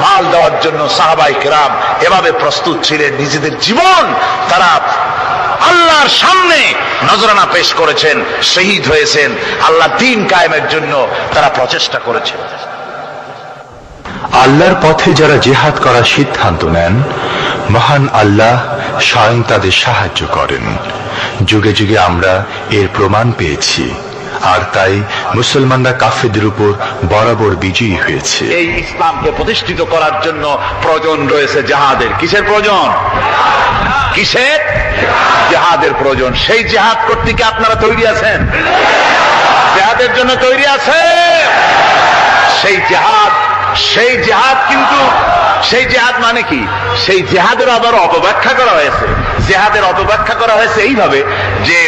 মাল দেওয়ার জন্য সাহাবায়ে কেরাম এভাবে প্রস্তুত ছিলেন। নিজেদের জীবন তারা আল্লাহর সামনে নজরানা পেশ করেছেন, শহীদ হয়েছেন, আল্লাহ দ্বীন কায়েমের জন্য তারা প্রচেষ্টা করেছেন। আল্লাহর পথে যারা জিহাদ করার সিদ্ধান্ত নেন, মহান আল্লাহ স্বয়ং তাদের সাহায্য করেন। যুগে যুগে আমরা এর প্রমাণ পেয়েছি, আর তাই মুসলমানরা কাফেরদের উপর বরাবর বিজয়ী হয়েছে। এই ইসলামকে প্রতিষ্ঠিত করার জন্য প্রয়োজন রয়েছে জিহাদের। কিসের প্রয়োজন? কিসের? জিহাদের প্রয়োজন। সেই জিহাদ করতে কি আপনারা তৈরি আছেন? জিহাদের জন্য তৈরি আছে? সেই জিহাদ কিন্তু সেই জিহাদ মানে কি? সেই জিহাদের আবার অপব্যাখ্যা করা হয়েছে। জিহাদের অপব্যাখ্যা করা হয়েছে এইভাবে যে,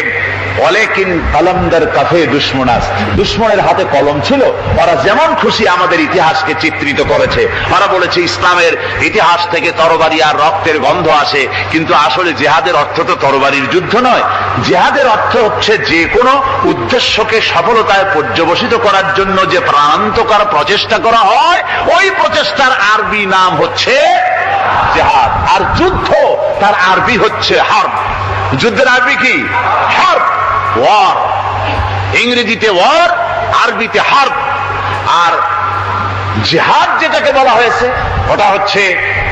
ওয়ালাকিন কালামদার কাফে দুশমনাস, দুশমনের হাতে কলম ছিল, ওরা যেমন খুশি আমাদের ইতিহাসকে চিত্রিত করেছে। ওরা বলেছে ইসলামের ইতিহাস থেকে তরবারি আর রক্তের গন্ধ আসে, কিন্তু আসলে জিহাদের অর্থ তো তরবারির যুদ্ধ নয়। জিহাদের অর্থ হচ্ছে যে কোনো উদ্দেশ্যকে সফলতায় পর্যবসিত করার জন্য যে প্রাণান্তকর প্রচেষ্টা করা হয়, ওই প্রচেষ্টার আরবি নাম হচ্ছে জিহাদ। আর যুদ্ধ তার আরবি হচ্ছে হার্ব। যুদ্ধের আরবি কি? হার্ব, ওয়ার। ইংরেজিতে ওয়ার, আরবিতে হার্ব। আর জিহাদ যেটাকে বলা হয়েছে, ওটা হচ্ছে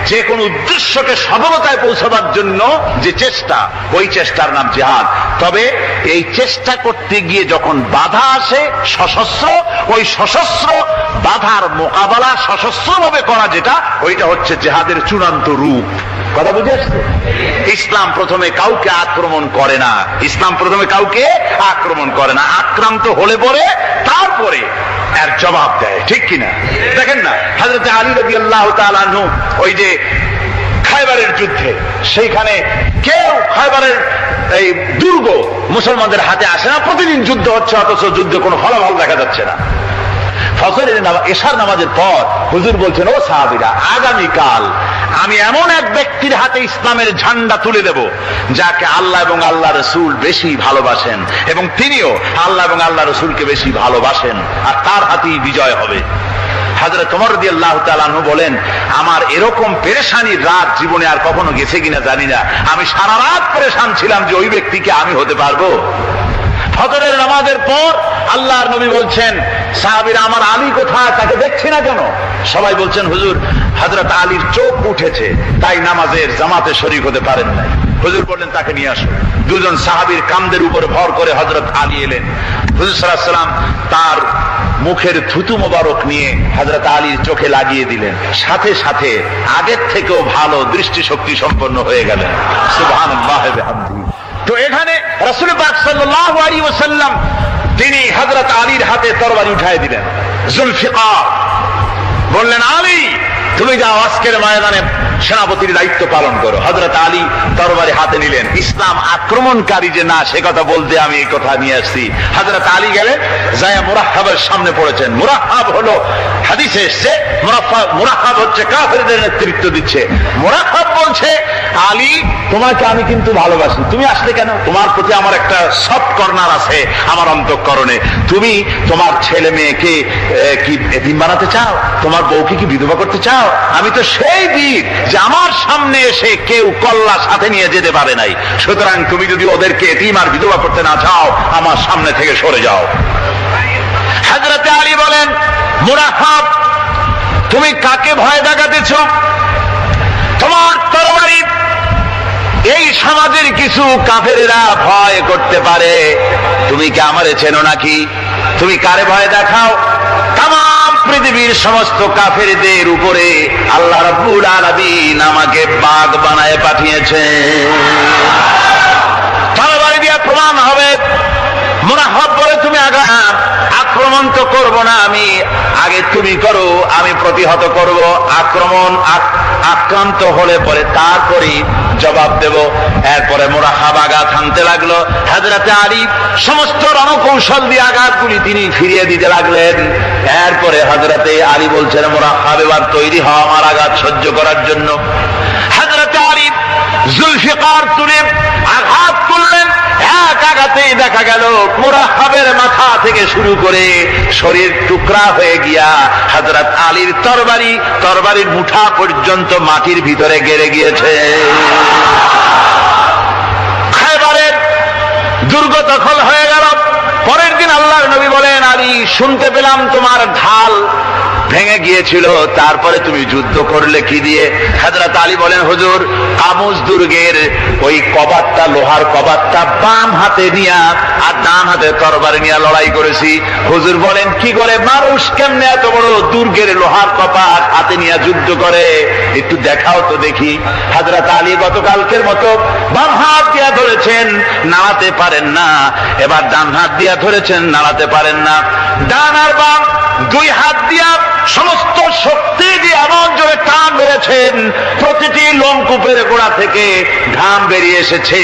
যে কোনো উদ্দেশ্যকে সফলতায় পৌঁছাবার জন্য যে চেষ্টা, ওই চেষ্টার নাম জিহাদ। তবে এই চেষ্টা করতে গিয়ে যখন বাধা আসে সশস্ত্র, ওই সশস্ত্র বাধার মোকাবেলা সশস্ত্রভাবে করা যেটা, ওইটা হচ্ছে জিহাদের চূড়ান্ত রূপ। কথা বুঝে আসছে? ইসলাম প্রথমে কাউকে আক্রমণ করে না। ইসলাম প্রথমে কাউকে আক্রমণ করে না, আক্রান্ত হলে পরে তারপরে এর জবাব দেয়। ঠিক কিনা? দেখেন না, হযরত আলী রাদিয়াল্লাহু তাআলা আনহু ওই যে খায়বারের যুদ্ধে, সেইখানে কেউ খায়বারের এই দুর্গ মুসলমানদের হাতে আসে না। প্রতিদিন যুদ্ধ হচ্ছে, অথচ যুদ্ধে কোনো ফলাফল দেখা যাচ্ছে না। ফজরের এশার নামাজের পর হুজুর বলছেন, ও সাহাবীরা, আগামীকাল আমি এমন এক ব্যক্তির হাতে ইসলামের ঝান্ডা তুলে দেব যাকে আল্লাহ এবং আল্লাহ রসুল বেশি ভালোবাসেন, এবং তিনিও আল্লাহ এবং আল্লাহ রসুলকে বেশি ভালোবাসেন, আর তার হাতেই বিজয় হবে। হযরত ওমর রাদিয়াল্লাহু তাআলা আনহু বলেন, আমার এরকম পেরেশানির রাত জীবনে আর কখনো গেছে কিনা জানি না। আমি সারা রাত পেরেশান ছিলাম যে ওই ব্যক্তিকে আমি হতে পারবো। ফজরের নামাজের পর আল্লাহর নবী বলছেন, সাহাবীরা, আমার আলী কোথায়? তাকে দেখছি না কেন? সবাই বলছেন, হুজুর, হযরত আলীর চোখ উঠেছে, তাই নামাজের জামাতে শরীক হতে পারেন নাই। হুজুর বললেন, তাকে নিয়ে আসো। দুজন সাহাবীর কাঁধের উপর ভর করে হযরত আলী এলেন। হুজুর সাল্লাল্লাহু আলাইহি ওয়াসাল্লাম তার মুখের থুতু মোবারক নিয়ে হযরত আলীর চোখে লাগিয়ে দিলেন। সাথে সাথে আগের থেকেও ভালো দৃষ্টিশক্তি সম্পন্ন হয়ে গেলেন। সুবহানাল্লাহ ওয়া বিহামদিহি। তো এখানে রাসূল পাক সাল্লাল্লাহু আলাইহি ওয়াসাল্লাম তিনি হযরত আলীর হাতে তরবারি উঠায় দিলেন। জুলফিকার বললেন, আলী তুমি যাও আজকের ময়দানে সেনাপতির দায়িত্ব পালন করো। হযরত আলী তরবারি হাতে নিলেন। ইসলাম আক্রমণকারী যে না সে কথা বলতে আমি এই কথা নিয়ে আসছি। হযরত আলী গেলেন, যায় মুরাহহাবের সামনে পড়েছেন। মুরাহহাব হলো হাদিসে এসেছে, মুরাহহাব হচ্ছে কাফেরদের নেতৃত্ব দিচ্ছে। মুরাহহাব বলছে, আলী তোমাকে আমি কিন্তু ভালোবাসি, তুমি আসলে কেন? তোমার প্রতি আমার একটা সফট কর্নার আছে আমার অন্তঃকরণে। তুমি তোমার ছেলে মেয়েকে কি এতিম বানাতে চাও? তোমার বউকে কি বিধবা করতে চাও? আমি তো সেই বীর যে আমার সামনে এসে কেউ কল্লা সাথে নিয়ে যেতে পারে নাই। সুতরাং তুমি যদি ওদেরকে এতিম আর বিধবা করতে না চাও, আমার সামনে থেকে সরে যাও। হযরত আলী বলেন, মুরাহহাব তুমি কাকে ভয় দেখাতেছ? তোমার তরবারি এই সমাজের কিছু কাফেরেরা ভয় করতে পারে, তুমি কি আমারে চেনো নাকি? তুমি কারে ভয় দেখাও? তামাম পৃথিবীর সমস্ত কাফেরদের উপরে আল্লাহ রাব্বুল আলামিন আমাকে বাগ বানায় পাঠিয়েছেন। তরবারি দিয়ে প্রমাণ হবে। মুরাহহাব বলে, তুমি আক্রমণ তো করব না আমি, আগে তুমি করো, আমি প্রতিহত করব। আক্রান্ত হলে পরে তারপরে জবাব দেব। এরপরে মুরাহহাব আঘাত হানতে লাগলো। হযরত আলী সমস্ত রণকৌশল দিয়ে আঘাতগুলি তিনি ফিরিয়ে দিতে লাগলেন। এরপরে হযরত আলী বলছেন, মুরাহহাব এবার তৈরি হও আমার আঘাত সহ্য করার জন্য। হযরত আলী জুলফিকার তুলে আঘাত করলেন। এক আঘাতেই দেখা গেল মুরাহহাবের মাথা থেকে শুরু করে শরীর টুকরা হয়ে গিয়া হযরত আলীর তরবারির মুঠা পর্যন্ত মাটির ভিতরে গেড়ে গিয়েছে। খায়বারের দুর্গ দখল হয়ে গেল। পরের দিন আল্লাহর নবী বলেন, আলী শুনতে পেলাম তোমার ঢাল ভেঙে গিয়েছিল, তারপরে তুমি যুদ্ধ করলে কি দিয়ে? হযরত আলী বলেন, হুজুর কামুজ দুর্গের ওই কবাটটা, লোহার কবাটটা বাম হাতে নিয়া আর ডান হাতে তরবারি নিয়ে লড়াই করেছি। হুজুর বলেন, কি করে? মানুষ কেমনে এত বড় দুর্গের লোহার কপাট হাতে নিয়ে যুদ্ধ করে? একটু দেখাও তো দেখি। হযরত আলী গতকালকের মতো বাম হাত দিয়া ধরেছেন, নাড়াতে পারেন না। এবার ডান হাত দিয়া ধরেছেন, নাড়াতে পারেন না। ডান আর বাম দুই হাত দিয়া সমস্ত শক্তি দিয়ে এমন জোরে টান মেরেছেন, প্রতিটি লোমকূপের গোড়া থেকে ঘাম বেরিয়ে এসেছে,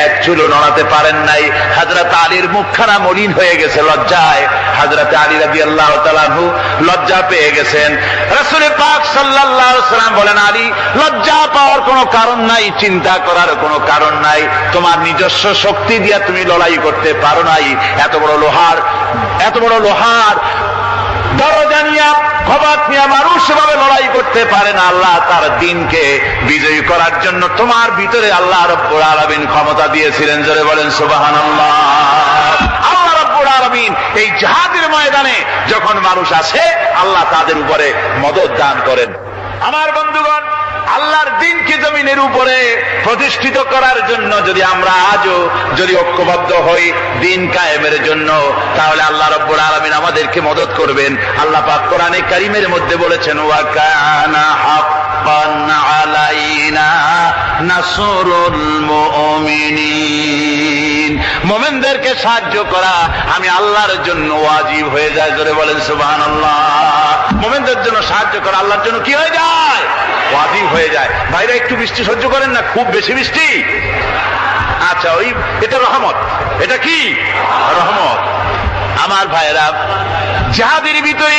এক চুলও নড়াতে পারেন নাই। হযরত আলীর মুখখানা মলিন হয়ে গেছে লজ্জায়। হযরত আলী রাদিয়াল্লাহু তাআলা আনহু লজ্জা পেয়ে গেছেন। রাসূল পাক সাল্লাল্লাহু আলাইহি ওয়াসাল্লাম বলেন, আলী লজ্জা পাওয়ার কোনো কারণ নাই, চিন্তা করার কোনো কারণ নাই। তোমার নিজস্ব শক্তি দিয়ে তুমি লড়াই করতে পারো নাই। এত বড় লোহার দরজা নিয়ে, কবাট নিয়ে মানুষ এভাবে লড়াই করতে পারে না। আল্লাহ তার দ্বীনকে বিজয়ী করার জন্য তোমার ভিতরে আল্লাহ রাব্বুল আলামিন ক্ষমতা দিয়েছিলেন। জোরে বলেন সুবহানাল্লাহ। আল্লাহ রাব্বুল আলামিন এই জিহাদের ময়দানে যখন মানুষ আসে, আল্লাহ তাদের উপরে মদদ দান করেন। আমার বন্ধুগণ, আল্লাহর দ্বীনকে জমিনের উপরে প্রতিষ্ঠিত করার জন্য যদি আমরা আজও যদি ঐক্যবদ্ধ হই দ্বীন কায়েমের জন্য, তাহলে আল্লাহ রাব্বুল আলামিন আমাদেরকে মদদ করবেন। আল্লাহ পাক কোরআনে কারীমের মধ্যে বলেছেন, ওয়া কানা হাক্কান আলাইনা নাসরুল মুমিনিন। মুমিনদেরকে সাহায্য করা আমি আল্লাহর জন্য ওয়াজিব হয়ে যায়। জোরে বলেন সুবহানাল্লাহ। মুমিনদের জন্য সাহায্য করা আল্লাহর জন্য কি হয়ে যায়? ওয়াজিব হয়ে যায়। ভাইরা একটু বৃষ্টি সহ্য করেন না, খুব বেশি বৃষ্টি। আচ্ছা, এটা রহমত। এটা কি রহমত? আমার ভাইরা, জিহাদের ভিতরে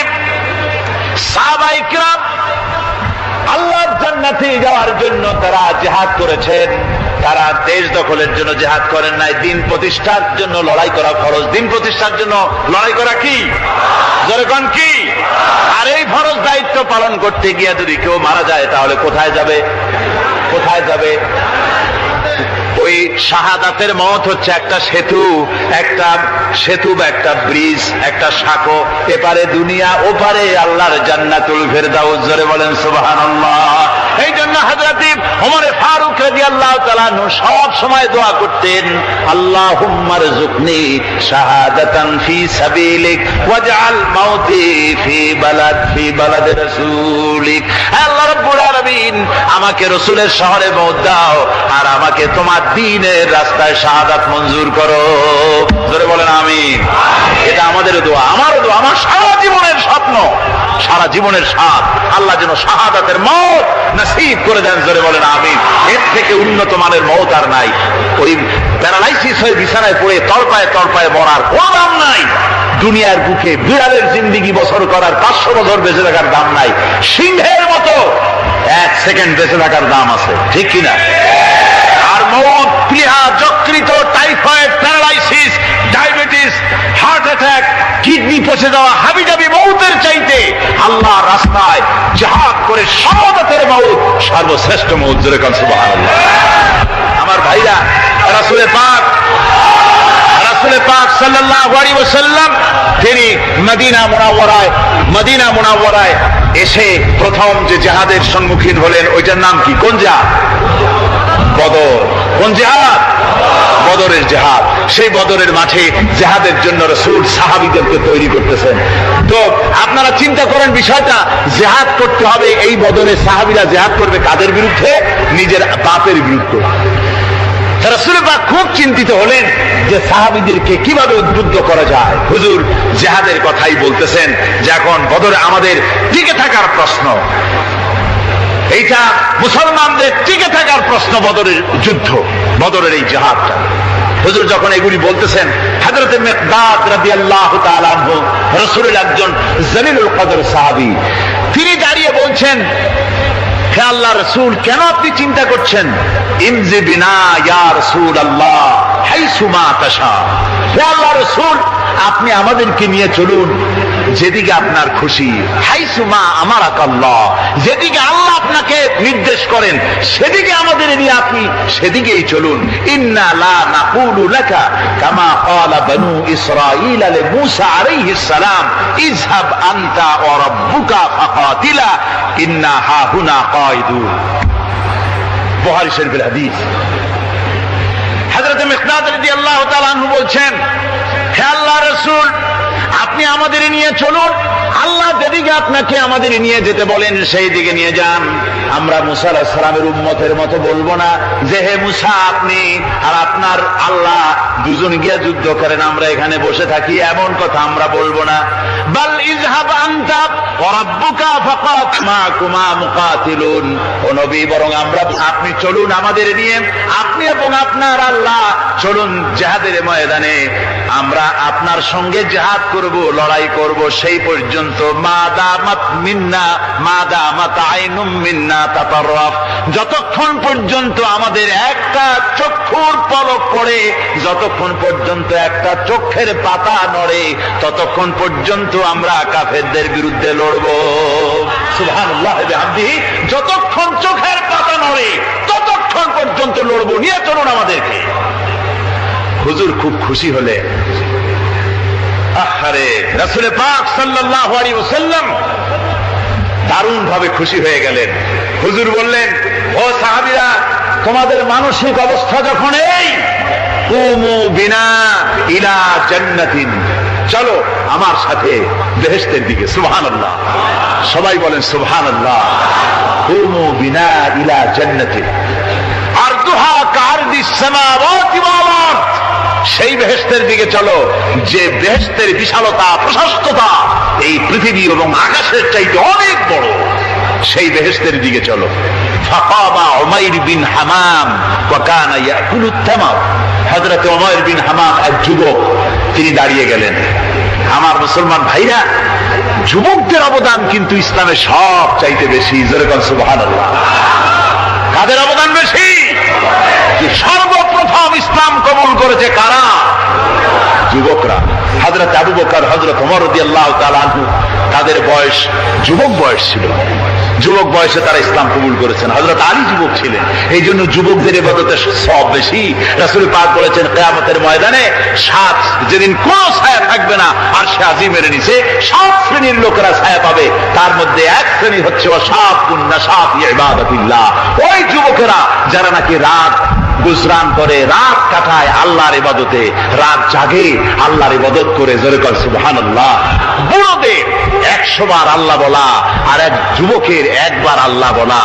সাহাবায়ে কিরাম আল্লাহর জান্নাতে যাওয়ার জন্য তারা জিহাদ করেছেন। তারা দেশ দখলের জন্য জিহাদ করেন নাই, দিন প্রতিষ্ঠার জন্য লড়াই করা ফরজ। দিন প্রতিষ্ঠার জন্য লড়াই করা কি? জোরে কোন কি? আর এই ফরজ দায়িত্ব পালন করতে গিয়ে যদি কেউ মারা যায়, তাহলে কোথায় যাবে? কোথায় যাবে? ওই শাহাদাতের মত হচ্ছে একটা সেতু বা একটা ব্রিজ, একটা সাঁকো। এপারে দুনিয়া, ওপারে আল্লাহর জান্নাতুল ফেরদাউস। জোরে বলেন সুবহানাল্লাহ। এই জন্য হযরত ওমর ফারুক রাদিয়াল্লাহু তাআলা তাআলা আনহু সব সময় দোয়া করতেন, আল্লাহুম্মা রযুকনি শাহাদাতান ফি সাবিলিক ওয়াজআল মাউতি ফি বালাদি রাসূলিক। আল্লাহ রাব্বুল আলামিন, আমাকে রাসূলের শহরে মওত দাও আর আমাকে তোমার দ্বীনের রাস্তায় শাহাদাত মঞ্জুর করো। জোরে বলেন আমিন। এটা আমাদের দোয়া, আমার দোয়া, আমার সারা জীবনের স্বপ্ন, সারা জীবনের স্বাদ, আল্লাহ যেন শাহাদাতের মওত নসিব করে দেন। জোরে বলেন আমিন। এর থেকে উন্নত মানের মওত আর নাই। ওই প্যারালাইসিস হয়ে বিছানায় পড়ে তড়পায় তড়পায় মরার কোনো দাম নাই। দুনিয়ার বুকে বিড়ালের জিন্দিগি বছর করার 500 বছর বেঁচে থাকার দাম নাই। সিংহের মতো 1 সেকেন্ড বেঁচে থাকার দাম আছে, ঠিক কিনা? আর মওত, প্লীহা, যকৃত, typhoid, paralysis, diabetes, heart attack, kidney পচে যাওয়া, হাবিজাবি মওতের চাইতে আল্লাহর রাস্তায় জিহাদ করে শাহাদাতের মওত সর্বশ্রেষ্ঠ মওত। জোরে কান সুবহানাল্লাহ। আমার ভাইরা, রাসূলে পাক সাল্লাল্লাহু আলাইহি ওয়াসাল্লাম তিনি মদিনা মুনাওয়ারায় এসে প্রথম যে জিহাদের সম্মুখীন হলেন, ওইটার নাম কি? কোন জিহাদ? বদর। কোন জিহাদ? বদরের জিহাদ। সেই বদরের মাঠে জিহাদের জন্য রাসূল সাহাবীদেরকে তৈরি করতেছেন। তো আপনারা চিন্তা করেন বিষয়টা, জিহাদ করতে হবে। এই বদরে সাহাবীরা জিহাদ করবে কাদের বিরুদ্ধে? নিজের বাপের বিরুদ্ধে। রাসূল পাক খুব চিন্তিত হলেন যে সাহাবীদেরকে কিভাবে উদ্বুদ্ধ করা যায়। হুজুর জিহাদের কথাই বলতেছেন যে এখন বদরে আমাদের টিকে থাকার প্রশ্ন, এইটা মুসলমানদের টিকে থাকার প্রশ্ন, বদরের যুদ্ধ, বদরের এই জিহাদটা। হুজুর যখন এগুলি বলতেছেন, হযরত মিকদাদ রাদিয়াল্লাহু তাআলা আনহু রাসূলের একজন জলিলুল কদর সাহাবী, তিনি দাঁড়িয়ে বলছেন, হে আল্লাহ রাসূল, কেন আপনি চিন্তা করছেন? ইমজি বিনা ইয়া রাসূলুল্লাহ হাইসু মা তাশা। হে আল্লাহ রাসূল, আপনি আমাদেরকে নিয়ে চলুন যেদিকে আপনার খুশি। হাইসু মা আমারাকাল্লাহ, যেদিকে আল্লাহ আপনাকে নির্দেশ করেন সেদিকে আমাদের নিয়ে আপনি সেদিকেই চলুন। ইন্না লা নাকুলু লাকা কামা ক্বালা বনু ইসরাঈল লিমূসা আলাইহিস সালাম ইযহাব আনতা ওয়া রাব্বুকা ফাকাতিলা ইন্না হাহুনা কায়িদুন। বুখারী শরীফের হাদিস। হযরত মিকদাদ রাদিয়াল্লাহু তাআলা আনহু বলছেন, হে আল্লাহ রাসূল, আপনি আমাদের নিয়ে চলুন, আল্লাহ যেদিকে আপনাকে আমাদের নিয়ে যেতে বলেন সেই দিকে নিয়ে যান। আমরা মুসা আলাইহিস সালামের উম্মতের মতো বলবো না যে হে মুসা আপনি আর আপনার আল্লাহ দুজন গিয়ে যুদ্ধ করেন, আমরা এখানে বসে থাকি, এমন কথা আমরা বলবো না। বাল ইযহাব আনতা ওয়া রাব্বুকা ফাকাত মাকুমা মুকাতিলুন। ও নবী, বরং আপনি চলুন আমাদের নিয়ে, আপনি এবং আপনার আল্লাহ চলুন জিহাদের ময়দানে, আমরা আপনার সঙ্গে জিহাদ করব, লড়াই করব সেই পর্যন্ত। মাদামাত আইনুম মিন্না তাতাররাফ, যতক্ষণ পর্যন্ত আমাদের একটা চক্ষুর পলক পড়ে, যতক্ষণ পর্যন্ত একটা চোখের পাতা নড়ে, ততক্ষণ পর্যন্ত আমরা কাফেরদের বিরুদ্ধে লড়ব। সুবহানাল্লাহ ওয়া বিহামদিহি, যতক্ষণ চোখের পাতা নড়ে ততক্ষণ পর্যন্ত লড়ব, নিয়ে চলুন আমাদেরকে। হুজুর খুব খুশি হলেন। আহারে, রাসূল পাক সাল্লাল্লাহু আলাইহি ওয়াসাল্লাম দারুণ ভাবে খুশি হয়ে গেলেন। হুজুর বললেন, ও সাহাবীরা, তোমাদের মানসিক অবস্থা যখন এই, কুমু বিনা ইলা জান্নাতিন, চলো আমার সাথে বেহেশতের দিকে। সুবহানাল্লাহ, সবাই বলেন সুবহানাল্লাহ। কুমু বিনা ইলা জান্নাতিন আরদুহা কারদিস সামাওয়াতি ওয়াল আরদ, সেই বেহেশতের দিকে চলো যে বেহেশতের বিশালতা, প্রশস্ততা এই পৃথিবী এবং আকাশের চাইতে অনেক বড়, সেই বেহেশতের দিকে চলো। ফাকামা উমাইর বিন হামাম ওয়া কানা ইয়াকুলু তামার, হযরত উমাইর বিন হামাম এক যুবক, তিনি দাঁড়িয়ে গেলেন। আমার মুসলমান ভাইরা, যুবকদের অবদান কিন্তু ইসলামে সব চাইতে বেশি। জোরে বলেন সুবহানাল্লাহ। কাদের অবদান বেশি? সর্বপ্রথম ইসলাম কবুল করেছে কারা? যুবকরা। হযরত আবু বকর, হযরত ওমর রাদিয়াল্লাহু তাআলা আনহু, তাদের বয়স যুবক বয়স ছিল, যুবক বয়সে তারা ইসলাম কবুল করেছেন। হযরত আলী যুবক ছিলেন, এই জন্য যুবকদের ইবাদতে সওয়াব বেশি। রাসূল পাক বলেছেন, কিয়ামতের ময়দানে যেদিন কোন ছায়া থাকবে না, আরশে আজিমের নিচে 7 শ্রেণীর লোকেরা ছায়া পাবে। তার মধ্যে এক শ্রেণী হচ্ছে ওয়াশাবুন নাশা ফি ইবাদাতিল্লাহ, ওই যুবকেরা যারা নাকি রাত গুজরান করে, রাত কাটায় আল্লাহর ইবাদতে, রাত জাগে আল্লাহর ইবাদত করে। জোরে কর সুবহানাল্লাহ। বুড়োদের 100 বার আল্লাহ বলা আর এক যুবকের একবার আল্লাহ বলা,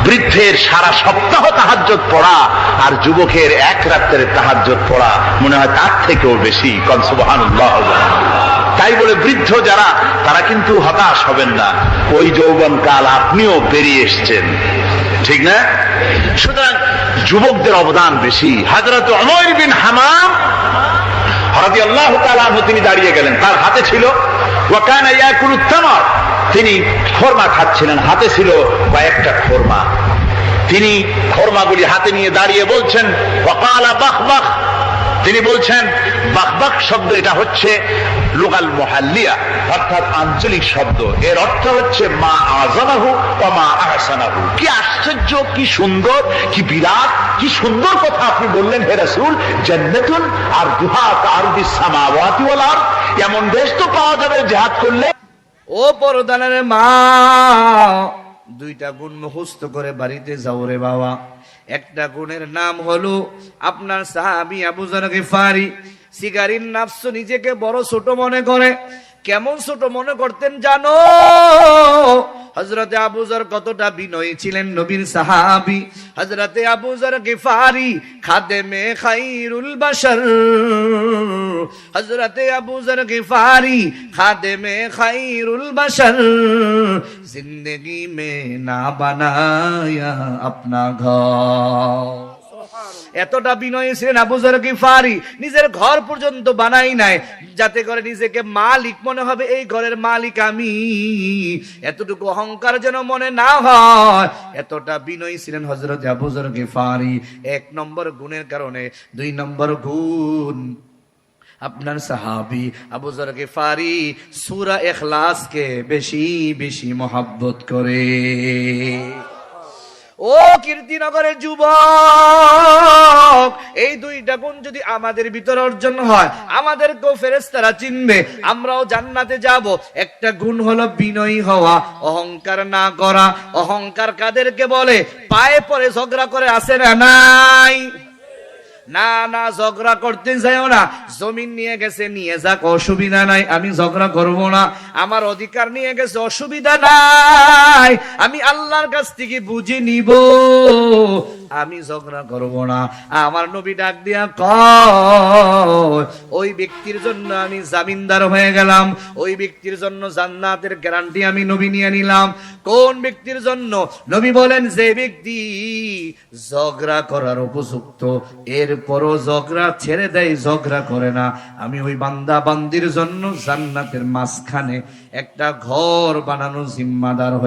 বৃদ্ধের সারা সপ্তাহ তাহাজ্জুদ পড়া আর যুবকের এক রাতের তাহাজ্জুদ পড়া মনে হয় তার থেকেও বেশি। কন সুবহানাল্লাহ। তাই বলে বৃদ্ধ যারা, তারা কিন্তু হতাশ হবেন না। ওই যৌবনকাল আপনিও পেরিয়ে এসছেন, ঠিক না? সুতরাং যুবকদের অবদান বেশি। হযরত উমাইর বিন হামাম রাদিয়াল্লাহু তাআলা আনহু তিনি দাঁড়িয়ে গেলেন, তার হাতে ছিল ওয়া কানা ইয়াকুলুত তামার, তিনি খরমা খাচ্ছিলেন, হাতে ছিল কয়েকটা খরমা। তিনি খরমাগুলি হাতে নিয়ে দাঁড়িয়ে বলছেন ওয়াকালা বাখবাখ, তিনি বলছেন বাখবাখ শব্দ এটা হচ্ছে লুগাল মুহাল্লিয়া, অর্থাৎ আঞ্চলিক শব্দ। এর অর্থ হচ্ছে মা আযামাহু ওয়া মা আহসানাহু। কি আশ্চর্য, কি সুন্দর, কি বিরাট, কি সুন্দর কথা আপনি বললেন হে রাসূল। জান্নাতুন আরদুহা কাআরদিস সামাওয়াতি ওয়াল আরদ, এমন দেশ তো পাওয়া যাবে জিহাদ করলে। ও পরদানের মা, 2টা গুণ মুখস্থ করে বাড়িতে যাও রে বাবা। একটা গুণের নাম হলো আপনার সাহাবী আবু যর গিফারি। সিগারির নাফস নিজেকে বড় ছোট মনে করে। কেমন ছোট মনে করতেন জানো? হযরতে আবু যর কতটা বিনয়ী ছিলেন, নবীর সাহাবী। হযরতে আবু যর গিফারি খাদেমে খায়রুল বাশার, হযরতে আবু যর গিফারি খাদেমে খায়রুল বাশার, জিंदगी में ना बनाया अपना घर। এতটা বিনয়ী ছিলেন আবু যর গিফারি, নিজের ঘর পর্যন্ত বানাই নাই যাতে করে নিজেকে মালিক মনে হবে, এই ঘরের মালিক আমি, এতটুকু অহংকার যেন মনে না হয়। এতটা বিনয়ী ছিলেন হযরত আবু যর গিফারি। 1 নম্বর গুণের কারণে। 2 নম্বর গুণ, আপনার সাহাবী আবু যর গিফারি সূরা ইখলাসকে বেশি বেশি মহব্বত করে। ও কীর্তিনগরের যুবক, এই 2টা গুণ যদি আমাদের ভিতরে অর্জন হয়, আমাদেরকেও ফেরেশতারা চিনবে, আমরাও জান্নাতে যাব। একটা গুণ হলো বিনয়ী হওয়া, অহংকার না করা। অহংকার কাদেরকে বলে? পায়ে পড়ে ঝগড়া করে আসে না নাই? না না, ঝগড়া করতে যাও না। জমিন নিয়ে গেছে, নিয়ে যাক, অসুবিধা নাই, আমি ঝগড়া করব না। আমার অধিকার নিয়ে গেছে, অসুবিধা নাই, আমি আল্লাহর কাছ থেকে বুঝে নিব, আমি ঝগড়া করব না। আমার নবী ডাক দিয়া কয়, ওই ব্যক্তির জন্য আমি জামিনদার হয়ে গেলাম, ওই ব্যক্তির জন্য জান্নাতের গ্যারান্টি আমি নবী নিয়ে নিলাম। কোন ব্যক্তির জন্য? নবী বলেন, যে ব্যক্তি ঝগড়া করার উপযুক্ত, এরপরও ঝগড়া ছেড়ে দেয়, ঝগড়া করে না, আমি ওই বান্দা বান্দির জন্য জান্নাতের মাঝখানে একটা ঘর বানানো জিম্মাদার হয়ে